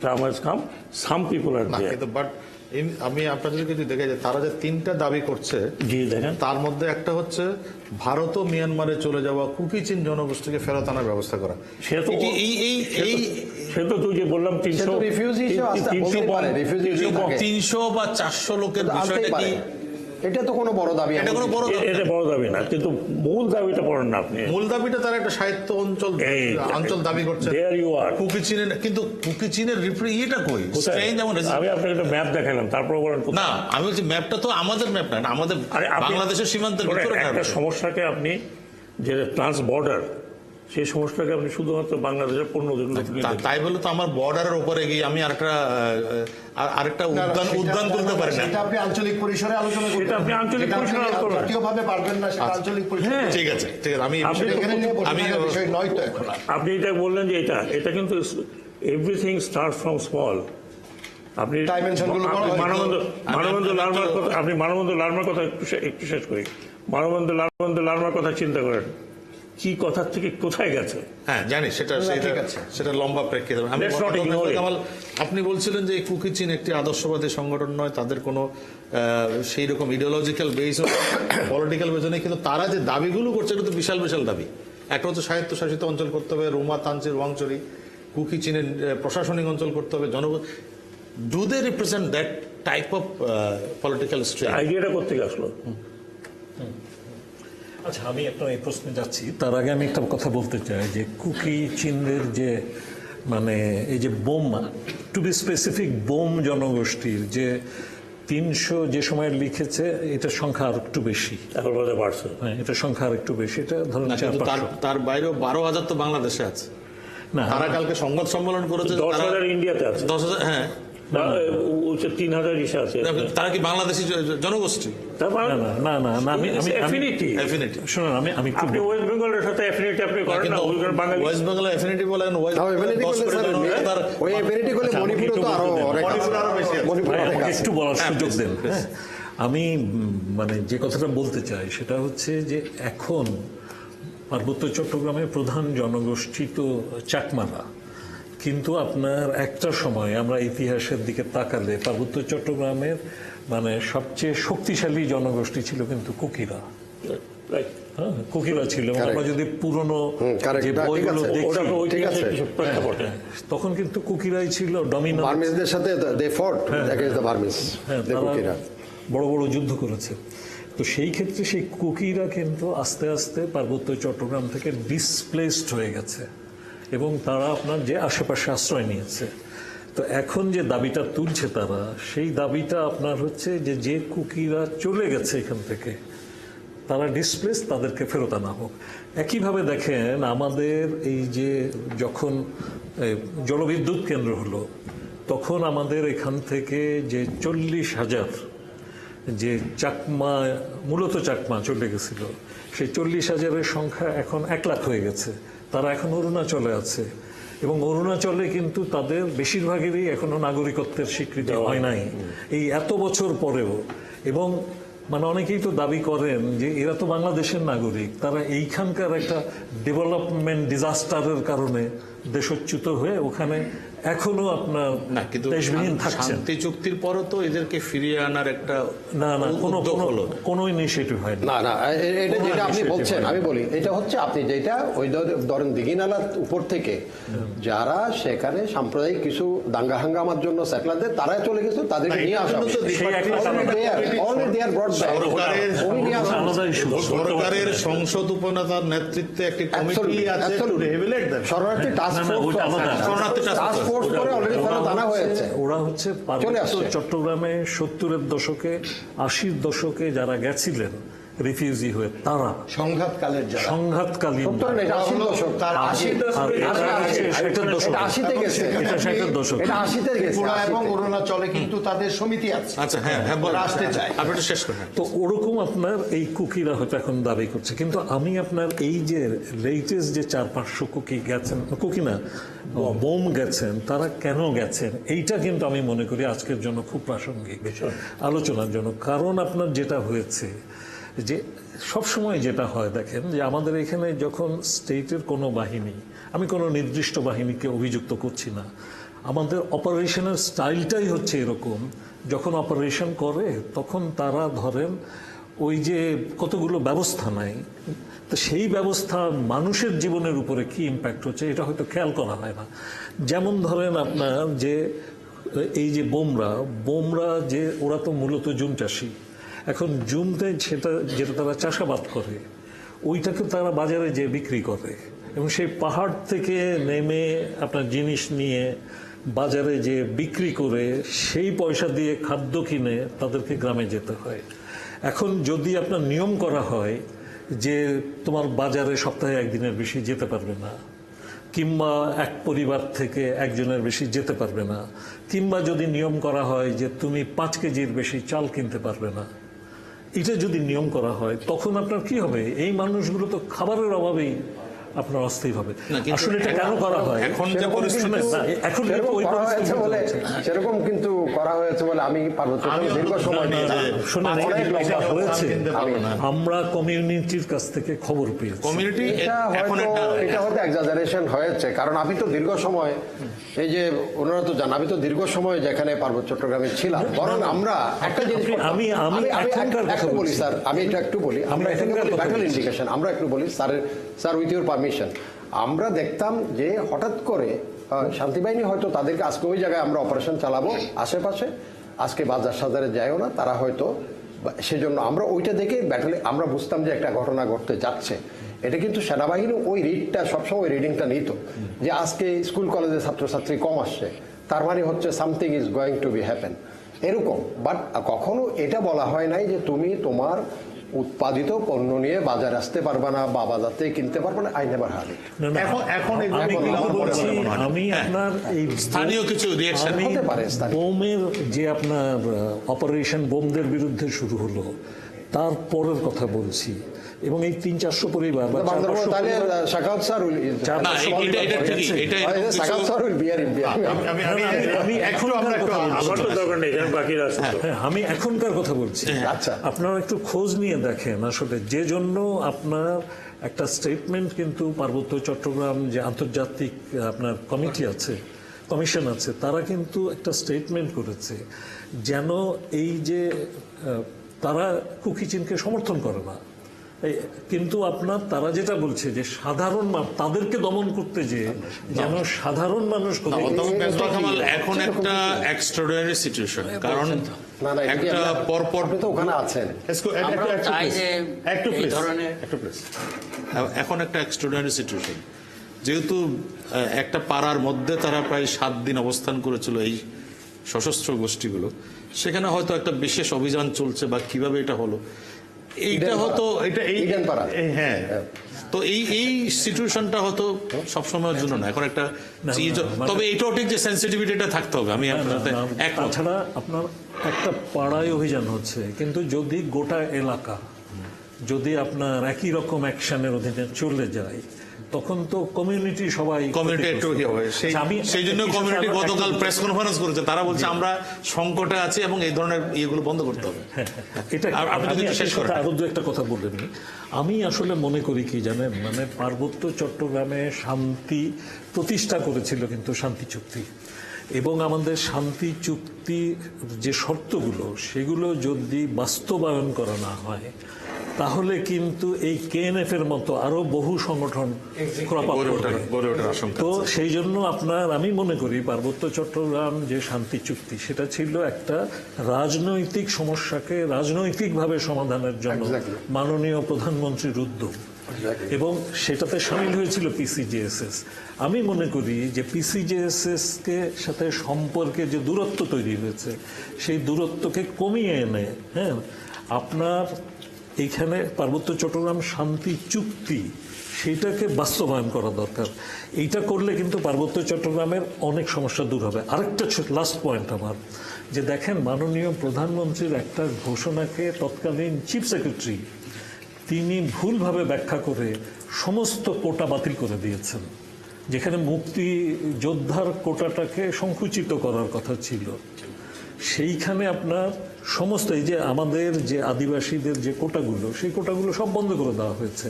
term has come. Some people are there. But আমি আপনাদেরকে যদি দেখা যায় তারা যে 3টা দাবি করছে, তার মধ্যে একটা হচ্ছে ভারত ও মিয়ানমারে চলে যাওয়া কুকি চীন জনগোষ্ঠীকে ফেরত আনার ব্যবস্থা করা। সে তো তুই যে বললাম 300 বা 400 লোকের বিষয়টা কি? এটা তো কোনো বড় দাবি, এটা কোনো বড় দাবি না, কিন্তু মূল দাবিটা পড়েন না আপনি। মূল দাবিটা তারা একটা সাহিত্য অঞ্চল দাবি করছে কুকি চীনের, কিন্তু কুকি চীনের ইয়েটা কই? আমি আপনাকে একটা ম্যাপ দেখালাম, তারপর বলেন না, আমি বলছি ম্যাপটা তো আমাদের ম্যাপ না, আমাদের বাংলাদেশের সীমান্তের ভিতরে। একটা সমস্যাকে আপনি যেটা ট্রান্স বর্ডার, সেই সমস্যাটাকে আপনি শুধুমাত্র বাংলাদেশের পণ্যদের তাই বলে তো আমার বর্ডারের উপরে গিয়ে আমি আরেকটা উদ্যান তুলতে পারি না। সেটা আপনি আঞ্চলিক পরিসরে আলোচনা করবেন, সেটা আপনি আঞ্চলিক পরিসরে আলোচনা করবেন। জাতীয়ভাবে পারবেন না, সেটা আঞ্চলিক পরিসরে। ঠিক আছে, ঠিক আছে, আমি এখানে নিয়ে বসে আমি থাকার বিষয় নয় তো এখন আর। আপনি এটা বললেন যে এটা কিন্তু এভরিথিং স্টার্ট ফ্রম স্মল। আপনি Dimensionগুলো বড় হয়। মানবেন্দ্র লার্মার কথা, আপনি মানবেন্দ্র লার্মার কথা একটু শেষ করি। মানবেন্দ্র লার্মার কথা চিন্তা করেন, কি কথা থেকে কোথায় গেছে। হ্যাঁ জানি, সেটা লম্বা প্রেক্ষিত। আপনি বলছিলেন যে কুকি চীন একটি আদর্শবাদী সংগঠন নয়, তাদের কোনো সেই রকম ইডিওলজিক্যাল বেস পলিটিক্যাল বেস নেই, কিন্তু তারা যে দাবিগুলো করছে এটা তো বিশাল বিশাল দাবি। একটা হচ্ছে স্বায়ত্তশাসিত অঞ্চল করতে হবে, রোমা তানচির ওয়াংচুরি, কুকি চীনের প্রশাসনিক অঞ্চল করতে হবে, do they represent that type of political straight? আইডিয়াটা কোথেকে আসলো? আচ্ছা, আমি একটা এই প্রশ্নে যাচ্ছি, তার আগে আমি একটা কথা বলতে চাই যে কুকি চীনের যে মানে এই যে Bawm, to be specific, Bawm জনগোষ্ঠীর যে 300 যে সময় লিখেছে, এটার সংখ্যা আর একটু বেশি, এখন বোধহয় বাড়ছে। হ্যাঁ, এটার সংখ্যা আর একটু বেশি, এটা ধরুন না, কিন্তু তার বাইরেও 12,000 তো বাংলাদেশে আছে। না, তারা কালকে সংবাদ সম্মেলন করেছে, 10,000 ইন্ডিয়াতে আছে, 10,000। হ্যাঁ, 3,000 ইসে আছে। তারা কি বাংলাদেশি জনগোষ্ঠী? না, আমি অ্যাফিনিটি। শুনুন, আমি আপনি ওয়েস্ট বেঙ্গলের সাথে অ্যাফিনিটি আপনি করেন না, বাঙালি ওয়েস্ট বেঙ্গল অ্যাফিনিটি বলেন, একটু বলার সুযোগ দেন। আমি মানে যে কথাটা বলতে চাই সেটা হচ্ছে যে এখন পার্বত্য চট্টগ্রামের প্রধান জনগোষ্ঠী তো চাকমারা, কিন্তু আপনার একটা সময় আমরা ইতিহাসের দিকে তাকালে পার্বত্য চট্টগ্রামের মানে সবচেয়ে শক্তিশালী জনগোষ্ঠী ছিল কিন্তু কুকিরা। হ্যাঁ, কুকিরা ছিল। আমরা যদি পুরনো যে বইগুলো দেখি তখন কিন্তু কুকিরাই ছিল ডমিনেন্ট। বার্মিজদের সাথে দে ফট এগেইনস্ট দ্য বার্মিজ, দ্য কুকিরা বড় বড় যুদ্ধ করেছে। তো সেই ক্ষেত্রে সেই কুকিরা কিন্তু আস্তে আস্তে পার্বত্য চট্টগ্রাম থেকে ডিসপ্লেসড হয়ে গেছে এবং তারা আপনার যে আশেপাশে আশ্রয় নিয়েছে। তো এখন যে দাবিটা তুলছে তারা, সেই দাবিটা আপনার হচ্ছে যে কুকিরা চলে গেছে এখান থেকে, তারা ডিসপ্লেস, তাদেরকে ফেরত আনা হোক। একইভাবে দেখেন আমাদের এই যে যখন জলবিদ্যুৎ কেন্দ্র হলো, তখন আমাদের এখান থেকে যে 40,000 যে চাকমা, মূলত চাকমা চলে গেছিল, সেই 40,000-এর সংখ্যা এখন 1 লাখ হয়ে গেছে। তারা এখন অরুণাচলে আছে এবং অরুণাচলে কিন্তু তাদের বেশিরভাগেরই এখনো নাগরিকত্বের স্বীকৃতি হয় নাই এই এত বছর পরেও। এবং মানে অনেকেই তো দাবি করেন যে এরা তো বাংলাদেশের নাগরিক, তারা এইখানকার একটা ডেভেলপমেন্ট ডিজাস্টারের কারণে দেশচ্যুত হয়ে ওখানে এখনো আপনার দেশবিহীন থাকছে। শান্তি চুক্তির পরও তো এদেরকে ফিরিয়ে আনার একটা কোনো ইনিশিয়েটিভ হয় না। এটা যেটা আপনি বলছেন, আমি বলি এটা হচ্ছে আপনি যেটা ওই ধরেন দিঘিনালার উপর থেকে যারা সেখানে সাম্প্রদায়িক কিছু দাঙ্গা হাঙ্গামার জন্য সেটলারদের তারা চলে গেছে, তাদেরকে নিয়ে আসা সরকারের সংসদ উপনেতার নেতৃত্বে একটি কমিটি আছে, শরণার্থী টাস্ক ফোর্স করে অলরেডি ফেরত আনা হয়েছে। ওরা হচ্ছে চট্টগ্রামে 70-এর দশকে 80-র দশকে যারা গেছিলেন রিফিউজি হয়ে, তারা সংঘাতকালীন এবং অরুণাচলে কিন্তু তাদের সমিতি আছে। আচ্ছা, হ্যাঁ, আসতে চায়। আপনি শেষ করেন। তো ওরকম আপনার এই কুকিরা হয়তো এখন দাবি করছে, কিন্তু আমি আপনার এই যে লেটেস্ট যে 400-500 কুকি গেছেন, কুকি না বোম গেছেন, তারা কেন গেছেন, এইটা কিন্তু আমি মনে করি আজকের জন্য খুব প্রাসঙ্গিক আলোচনার জন্য। কারণ আপনার যেটা হয়েছে যে সবসময় যেটা হয় দেখেন যে আমাদের এখানে যখন স্টেটের কোনো বাহিনী, আমি কোনো নির্দিষ্ট বাহিনীকে অভিযুক্ত করছি না, আমাদের অপারেশনের স্টাইলটাই হচ্ছে এরকম, যখন অপারেশন করে তখন তারা ধরেন ওই যে কতগুলো ব্যবস্থা নেয়, তো সেই ব্যবস্থা মানুষের জীবনের উপরে কি ইম্প্যাক্ট হচ্ছে এটা হয়তো খেয়াল করা হয় না। যেমন ধরেন আপনার যে এই যে বোমরা যে ওরা তো মূলত জুম চাষি, এখন জুমতে যেটা তারা চাষাবাদ করে ওইটাকে তারা বাজারে যে বিক্রি করে এবং সেই পাহাড় থেকে নেমে আপনার জিনিস নিয়ে বাজারে যে বিক্রি করে সেই পয়সা দিয়ে খাদ্য কিনে তাদেরকে গ্রামে যেতে হয়। এখন যদি আপনার নিয়ম করা হয় যে তোমার বাজারে সপ্তাহে একদিনের বেশি যেতে পারবে না, কিংবা এক পরিবার থেকে একজনের বেশি যেতে পারবে না, কিংবা যদি নিয়ম করা হয় যে তুমি 5 কেজির বেশি চাল কিনতে পারবে না, এটা যদি নিয়ম করা হয় তখন আপনার কি হবে? এই মানুষগুলো তো খাবারের অভাবেই আপনার অস্থির হবে। আসলে এটা কেন করা হয়? এখন যে পরিস্থিতি এখন সেরকম ওই করা হয়েছে বলে সেরকম কিন্তু করা হয়েছে বলে আমি পার্বত্য দীর্ঘ সময় শোনেন, অনেক এটা লম্বা হয়েছে আমরা কমিউনিটির কাছ থেকে খবর পেয়েছি। কমিউনিটি এটা হয়তো এক্সাজারেশন হয়েছে, কারণ আমি তো দীর্ঘ সময় এই যে ওনারা তো জান আমি তো দীর্ঘ সময় যেখানে পার্বত্য চট্টগ্রামে ছিলাম, বরং আমরা একটা জিনিস আমি একটু বলি স্যার, আমি এটা একটু বলি, আমরা এখানে ব্যাটল ইন্ডিকেশন আমরা একটু বলি স্যার উইথ ইউর পারমিশন। আমরা দেখতাম যে হঠাৎ করে শান্তিবাহিনী হয়তো তাদেরকে আজকে ওই জায়গায় আমরা অপারেশন চালাবো আশেপাশে, আজকে বাজার সাজারে যায়ও না, তারা হয়তো সেজন্য আমরা ওইটা দেখে ব্যাটলে আমরা বুঝতাম যে একটা ঘটনা ঘটতে যাচ্ছে। এটা কিন্তু সেনাবাহিনী ওই রিডটা সবসময় ওই রিডিংটা নিত যে আজকে স্কুল কলেজের ছাত্রছাত্রী কম আসছে, তার মানে হচ্ছে something is going to B happen, এরকম। বাট কখনো এটা বলা হয় নাই যে তুমি তোমার উৎপাদিত পণ্য নিয়ে বাজারে আসতে পারবে না বা বাজার থেকে কিনতে পারবে না। I never hard it. এখন এগুলো বলছি আমি আপনার এই স্থানীয় কিছু রিঅ্যাকশন হতে পারে। বোমের যে আপনার অপারেশন বোমদের বিরুদ্ধে শুরু হলো তারপরের কথা বলছি, এবং এই 300-400 পরিবার বা 400 তাহলে শাখাওয়াত স্যার আমি এখনকার কথা বলছি। আমি এখনকার কথা বলছি। আচ্ছা, আপনারা একটু খোঁজ নিয়ে দেখেন আসলে যে জন্য আপনার একটা স্টেটমেন্ট কিন্তু পার্বত্য চট্টগ্রাম যে আন্তর্জাতিক আপনার কমিটি আছে, কমিশন আছে, তারা কিন্তু একটা স্টেটমেন্ট করেছে যেন এই যে তারা কুকি চীনকে সমর্থন করে না, কিন্তু আপনার তারা যেটা বলছে যে সাধারণ তাদেরকে দমন করতে যে যেন সাধারণ মানুষ এখন একটা এক্সট্রাঅর্ডিনারি সিচুয়েশন, কারণ একটা পরপর তো ওখানে আছেন, এখন একটা এক্সট্রাঅর্ডিনারি সিচুয়েশন, যেহেতু একটা পাড়ার মধ্যে তারা প্রায় 7 দিন অবস্থান করেছিল এই সশস্ত্র গোষ্ঠীগুলো, সেখানে হয়তো একটা বিশেষ অভিযান চলছে বা কিভাবে এটা হলো এইটা হয়তো এটা হ্যাঁ, তো এই সিচুয়েশনটা হয়তো সবসময়ের জন্য না, এখন একটা তবে এটাও ঠিক যে সেন্সিটিভিটিটা থাকতে হবে। আমি তাছাড়া আপনার একটা পাড়ায় অভিযান হচ্ছে, কিন্তু যদি গোটা এলাকা যদি আপনার একই রকম অ্যাকশনের অধীনে চলে যায় তখন তো কমিউনিটি সবাই সেই জন্য কমিউনিটি গতকাল প্রেস কনফারেন্স করেছে, তারা বলছে আমরা সংকটে আছি এবং এই ধরনের ইয়েগুলো বন্ধ করতে হবে। এটা আরো দু একটা কথা বলে নিই। আমি আসলে মনে করি কি জানেন, মানে পার্বত্য চট্টগ্রামে শান্তি প্রতিষ্ঠা করেছিল কিন্তু শান্তি চুক্তি, এবং আমাদের শান্তি চুক্তি যে শর্তগুলো সেগুলো যদি বাস্তবায়ন করা না হয় তাহলে কিন্তু এই কেএনএফ এর মতো আরো বহু সংগঠন তো সেই জন্য আপনার আমি মনে করি পার্বত্য চট্টগ্রাম যে শান্তি চুক্তি সেটা ছিল একটা রাজনৈতিক সমস্যাকে রাজনৈতিকভাবে সমাধানের জন্য মাননীয় প্রধানমন্ত্রীর উদ্যোগ, এবং সেটাতে সামিল হয়েছিল পিসিজেএসএস। আমি মনে করি যে পিসিজেএসএস কে সাথে সম্পর্কে যে দূরত্ব তৈরি হয়েছে সেই দূরত্বকে কমিয়ে এনে আপনার এইখানে পার্বত্য চট্টগ্রাম শান্তি চুক্তি সেটাকে বাস্তবায়ন করা দরকার। এইটা করলে কিন্তু পার্বত্য চট্টগ্রামের অনেক সমস্যা দূর হবে। আরেকটা লাস্ট পয়েন্ট আমার, যে দেখেন মাননীয় প্রধানমন্ত্রীর একটা ঘোষণাকে তৎকালীন চিফ সেক্রেটারি তিনি ভুলভাবে ব্যাখ্যা করে সমস্ত কোটা বাতিল করে দিয়েছেন, যেখানে মুক্তি যোদ্ধার কোটাটাকে সংকুচিত করার কথা ছিল। সেইখানে আপনার সমস্ত এই যে আমাদের যে আদিবাসীদের যে কোটাগুলো সেই কোটাগুলো সব বন্ধ করে দেওয়া হয়েছে।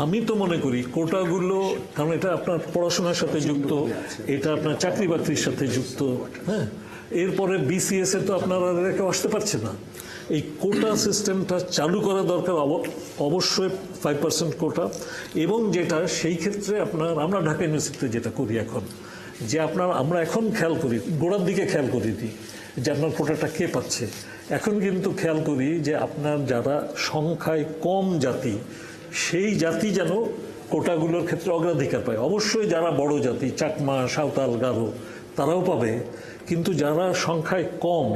আমি তো মনে করি কোটাগুলো, কারণ এটা আপনার পড়াশোনার সাথে যুক্ত, এটা আপনার চাকরি বাকরির সাথে যুক্ত, এরপরে বিসিএস এ তো আপনারা কেউ আসতে পারছে না। এই কোটা সিস্টেমটা চালু করা দরকার, অবশ্যই 5% কোটা, এবং যেটা সেই ক্ষেত্রে আপনার আমরা ঢাকা ইউনিভার্সিটিতে যেটা করি এখন, যে আমরা এখন খেয়াল করি, গোড়ার দিকে খেয়াল করি দিই যে আপনার কোটাটা কে পাচ্ছে। এখন কিন্তু খেয়াল করি যে আপনার যারা সংখ্যায় কম জাতি সেই জাতি যেন কোটাগুলোর ক্ষেত্রে অগ্রাধিকার পায়। অবশ্যই যারা বড় জাতি চাকমা, সাঁওতাল, গারো তারাও পাবে, কিন্তু যারা সংখ্যায় কম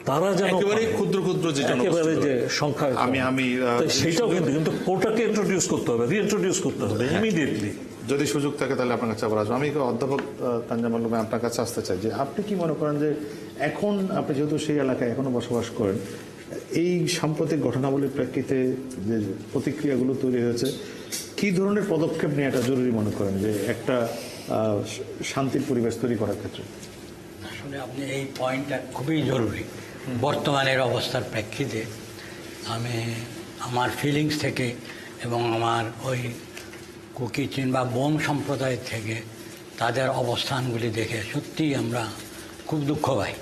তারা যেন একেবারে ক্ষুদ্র ক্ষুদ্র যে একেবারে যে সংখ্যা আমি তো সেটাও কিন্তু কোটাকে ইন্ট্রোডিউস করতে হবে, রিইন্ট্রোডিউস করতে হবে ইমিডিয়েটলি। যদি সুযোগ থাকে তাহলে আপনার কাছে আবার আসবো। আমি অধ্যাপক তানজামুল ভাই আপনার কাছে আসতে চাই যে আপনি কি মনে করেন যে এখন আপনি যেহেতু সেই এলাকায় এখনো বসবাস করেন, এই সাম্প্রতিক ঘটনাবলীর প্রেক্ষিতে যে প্রতিক্রিয়াগুলো তৈরি হয়েছে, কি ধরনের পদক্ষেপ নেওয়াটা জরুরি মনে করেন যে একটা শান্তির পরিবেশ তৈরি করার ক্ষেত্রে? আসলে আপনি এই পয়েন্টটা খুবই জরুরি বর্তমানের অবস্থার প্রেক্ষিতে। আমি আমার ফিলিংস থেকে এবং আমার ওই কুকি চীন বা বোম সম্প্রদায় থেকে তাদের অবস্থানগুলি দেখে সত্যিই আমরা খুব দুঃখ পাই।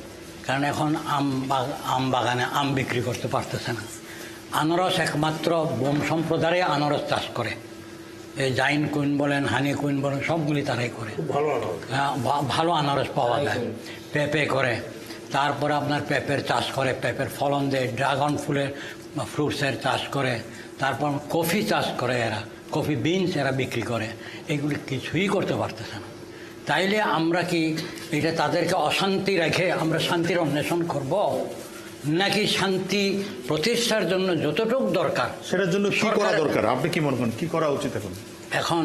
কারণ এখন আম বাগানে আম বিক্রি করতে পারতেছে না। আনারস একমাত্র বোম সম্প্রদায়ে আনারস চাষ করে, এই জাইন কুইন বলেন, হানি কুইন বলেন, সবগুলি তারাই করে। ভালো আনারস পাওয়া যায়। পেঁপে করে, তারপরে আপনার পেঁপের চাষ করে, পেঁপের ফলন দেয়, ড্রাগন ফ্রুটসের চাষ করে, তারপর কফি চাষ করে, এরা কফি বিনস এরা বিক্রি করে। এগুলি কিছুই করতে পারতেছে না। তাইলে আমরা কি এটা তাদেরকে অশান্তি রেখে আমরা শান্তির অন্বেষণ করব, নাকি শান্তি প্রতিষ্ঠার জন্য যতটুকু দরকার সেটার জন্য কি করা দরকার? আপনি কি মনে করেন কি করা উচিত এখন? এখন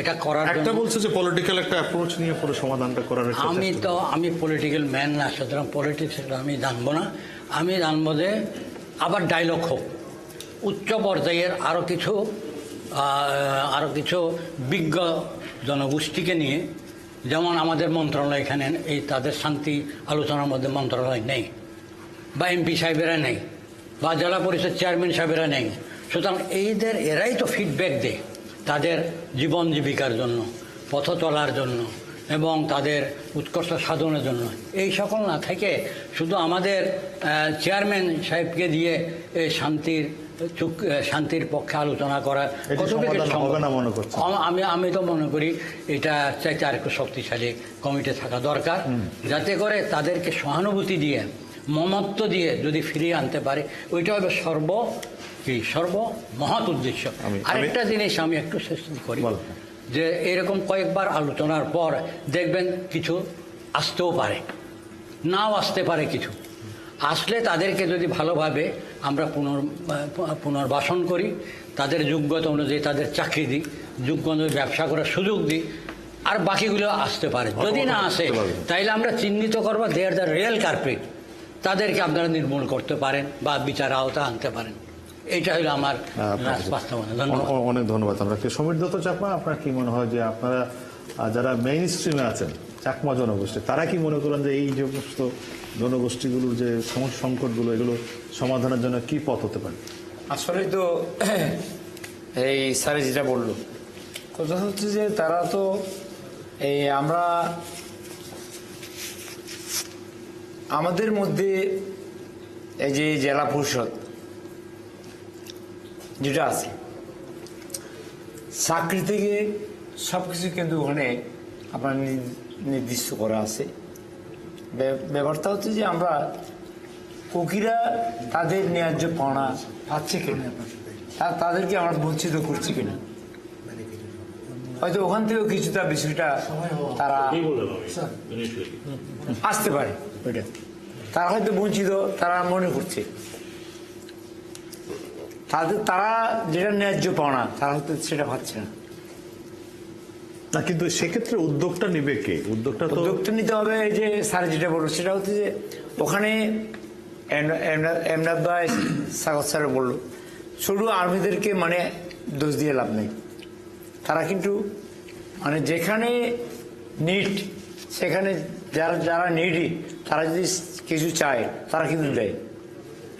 এটা করার একটা জন্য বলছে যে পলিটিক্যাল একটা অ্যাপ্রোচ নিয়ে পুরো সমাধানটা করার একটা চেষ্টা। আমি পলিটিক্যাল ম্যান না, সুতরাং পলিটিক্স আমি জানবো না। আমি জানবো যে আবার ডায়লগ হোক, উচ্চ পর্যায়ের আরও কিছু বিজ্ঞ জনগোষ্ঠীকে নিয়ে, যেমন আমাদের মন্ত্রণালয় এখানে এই তাদের শান্তি আলোচনার মধ্যে মন্ত্রণালয় নেই, বা এমপি সাহেবেরা নেই, বা জেলা পরিষদ চেয়ারম্যান সাহেবেরা নেই। সুতরাং এরাই তো ফিডব্যাক দেয় তাদের জীবন জীবিকার জন্য, পথ চলার জন্য এবং তাদের উৎকর্ষ সাধনের জন্য। এই সকল না থেকে শুধু আমাদের চেয়ারম্যান সাহেবকে দিয়ে এই শান্তির পক্ষে আলোচনা করা আমি তো মনে করি এটা চাইতে আর একটু শক্তিশালী কমিটি থাকা দরকার, যাতে করে তাদেরকে সহানুভূতি দিয়ে, মমত্ব দিয়ে যদি ফিরিয়ে আনতে পারে, ওইটা হবে সর্বমহৎ উদ্দেশ্য। আরেকটা জিনিস আমি একটু শেষ করি, যে এরকম কয়েকবার আলোচনার পর দেখবেন কিছু আসতেও পারে, নাও আসতে পারে। কিছু আসলে তাদেরকে যদি ভালোভাবে আমরা পুনর্বাসন করি, তাদের যোগ্যতা অনুযায়ী তাদের চাকরি দিই, যোগ্য অনুযায়ী ব্যবসা করার সুযোগ দিই, আর বাকিগুলো আসতে পারে। যদি না আসে তাইলে আমরা চিহ্নিত করবো দে আর দ্য রিয়েল কালপ্রিট, তাদেরকে আপনারা নির্মূল করতে পারেন বা বিচার আওতা আনতে পারেন। এটা হলো আমার বাস্তবতা। অনেক ধন্যবাদ। আমরা সমীর দত্ত চাকমা, আপনার কি মনে হয় যে আপনারা যারা মেইন স্ট্রিমে আছেন, চাকমা জনগোষ্ঠী, তারা কি মনে করেন যে এই সমস্ত জনগোষ্ঠীগুলোর যে সমস্যা সংকটগুলো, এগুলো সমাধানের জন্য কি পথ হতে পারে? আসলে তো এই স্যারে যেটা বললো, কথা হচ্ছে যে তারা তো আমরা আমাদের মধ্যে এই যে জেলা পরিষদ যেটা আছে, চাকরি থেকে সব কিছু কিন্তু ওখানে আপনার নির্দিষ্ট করা আছে। ব্যাপারটা হচ্ছে যে আমরা কুকিরা তাদের ন্যায্য পাওনা পাচ্ছে কিনা, তাদেরকে আমরা বঞ্চিত করছি কিনা, হয়তো ওখান থেকেও কিছুটা বিষয়টা তারা আসতে পারে। ওইটা তারা হয়তো বঞ্চিত তারা মনে করছে, তারা যেটা ন্যায্য পাওনা তারা হয়তো সেটা পাচ্ছে না। কিন্তু সেক্ষেত্রে উদ্যোগটা নেবে কে? উদ্যোগটা নিতে হবে। এই যে স্যার যেটা বললো সেটা হচ্ছে যে ওখানে এমনাদ ভাই স্বাগত স্যার বললো, শুধু আর্মিদেরকে মানে দোষ দিয়ে লাভ নেই। তারা কিন্তু মানে যেখানে নিড, সেখানে যারা নিডি, তারা যদি কিছু চায় তারা কিন্তু দেয়।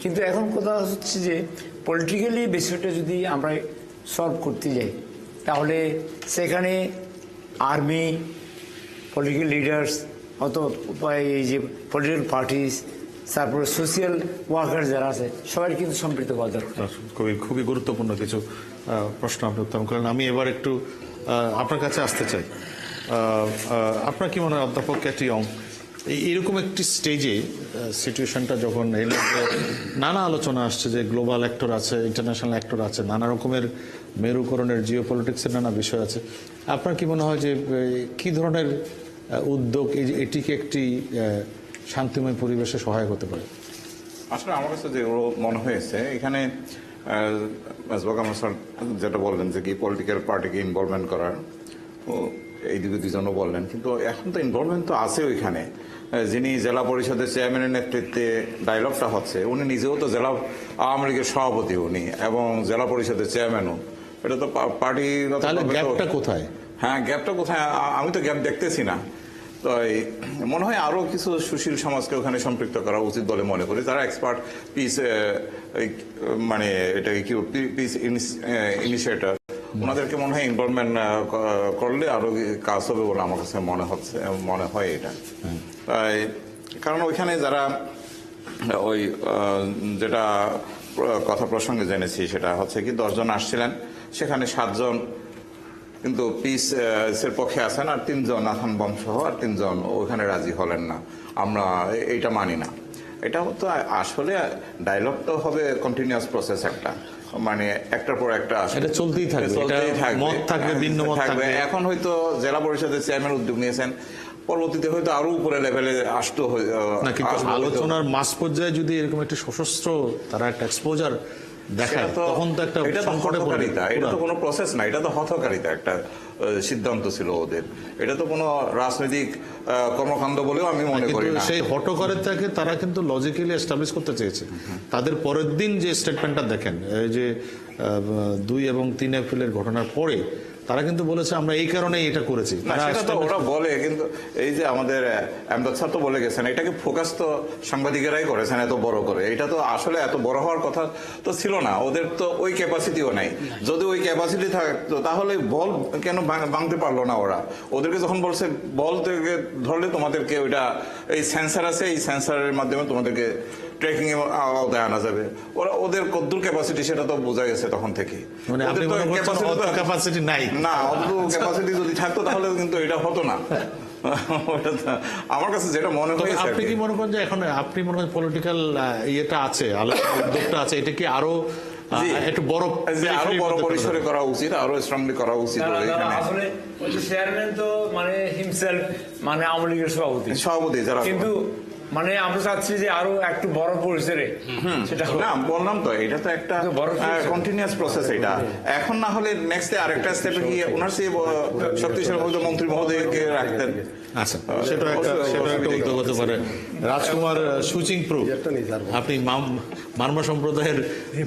কিন্তু এখন কথা হচ্ছে যে পলিটিক্যালি বিষয়টা যদি আমরা সলভ করতে যাই, তাহলে সেখানে আর্মি, পলিটিক্যাল লিডার্স, এই যে পলিটিক্যাল পার্টিস, তারপরে সোশিয়াল ওয়ার্কার যারা আছে, সবাই কিন্তু সম্পৃক্ত হওয়া দরকার। খুবই গুরুত্বপূর্ণ কিছু প্রশ্ন আপনি উত্থাপন করেন। আমি এবার একটু আপনার কাছে আসতে চাই। আপনার কি মনে হয় অধ্যাপক ক্যাটি অং, এইরকম একটি স্টেজে সিচুয়েশনটা যখন এর মধ্যে নানা আলোচনা আসছে যে গ্লোবাল অ্যাক্টর আছে, ইন্টারন্যাশনাল অ্যাক্টর আছে, নানা রকমের মেরুকরণের জিও পলিটিক্সের নানা বিষয় আছে, আপনার কি মনে হয় যে কি ধরনের উদ্যোগ এটিকে একটি শান্তিময় পরিবেশে সহায়ক হতে পারে? আসলে আমার কাছে যেগুলো মনে হয়েছে এখানে মেজবাক আহমদ স্যার যেটা বললেন যে কি পলিটিক্যাল পার্টিকে ইনভলভমেন্ট করার, তো এইদিকে দুজনও বললেন, কিন্তু এখন তো ইনভলভমেন্ট তো আছে ওইখানে। যিনি জেলা পরিষদের চেয়ারম্যানের নেতৃত্বে ডায়লগটা হচ্ছে, উনি নিজেও তো জেলা আওয়ামী লীগের সভাপতি উনি, এবং জেলা পরিষদের চেয়ারম্যানও। এটা তো পার্টিগত। তাহলে গ্যাপটা কোথায়? হ্যাঁ, গ্যাপটা কোথায়? আমি তো গ্যাপ দেখতেছি না। তো মনে হয় আরো কিছু সুশীল সমাজকে ওখানে সম্পৃক্ত করা উচিত বলে মনে করি, যারা এক্সপার্ট পিস মানে এটাকে কি পিস ইনিশিয়েটর, ওনাদেরকে মনে হয় ইনভলভমেন্ট করলে আরো কাজ হবে বলে আমার কাছে মনে হয় এটা। কারণ ওইখানে যারা ওই যেটা কথা প্রসঙ্গে জেনেছি সেটা হচ্ছে কি 10 জন আসছিলেন, সেখানে 7 জন কিন্তু পিসের পক্ষে আছেন, আর 3 জন নাথান বংশসহ আর 3 জন ওইখানে রাজি হলেন না। আমরা এইটা মানি না। এটা তো আসলে ডায়লগ তো হবে কন্টিনিউয়াস প্রসেস, একটা মানে একটার পর একটা এটা চলতেই থাকবে, মত থাকবে, ভিন্ন মত থাকবে। এখন হয়তো জেলা পরিষদের চেয়ারম্যান উদ্যোগ নিয়েছেন, পরবর্তীতে হয়তো আরো উপরে লেভেলে আসতো। না, কিন্তু আলোচনার মাঝ পর্যায়ে যদি এরকম একটা সশস্ত্র তারা একটা এক্সপোজার দেখায়, তখন তো একটা সংকটে পড়ে। এটা তো কোনো প্রসেস না, এটা তো হঠকারিতা একটা সিদ্ধান্ত ছিল ওদের। এটা তো কোনো রাজনৈতিক কর্মকাণ্ড বলেও আমি মনে করি না। সেই হঠকারিতাকে তারা কিন্তু লজিক্যালি এস্টাবলিশ করতে চেয়েছে। তাদের পরের দিন যে স্টেটমেন্টটা দেখেন, এই যে 2 এবং 3 এপ্রিলের ঘটনার পরে তারা কিন্তু বলেছে আমরা এই কারণে এটা করেছি। সেটা তো ওরা বলে, কিন্তু এই যে আমাদের আমদাদ স্যার তো বলে গেছেন, এটাকে ফোকাস তো সাংবাদিকেরাই করেছেন এত বড় করে। এটা তো আসলে এত বড় হওয়ার কথা তো ছিল না, ওদের তো ওই ক্যাপাসিটিও নাই। যদি ওই ক্যাপাসিটি থাকতো তাহলে বল কেন ভাঙতে পারলো না ওরা? ওদেরকে যখন বলছে বল থেকে ধরলে তোমাদেরকে ওইটা এই সেন্সার আছে, এই সেন্সারের মাধ্যমে তোমাদেরকে ট্রেকিং এ আওতায় আনা যাবে, ওদের কদ্দুর ক্যাপাসিটি সেটা তো বোঝা গেছে তখন থেকে। মানে আপনি মনে করছেন অত ক্যাপাসিটি নাই? না, অত ক্যাপাসিটি যদি থাকতো তাহলে কিন্তু এটা হতো না। আমার কাছে যেটা মনে হয়, আপনি কি মনে করেন যে এখন আপনি মনে করেন পলিটিক্যাল ইয়েটা আছে, উদ্যোগটা আছে, এটা কি আরো একটু আরো বড় পরিসরে করা উচিত, আরো স্ট্রংলি করা উচিত? আসলে চেয়ারম্যান তো মানে হিমসেলফ মানে আওয়ামী লীগের সভাপতি যারা, কিন্তু মানে আমরা চাচ্ছি যে আরো একটু বড় পরিসরে সেটা না, বললাম তো এটা তো একটা কন্টিনিউয়াস প্রসেস। এটা এখন না হলে নেক্সট আরেকটা স্টেপে গিয়ে ওনার সেই শক্তিশালী মন্ত্রী মহোদয়কে রাখতেন। আচ্ছা, সেটা একটা উদ্যোগ হতে পারে। রাজকুমার সুচিং প্রু, আপনি মারমা সম্প্রদায়ের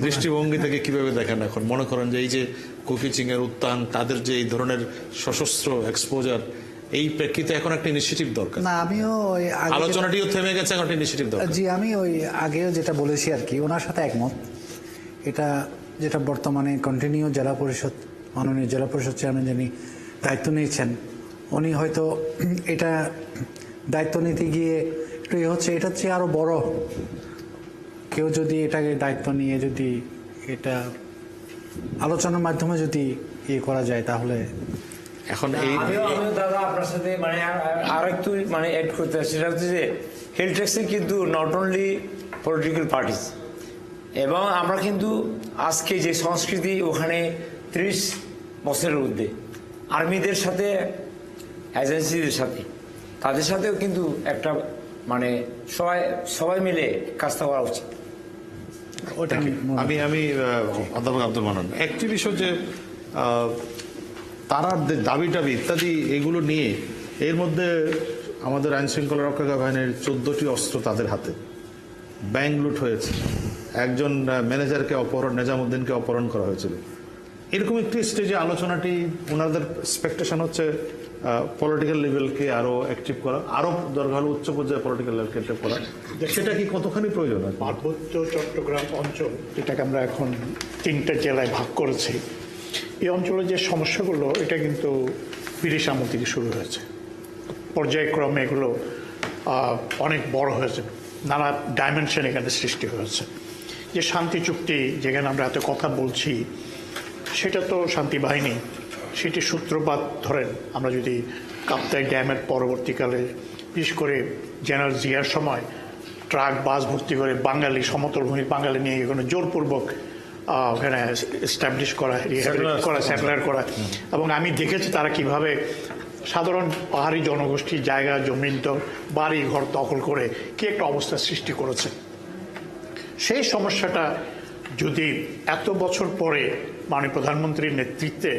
দৃষ্টিভঙ্গি থেকে কিভাবে দেখেন এখন? মনে করেন যে এই যে কুকি চিং এর উত্থান, তাদের যে এই ধরনের সশস্ত্র এক্সপোজার, এই প্রেক্ষিতে এখন একটা ইনিশিয়েটিভ দরকার। না, আমিও আলোচনাটিও থেমে গেছে, এখন একটা ইনিশিয়েটিভ দরকার। জি, আমি ওই আগেও যেটা বলেছি আর কি, ওনার সাথে একমত। এটা যেটা বর্তমানে কন্টিনিউ জেলা পরিষদ, মাননীয় জেলা পরিষদ চেয়ারম্যান যিনি দায়িত্ব নিয়েছেন, উনি হয়তো এটা দায়িত্ব নিতে গিয়ে একটু হচ্ছে, এটা চেয়ে আরো বড় কেউ যদি এটাকে দায়িত্ব নিয়ে যদি এটা আলোচনার মাধ্যমে যদি করা যায়, তাহলে এখন এই দাদা আপনার সাথে মানে আর একটু মানে অ্যাড করতে, সেটা হচ্ছে যে হেলথ ট্যাক্সে কিন্তু নট অনলি পলিটিক্যাল পার্টিস, এবং আমরা কিন্তু আজকে যে সংস্কৃতি ওখানে 30 বছরের ঊর্ধ্বে আর্মিদের সাথে, এজেন্সিদের সাথে, তাদের সাথেও কিন্তু একটা মানে সবাই মিলে কাজটা করা উচিত। আমি অধ্যাপক আব্দুল মান্নান, একটি বিষয় যে তারা দাবি ইত্যাদি এগুলো নিয়ে, এর মধ্যে আমাদের আইন শৃঙ্খলা রক্ষাকারী বাহিনীর 14টি অস্ত্র তাদের হাতে, ব্যাংক লুট হয়েছে, একজন ম্যানেজারকে নেজামুদ্দিনকে অপহরণ করা হয়েছিল। এরকম একটি স্টেজে আলোচনাটি, ওনাদের এক্সপেকটেশন হচ্ছে পলিটিক্যাল লেভেলকে আরো অ্যাক্টিভ করা, আরো দরকার হলে উচ্চ পর্যায়ে পলিটিক্যাল লেভেলকে অ্যাক্টিভ করা। সেটা কি কতখানি প্রয়োজন? পার্বত্য চট্টগ্রাম অঞ্চল, যেটাকে আমরা এখন 3টে জেলায় ভাগ করেছি, এই অঞ্চলের যে সমস্যাগুলো, এটা কিন্তু ব্রিটিশ আমল থেকে শুরু হয়েছে। পর্যায়ক্রমে এগুলো অনেক বড় হয়েছে, নানা ডাইমেনশন এখানে সৃষ্টি হয়েছে। যে শান্তি চুক্তি যেখানে আমরা এত কথা বলছি, সেটা তো শান্তি বাহিনী, সেটি সূত্রপাত ধরেন আমরা যদি কাপ্তাই ড্যামের পরবর্তীকালে, বিশেষ করে জেনারেল জিয়ার সময় ট্রাক বাস ভর্তি করে বাঙালি, সমতল ভূমির বাঙালি নিয়ে এখানে জোরপূর্বক ওখানে এস্টাবলিশ করা, সেটেলার করা, এবং আমি দেখেছি তারা কিভাবে সাধারণ পাহাড়ি জনগোষ্ঠীর জায়গা জমিন তো বাড়ি ঘর দখল করে কি একটা অবস্থা সৃষ্টি করেছে। সেই সমস্যাটা যদি এত বছর পরে মাননীয় প্রধানমন্ত্রীর নেতৃত্বে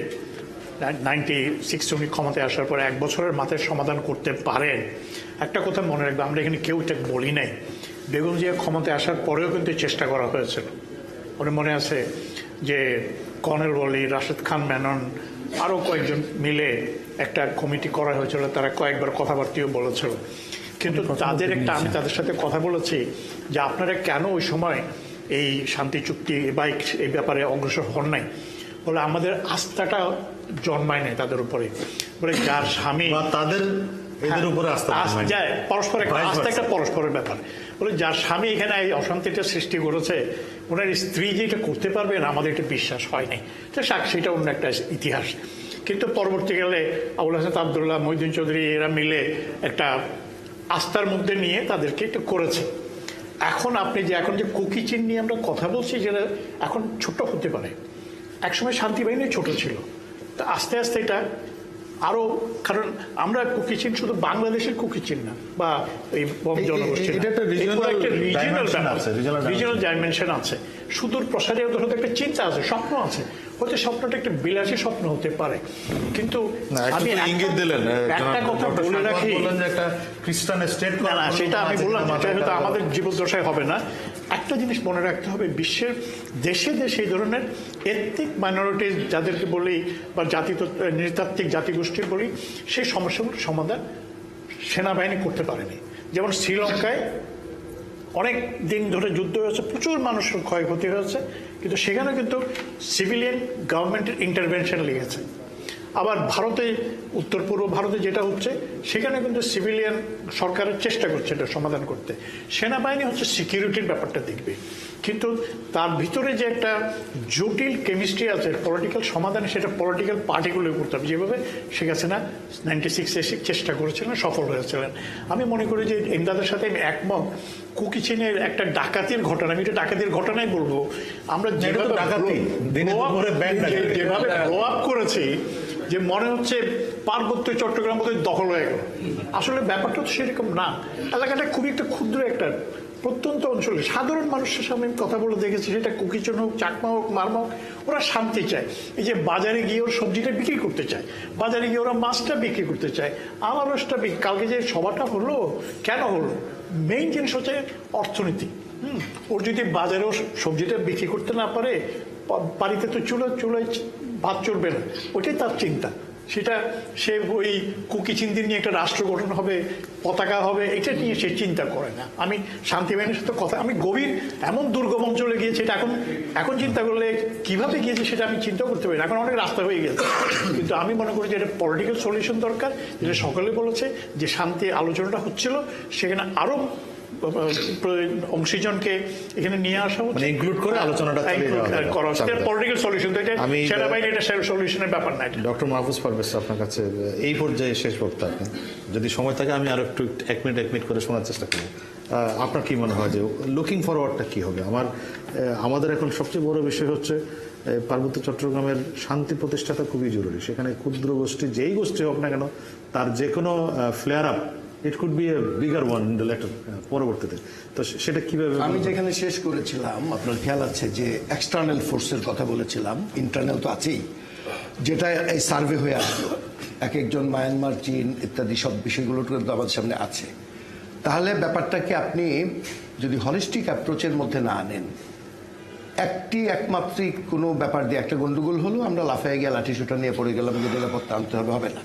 96 উনি ক্ষমতায় আসার পরে 1 বছরের মাথায় সমাধান করতে পারেন। একটা কথা মনে রাখবে, আমরা এখানে কেউ এটা বলি নাই, বেগম জিয়া ক্ষমতায় আসার পরেও কিন্তু চেষ্টা করা হয়েছিল। ওর মনে আছে যে কর্নেল ওয়ালি, রাশেদ খান মেনন আরও কয়েকজন মিলে একটা কমিটি করা হয়েছিল, তারা কয়েকবার কথাবার্তাও বলেছিল। কিন্তু তাদের একটা, আমি তাদের সাথে কথা বলেছি যে আপনারা কেন ওই সময় এই শান্তি চুক্তি বা এই ব্যাপারে অগ্রসর হন নাই, বলে আমাদের আস্থাটা জন্মায় নাই তাদের উপরে, বলে যার স্বামী তাদের এদের উপরে আস্থা যায় পরস্পর আস্থা একটা পরস্পরের ব্যাপার, বলে যার স্বামী এখানে এই অশান্তিটা সৃষ্টি করেছে ওনার স্ত্রী যে এটা করতে পারবেন আমাদের এটা বিশ্বাস হয় নাই। তো সেটা অন্য একটা ইতিহাস। কিন্তু পরবর্তীকালে আবুল হাসান আবদুল্লাহ, মহিউদ্দিন চৌধুরী এরা মিলে একটা আস্থার মধ্যে নিয়ে তাদেরকে এটা করেছে। এখন এখন যে কুকি চিন নিয়ে আমরা কথা বলছি, যেটা এখন ছোট হতে পারে, একসময় শান্তি বাহিনী ছোট ছিল, তা আস্তে আস্তে এটা আরো, কারণ আমরা কুকি চিন শুধু বাংলাদেশের কুকি চিন না বা এই জনগোষ্ঠী, রিজিওনাল ডাইমেনশন আছে, সুদূর প্রসারের হয়তো একটা চিন্তা আছে, স্বপ্ন আছে, হয়তো স্বপ্নটা একটা বিলাসী স্বপ্ন হতে পারে। কিন্তু আমি ইঙ্গিত দিলেন একটা কথা বলে রাখি, একটা খ্রিস্টান স্টেট না সেটা আমি বললাম, এটা হয়তো আমাদের জীবদ্দশায় হবে না। একটা জিনিস মনে রাখতে হবে, বিশ্বের দেশে দেশে এই ধরনের এথনিক মাইনরিটিজ যাদেরকে বলি বা নৃতাত্ত্বিক জাতিগোষ্ঠীর বলি, সেই সমস্যাগুলোর সমাধান সেনাবাহিনী করতে পারেনি। যেমন শ্রীলঙ্কায় অনেক দিন ধরে যুদ্ধ হয়েছে, প্রচুর মানুষের ক্ষয়ক্ষতি হয়েছে, কিন্তু সেখানে কিন্তু সিভিলিয়ান গভর্নমেন্টের ইন্টারভেনশন লেগেছে। আবার ভারতে, উত্তর পূর্ব ভারতে যেটা হচ্ছে, সেখানে কিন্তু সিভিলিয়ান সরকারের চেষ্টা করছে এটা সমাধান করতে। সেনাবাহিনী হচ্ছে সিকিউরিটির ব্যাপারটা দেখবে, কিন্তু তার ভিতরে যে একটা জটিল কেমিস্ট্রি আছে পলিটিক্যাল সমাধানে, সেটা পলিটিক্যাল পার্টিগুলো করতে হবে, যেভাবে শেখ হাসিনা 96 এসে চেষ্টা করেছিলেন, সফল হয়েছিলেন। আমি মনে করি যে এমদাদের সাথে আমি একমত, কুকি চিনের একটা ডাকাতির ঘটনা, আমি এটা ডাকাতির ঘটনাই বলবো, আমরা যেভাবে ব্লো আপ করেছি যে মনে হচ্ছে পার্বত্য চট্টগ্রাম বোধহয় দখল হয়ে গেল, আসলে ব্যাপারটা তো সেরকম না। এলাকাটা খুবই একটা ক্ষুদ্র একটা প্রত্যন্ত অঞ্চলে সাধারণ মানুষের সামনে কথা বলে দেখেছি, সেটা কুকিচন হোক, চাকমা হোক, মারমা হোক, ওরা শান্তি চায়। এই যে বাজারে গিয়ে ওরা সবজিটা বিক্রি করতে চায়, বাজারে গিয়ে ওরা মাছটা বিক্রি করতে চায়, আনারসটা কালকে যে সভাটা হলো কেন হলো, মেইন জিনিস হচ্ছে অর্থনীতি। ওর যদি বাজারেও সবজিটা বিক্রি করতে না পারে, বাড়িতে তো চুলায় ভাত চলবে না, ওইটাই তার চিন্তা। সেটা সে ওই কুকি চিন্তি নিয়ে একটা রাষ্ট্র গঠন হবে, পতাকা হবে, এটা নিয়ে সে চিন্তা করে না। আমি শান্তি বাহিনীর সাথে কথা, আমি গভীর এমন দুর্গম অঞ্চলে গিয়েছি, এটা এখন চিন্তা করলে কিভাবে গিয়েছি সেটা আমি চিন্তা করতে পারি না, এখন অনেক রাস্তা হয়ে গেছে। কিন্তু আমি মনে করি যে এটা পলিটিক্যাল সলিউশন দরকার, যেটা সকলে বলেছে যে শান্তি আলোচনাটা হচ্ছিল, সেখানে আরো অংশীজনকে এখানে নিয়ে আসা হচ্ছে, ইনক্লুড করে আলোচনাটা করা হচ্ছে, পলিটিক্যাল সলিউশন। তো এটা সেনাবাহিনী এটা সলিউশনের ব্যাপার না। ডক্টর মাহফুজ পারভেজ, আপনার কাছে এই পর্যায়ে শেষ বক্তা, আপনি যদি সময় থাকে আমি আরো একটু এক মিনিট করে শোনার চেষ্টা করি। আপনার কি মনে হয় যে লুকিং ফরওয়ার্ডটা কি হবে? আমাদের এখন সবচেয়ে বড় বিষয় হচ্ছে পার্বত্য চট্টগ্রামের শান্তি প্রতিষ্ঠাটা খুবই জরুরি। সেখানে ক্ষুদ্র গোষ্ঠী, যেই গোষ্ঠী হোক না কেন, তার যে কোনো flair up, it could B A bigger one in the letter পরবর্তীতে। তো সেটা কিভাবে? আমি যেখানে শেষ করেছিলাম, আপনার খেয়াল আছে যে এক্সটার্নাল ফোর্সের কথা বলেছিলাম, ইন্টারনাল তো আছেই, যেটা এই সার্ভে হয়ে আসলো, এক একজন মায়ানমার, চীন ইত্যাদি সব বিষয়গুলো কিন্তু আমাদের সামনে আছে। তাহলে ব্যাপারটাকে আপনি যদি হলিস্টিক অ্যাপ্রোচের মধ্যে না আনেন, একমাত্রিক কোনো ব্যাপার দিয়ে একটা গন্ডগোল হলো, আমরা লাফায় গিয়ে লাঠিসোঁটা নিয়ে পড়ে গেলাম, যে নিরাপত্তা আনতে হবে না।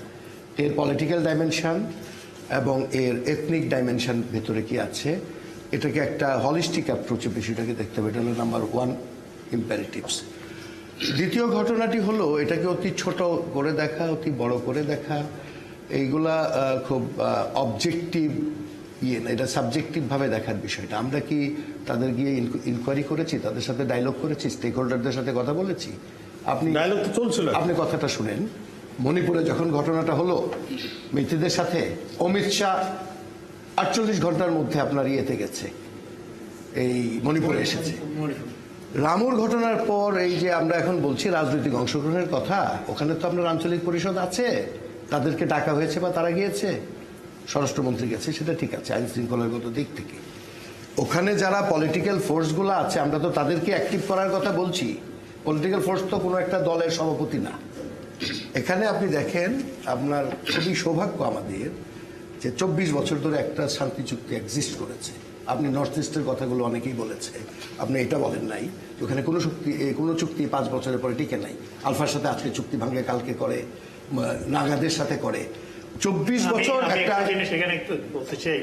এর পলিটিক্যাল ডাইমেনশন এবং এর এথনিক ডাইমেনশন ভেতরে কি আছে, এটাকে একটা হলিস্টিক অ্যাপ্রোচে বিষয়টাকে দেখতে হবে। এটা হলো নাম্বার 1 ইম্পারেটিভস। দ্বিতীয় ঘটনাটি হলো এটাকে অতি ছোট করে দেখা, অতি বড় করে দেখা, এইগুলা খুব অবজেক্টিভ না, এটা সাবজেক্টিভভাবে দেখার বিষয়টা। আমরা কি তাদের গিয়ে ইনকোয়ারি করেছি, তাদের সাথে ডায়লগ করেছি, স্টেক হোল্ডারদের সাথে কথা বলেছি? আপনি ডায়লগ তো চলছিল, আপনি কথাটা শুনেন। মণিপুরে যখন ঘটনাটা হলো মিত্রদের সাথে, অমিত শাহ 48 ঘন্টার মধ্যে আপনার ইয়েতে গেছে, এই মণিপুরে এসেছে। রামুর ঘটনার পর এই যে আমরা এখন বলছি রাজনৈতিক অংশগ্রহণের কথা, ওখানে তো আপনার আঞ্চলিক পরিষদ আছে, তাদেরকে ডাকা হয়েছে বা তারা গিয়েছে, স্বরাষ্ট্রমন্ত্রী গেছে, সেটা ঠিক আছে আইন শৃঙ্খলাগত দিক থেকে। ওখানে যারা পলিটিক্যাল ফোর্সগুলো আছে আমরা তো তাদেরকে অ্যাক্টিভ করার কথা বলছি। পলিটিক্যাল ফোর্স তো কোনো একটা দলের সভাপতি না। এখানে আপনি দেখেন, আপনার খুবই সৌভাগ্য আমাদের যে 24 বছর ধরে একটা শান্তি চুক্তি এক্সিস্ট করেছে। আপনি নর্থ ইস্টের কথাগুলো অনেকেই বলেছে, আপনি এটা বলেন নাই ওখানে কোনো চুক্তি 5 বছরের পরে টিকে নাই। আলফার সাথে আজকে চুক্তি ভাঙে, কালকে করে, নাগাদের সাথে করে। 24 বছর একটা জিনিস এখানে একটু বলতে চাই,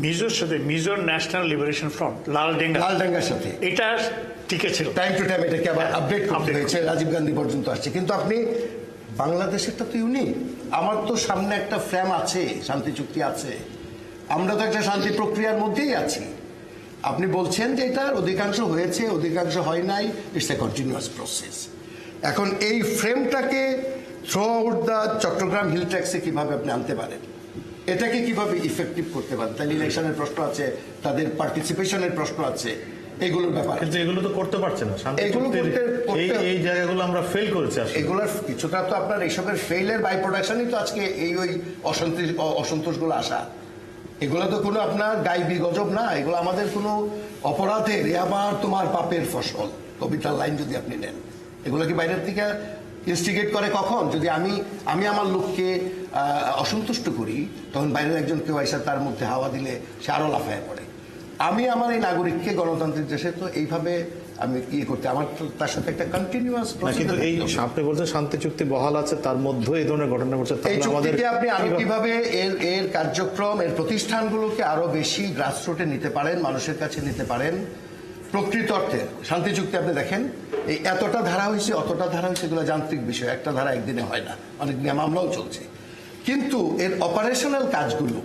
মিজোর সাথে মিজোর ন্যাশনাল লিবারেশন ফ্রন্ট লালডাঙ্গার সাথে এটা টিকে ছিল। টাইম টু টাইম এটাকে আবার আপডেট করতে হয়েছে, রাজীব গান্ধী পর্যন্ত আসছে। কিন্তু আপনি বাংলাদেশেরটা তো ইউনিক। আমার তো সামনে একটা ফ্রেম আছে, শান্তি চুক্তি আছে, আমরা তো একটা শান্তি প্রক্রিয়ার মধ্যেই আছি। আপনি বলছেন যে এটার অধিকাংশ হয়েছে, অধিকাংশ হয় নাই, ইটস এ কন্টিনিউয়াস প্রসেস। এখন এই ফ্রেমটাকে throughout the Chittagong hill ট্যাক্সে কিভাবে আপনি আনতে পারেন, এটাকে কিভাবে ইফেক্টিভ করতে পারেন, তাহলে ইলেকশনের প্রশ্ন আছে, তাদের পার্টিসিপেশনের প্রশ্ন আছে, এগুলোর ব্যাপার। কিন্তু এগুলো তো করতে পারছে না, এগুলো এই জায়গাগুলো আমরা ফেল করেছি। এগুলোর কিছুটা তো আপনার এইসবের ফেইলের বাই প্রোডাকশনই তো আজকে ওই অসন্তোষগুলো আসা। এগুলো তো কোনো আপনার গাইবি গজব না, এগুলো আমাদের কোনো অপরাধের, আবার তোমার পাপের ফসল কবিতার লাইন যদি আপনি নেন। এগুলো কি বাইরের থেকে ইনস্টিগেট করে কখন? যদি আমি আমার লোককে অসন্তুষ্ট করি, তখন বাইরের একজন কেউ এসে তার মধ্যে হাওয়া দিলে সে আরো লাফায় পড়ে। আমি আমার এই নাগরিককে গণতান্ত্রিক দেশে তো এইভাবে আমি করতে, আমার তো তার সাথে একটা কন্টিনিউয়াস। কিন্তু এই আপনি বলছেন শান্তি চুক্তি বহাল আছে, তার মধ্যে এই ধরনের ঘটনা ঘটছে। এই চুক্তিকে আপনি আরো কিভাবে এর কার্যক্রম, এর প্রতিষ্ঠানগুলোকে আরো বেশি গ্রাসরুটে নিতে পারেন, মানুষের কাছে নিতে পারেন। প্রকৃত অর্থে শান্তি চুক্তি আপনি দেখেন, এই এতটা ধারা হয়েছে, অতটা ধারা হয়েছে, এগুলো যান্ত্রিক বিষয়, একটা ধারা একদিনে হয় না, অনেক নিয়ে মামলাও চলছে। কিন্তু এর অপারেশনাল কাজগুলো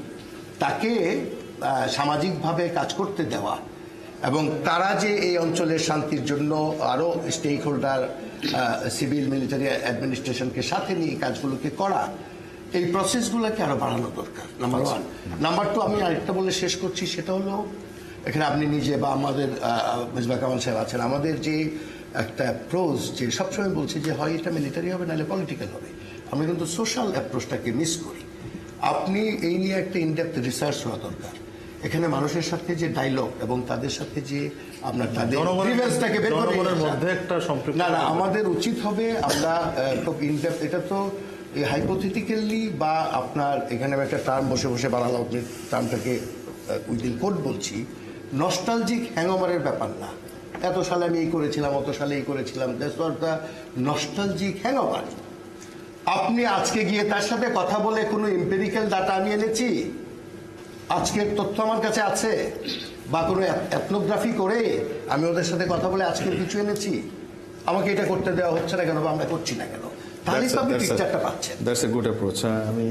তাকে সামাজিকভাবে কাজ করতে দেওয়া, এবং তারা যে এই অঞ্চলের শান্তির জন্য আরো স্টেক হোল্ডার, সিভিল মিলিটারি অ্যাডমিনিস্ট্রেশনকে সাথে নিয়ে কাজগুলোকে করা, এই প্রসেসগুলোকে আরো বাড়ানো দরকার, নাম্বার 1। নাম্বার 2, আমি আরেকটা বলে শেষ করছি, সেটা হলো এখানে আপনি নিজে বা আমাদের মিসবাহ কামাল সাহেব আছেন, আমাদের যে একটা অ্যাপ্রোচ যে সবসময় বলছি যে হয় এটা মিলিটারি হবে, নাহলে পলিটিক্যাল হবে। আমরা কিন্তু সোশ্যাল অ্যাপ্রোচটাকে মিস করি। আপনি এই নিয়ে একটা ইনডেপথ রিসার্চ হওয়া দরকার। এখানে মানুষের সাথে যে ডায়লগ এবং তাদের সাথে যে আপনার তাদের গ্রিভেন্সটাকে বের করে মধ্যে একটা সম্পৃক্ত, না আমাদের উচিত হবে আমরা খুব ইনডেপথ, এটা তো হাইপোথেটিক্যালি বা আপনার এখানে আমি একটা টার্ম বসে বসে বানালাম, আপনি টার্মটাকে উইদিন কোড বলছি, নস্টালজিক হ্যাংওভারের ব্যাপার না। এত সালে আমি এই করেছিলাম, অত সালে এই করেছিলাম, that's not the nostalgic hangover. আপনি আজকে গিয়ে তার সাথে কথা বলে কোনো এম্পিরিক্যাল ডাটা আমি এনেছি, আজকের তথ্য আমার কাছে আছে, বা কোনো এথনোগ্রাফি করে আমি ওদের সাথে কথা বলে আজকের কিছু এনেছি, আমাকে এটা করতে দেওয়া হচ্ছে না কেন বা আমরা করছি না কেন, তাহলে তো আপনি পিকচারটা পাচ্ছেন। That's a good approach. আমি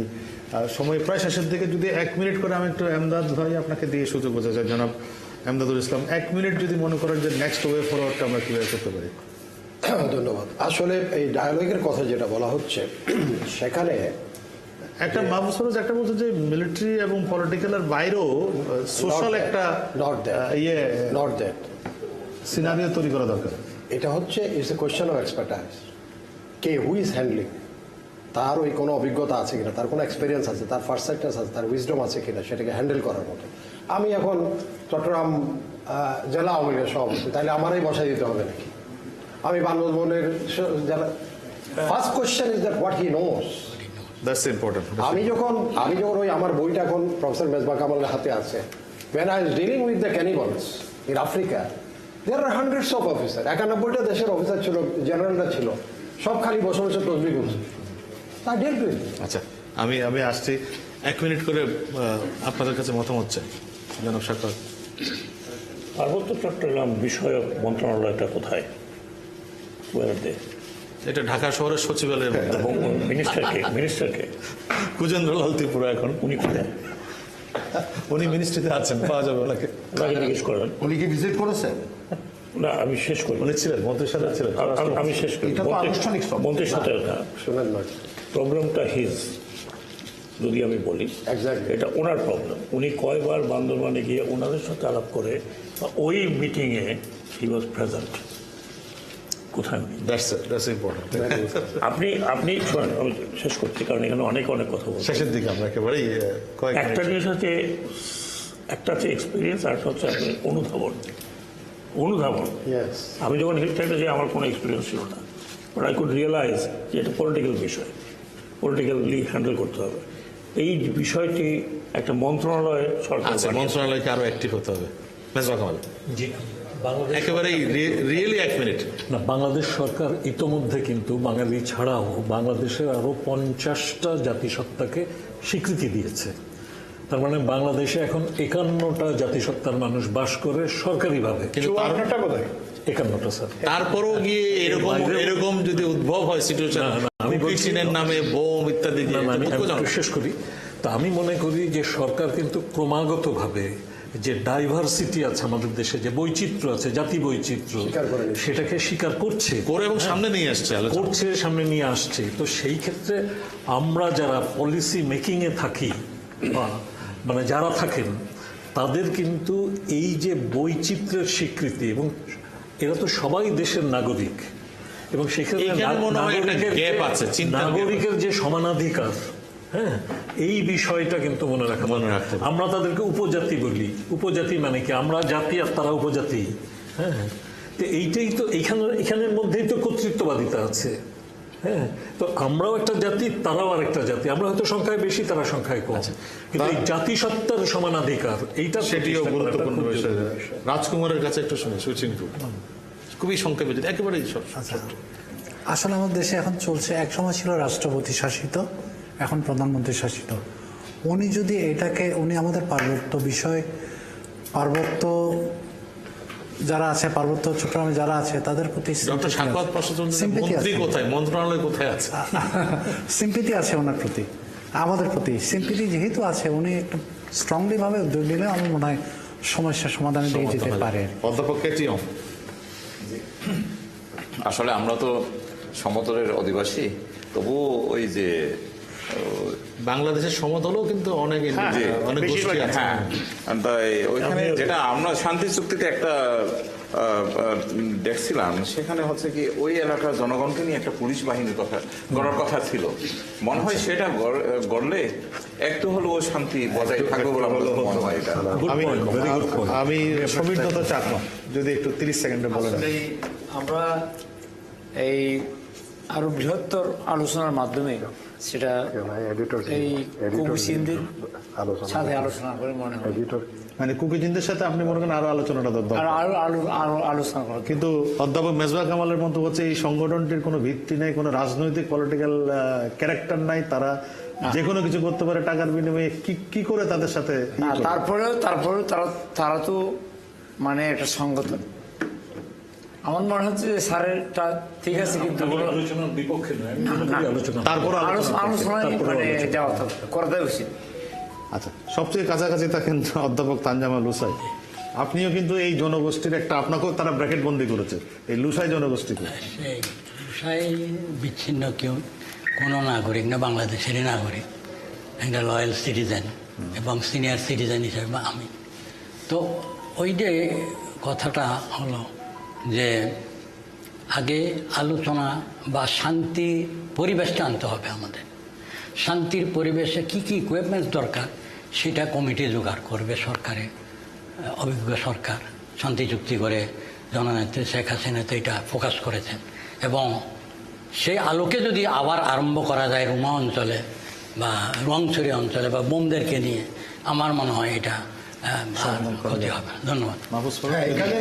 সময় প্রায় শেষের দিকে, যদি 1 মিনিট করে আমি একটু এমদাদ ভাই আপনাকে দিয়ে সুযোগ বোঝা যায়, জনাব এমদাদুল ইসলাম, 1 মিনিট যদি মনে করেন যে নেক্সট ওয়ে ফরওয়ার্ডটা আমরা কিভাবে করতে পারি। ধন্যবাদ। আসলে এই ডায়ালগের কথা যেটা বলা হচ্ছে, সেখানে একটা মাহফুজ একটা বলছে যে মিলিটারি এবং পলিটিক্যালের বাইরেও সোশ্যাল একটা নট দ্যাট সিনারিও তৈরি করা দরকার। এটা হচ্ছে it's a question of expertise. K who is handling, তার ওই কোনো অভিজ্ঞতা আছে কিনা, তার কোনো এক্সপিরিয়েন্স আছে, তার পারসেপ্টাস আছে, তার উইজডম আছে কিনা সেটাকে হ্যান্ডেল করার মতো। আমি এখন চট্টগ্রাম জেলা আওয়ামী লীগের সভাপতি, তাহলে আমারই বসাই দিতে হবে নাকি? আমি বান্দরবনের জেলা, first question is that what he knows. That's important. আমি যখন ওই আমার বইটা এখন প্রফেসর মিসবাহ কামালের হাতে আছে, when I was dealing with the cannibals in Africa, there are hundreds of officers, 91টা দেশের অফিসার ছিল, জেনারেলরা ছিল, সব খালি বসে বসে তসবি করছে। আচ্ছা, আমি আসছি 1 মিনিট করে আপনাদের কাছে মতামত চাই, জনাব সাক্কাত। পার্বত্য চট্টগ্রাম বিষয়ক মন্ত্রণালয়টা কোথায়? এটা ঢাকা শহরের সচিবালয়ের মিনিস্টারকে কুজেন্দ্রলাল ত্রিপুরা, এখন উনি কোথায়? উনি মিনিস্ট্রিতে আছেন, পাওয়া যাবে ওনাকে। ওনাকে জিজ্ঞেস করেন। উনি কি ভিজিট করেছেন? না, আমি শেষ করি। উনি ছিলেন মন্ত্রীর সাথে ছিলেন, আমি শেষ করি। এটা তো আনুষ্ঠানিক মন্ত্রীর সাথে শুনেন না, প্রবলেমটা হিজ, যদি আমি বলি এটা ওনার প্রবলেম। উনি কয়বার বান্দরবানে গিয়ে ওনাদের সাথে আলাপ করে, ওই মিটিংয়ে হি ওয়াজ প্রেজেন্ট। কোথায় উনি? That's important. আপনি আমি শেষ করছি, কারণ এখানে অনেক কথা বলছি। শেষের দিকে আমরা একেবারেই একটা জিনিস হচ্ছে একটা হচ্ছে এক্সপিরিয়েন্স আর একটা হচ্ছে আপনার অনুধাবন। Yes. আমি যখন হিলসাইডে যাই আমার কোনো এক্সপিরিয়েন্স ছিল না, বাট আই কুড রিয়েলাইজ যে এটা পলিটিক্যাল বিষয়, পলিটিক্যালি হ্যান্ডেল করতে হবে। এই বিষয়টি একটা মন্ত্রণালয় সরকার আচ্ছা, মন্ত্রণালয়কে আরো অ্যাক্টিভ হতে হবে। মেজবা কামাল, জি, বাংলাদেশ একেবারেই রিয়েলি এক মিনিট। না, বাংলাদেশ সরকার ইতোমধ্যে কিন্তু বাঙালি ছাড়াও বাংলাদেশের আরো 50টা জাতিসত্তাকে স্বীকৃতি দিয়েছে। তার মানে বাংলাদেশে এখন 51টা জাতিসত্তার মানুষ বাস করে সরকারিভাবে। কিন্তু আপনারটা কোথায়? 51টা স্যার। তারপরও গিয়ে এরকম যদি উদ্ভব হয় সিচুয়েশন, আমি চীনের নামে বোম ইত্যাদি দিয়ে, আমি একটু শেষ করি। তা আমি মনে করি যে সরকার কিন্তু ক্রমাগতভাবে যে ডাইভার্সিটি আছে আমাদের দেশে, যে বৈচিত্র্য আছে, জাতি বৈচিত্র্য, সেটাকে স্বীকার করছে করে এবং সামনে নিয়ে আসছে, সামনে নিয়ে আসছে। তো সেই ক্ষেত্রে আমরা যারা পলিসি মেকিং এ থাকি বা মানে যারা থাকেন, তাদের কিন্তু এই যে বৈচিত্র্যের স্বীকৃতি, এবং এরা তো সবাই দেশের নাগরিক, এবং সেক্ষেত্রে নাগরিকের যে সমানাধিকার, হ্যাঁ, এই বিষয়টা কিন্তু মনে রাখতে হবে। আমরা তাদেরকে উপজাতি বলি, উপজাতি মানে কি আমরা জাতি আর তারা উপজাতি, হ্যাঁ। তো এইটাই তো এখানের মধ্যেই তো কর্তৃত্ববাদিতা আছে, হ্যাঁ। তো আমরাও একটা জাতি, তারাও আরেকটা জাতি, আমরা হয়তো সংখ্যায় বেশি, তারা সংখ্যায় কম, কিন্তু এই জাতিসত্তার সমানাধিকার এইটা সেটিও গুরুত্বপূর্ণ বিষয়। রাজকুমারের কাছে একটু শুনে, সুইচিং টু খুবই সংক্ষেপে যদি একেবারেই আসলে আমাদের দেশে এখন চলছে, এক সময় ছিল রাষ্ট্রপতি শাসিত, এখন প্রধানমন্ত্রী শাসিত। উনি যদি এটাকে, উনি আমাদের পার্বত্য যারা আছে, পার্বত্য চট্টগ্রামে যারা আছে, তাদের প্রতি মন্ত্রণালয় কোথায় আছে, সিম্পিতি আছে ওনার প্রতি, আমাদের প্রতি সিম্পিতি যেহেতু আছে, উনি একটু স্ট্রংলি ভাবে উদ্যোগ নিলে আমার মনে হয় সমস্যার সমাধানে দিয়ে যেতে পারে। অধ্যাপক কেটিএম, আসলে আমরা তো সমতলের অধিবাসী, তবুও ওই যে বাংলাদেশের সমতলও কিন্তু অনেক গোষ্ঠী আছে। হ্যাঁ, তাই ওইখানে যেটা আমরা শান্তি চুক্তিতে একটা দেখছিলাম, সেখানে হচ্ছে কি ওই এলাকার জনগণকে নিয়ে একটা পুলিশ বাহিনীর কথা গড়ার কথা ছিল। মনে হয় সেটা গড়লে একটু হলেও শান্তি বজায় থাকবে বলে আমার মনে হয়। এটা আমি সমীর দত্ত চাকমা, যদি একটু 30 সেকেন্ডে বলেন। আমরা এই আরো বৃহত্তর আলোচনার মাধ্যমে সেটা এই কুকিচিনদের সাথে আলোচনা করে মনে হয়, মানে কুকিচিনদের সাথে আপনি মনে করেন আরো আলোচনাটা দরকার, আরো আলোচনা করা। কিন্তু অধ্যাপক মেজবা কামালের মন্তব্য হচ্ছে এই সংগঠনটির কোনো ভিত্তি নেই, কোনো রাজনৈতিক পলিটিক্যাল ক্যারেক্টার নাই, তারা যে কোনো কিছু করতে পারে টাকার বিনিময়ে। কি করে তাদের সাথে? তারপরেও তারা তো মানে একটা সংগঠন। আমার মনে হচ্ছে যে স্যারেরটা ঠিক আছে, কিন্তু আলোচনার বিপক্ষে নয়, তারপর আলোচনায় মানে যাওয়া করাটাই উচিত। আচ্ছা, সবচেয়ে কাছাকাছি থাকেন অধ্যাপক তানজামা লুসাই, আপনিও কিন্তু এই জনগোষ্ঠীর একটা, আপনাকেও তারা ব্র্যাকেট বন্দি করেছে, এই লুসাই জনগোষ্ঠীকে। লুসাই বিচ্ছিন্ন কেউ কোনো নাগরিক না, বাংলাদেশেরই নাগরিক, একটা লয়াল সিটিজেন এবং সিনিয়র সিটিজেন হিসেবে আমি। তো ওই যে কথাটা হলো যে আগে আলোচনা বা শান্তি পরিবেশটা আনতে হবে আমাদের। শান্তির পরিবেশে কি কি ইকুইপমেন্টস দরকার সেটা কমিটি জোগাড় করবে সরকারে, অভিজ্ঞ সরকার শান্তি চুক্তি করে জননেত্রী শেখ হাসিনা তো এটা ফোকাস করেছেন, এবং সেই আলোকে যদি আবার আরম্ভ করা যায় রুমা অঞ্চলে বা রোয়াংছড়ি অঞ্চলে বা বোমদেরকে নিয়ে, আমার মনে হয় এটা ক্ষতি হবে। ধন্যবাদ। এখানে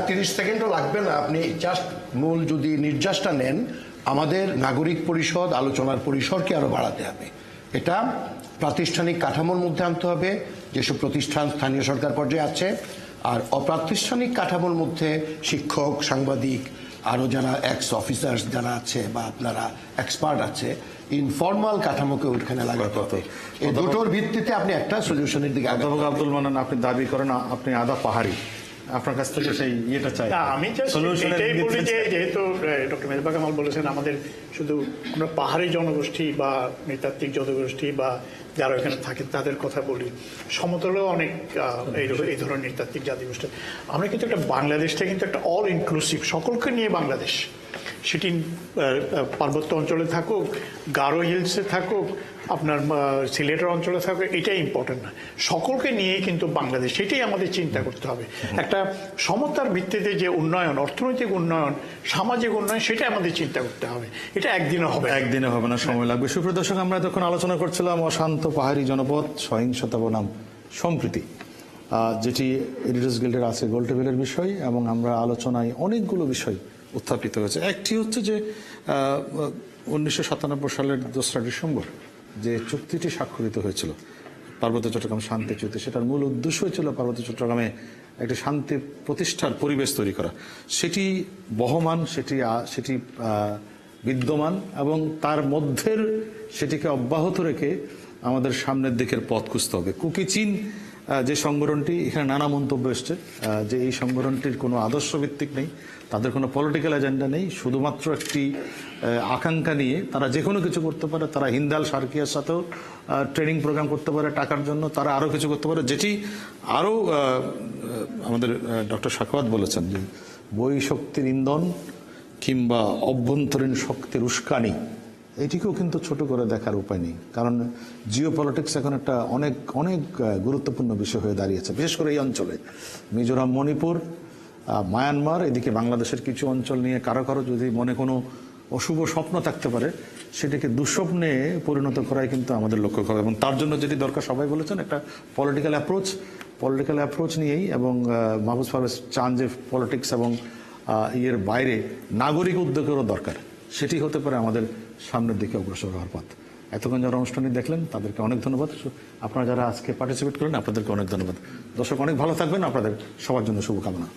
30 সেকেন্ডও লাগবে না, আপনি জাস্ট মূল যদি নির্যাসটা নেন, আমাদের নাগরিক পরিষদ আলোচনার পরিসরকে আরো বাড়াতে হবে। এটা প্রাতিষ্ঠানিক কাঠামোর মধ্যে আনতে হবে, যেসব প্রতিষ্ঠান স্থানীয় সরকার পর্যায়ে আছে, আর অপ্রাতিষ্ঠানিক কাঠামোর মধ্যে শিক্ষক, সাংবাদিক, আরো যারা এক্স অফিসার্স যারা আছে বা আপনারা এক্সপার্ট আছে, ইনফর্মাল কাঠামোকে ওইখানে লাগাতে হবে। এই দুটোর ভিত্তিতে আপনি একটা সলিউশনের দিকে। অধ্যাপক আব্দুল মান্নান, আপনি দাবি করেন আপনি আদা পাহাড়ি, আপনার কাছ থেকে সেই ইয়েটা চাই। আমি এটাই বলি যে যেহেতু ডক্টর মেজবা কামাল বলেছেন আমাদের শুধু আমরা পাহাড়ি জনগোষ্ঠী বা নৃতাত্ত্বিক জনগোষ্ঠী বা যারা এখানে থাকে তাদের কথা বলি, সমতলেও অনেক এই ধরনের নৃতাত্ত্বিক জাতিগোষ্ঠী। আমরা কিন্তু একটা বাংলাদেশটা কিন্তু একটা অল ইনক্লুসিভ, সকলকে নিয়ে বাংলাদেশ, সেটি পার্বত্য অঞ্চলে থাকুক, গারো হিলসে থাকুক, আপনার সিলেটের অঞ্চলে থাকবে, এটাই ইম্পর্টেন্ট না। সকলকে নিয়েই কিন্তু বাংলাদেশ, সেটাই আমাদের চিন্তা করতে হবে। একটা সমতার ভিত্তিতে যে উন্নয়ন, অর্থনৈতিক উন্নয়ন, সামাজিক উন্নয়ন, সেটা আমাদের চিন্তা করতে হবে। এটা একদিনে হবে, একদিনে হবে না, সময় লাগবে। সুপ্রিয় দর্শক, আমরা তখন আলোচনা করছিলাম অশান্ত পাহাড়ি জনপদ, সহিংসতা বনাম সম্প্রীতি, যেটি এডিটর্স গিল্ডের আছে গোল টেবিলের বিষয়, এবং আমরা আলোচনায় অনেকগুলো বিষয় উত্থাপিত হয়েছে। একটি হচ্ছে যে 1997 সালের 2রা ডিসেম্বর যে চুক্তিটি স্বাক্ষরিত হয়েছিল, পার্বত্য চট্টগ্রাম শান্তি চুক্তি, সেটার মূল উদ্দেশ্য ছিল পার্বত্য চট্টগ্রামে একটি শান্তি প্রতিষ্ঠার পরিবেশ তৈরি করা। সেটি বহমান, সেটি বিদ্যমান, এবং তার মধ্যের সেটিকে অব্যাহত রেখে আমাদের সামনের দিকের পথ খুঁজতে হবে। কুকি চীন যে সংগঠনটি, এখানে নানা মন্তব্য এসছে যে এই সংগঠনটির কোনো আদর্শ ভিত্তিক নেই, তাদের কোনো পলিটিক্যাল এজেন্ডা নেই, শুধুমাত্র একটি আকাঙ্ক্ষা নিয়ে তারা যে কোনো কিছু করতে পারে। তারা হিন্দাল সার্কিয়ার সাথেও ট্রেনিং প্রোগ্রাম করতে পারে টাকার জন্য, তারা আরও কিছু করতে পারে, যেটি আরও আমাদের ডক্টর সাখাওয়াত বলেছেন যে বই শক্তির ইন্ধন কিংবা অভ্যন্তরীণ শক্তির উস্কানি, এটিকেও কিন্তু ছোট করে দেখার উপায় নেই। কারণ জিও পলিটিক্স এখন একটা অনেক অনেক গুরুত্বপূর্ণ বিষয় হয়ে দাঁড়িয়েছে, বিশেষ করে এই অঞ্চলে মিজোরাম, মণিপুর, মায়ানমার, এদিকে বাংলাদেশের কিছু অঞ্চল নিয়ে কারো কারো যদি মনে কোনো অশুভ স্বপ্ন থাকতে পারে, সেটাকে দুঃস্বপ্নে পরিণত করাই কিন্তু আমাদের লক্ষ্য হবে। এবং তার জন্য যেটি দরকার, সবাই বলেছেন, একটা পলিটিক্যাল অ্যাপ্রোচ নিয়েই, এবং মাহফুজ পারভেজ চান যে পলিটিক্স এবং ইয়ের বাইরে নাগরিক উদ্যোগেরও দরকার, সেটি হতে পারে আমাদের সামনের দিকে অগ্রসর হওয়ার পথ। এতক্ষণ যারা অনুষ্ঠানটি দেখলেন তাদেরকে অনেক ধন্যবাদ। আপনারা যারা আজকে পার্টিসিপেট করেন আপনাদেরকে অনেক ধন্যবাদ। দর্শক, অনেক ভালো থাকবেন, আপনাদের সবার জন্য শুভকামনা।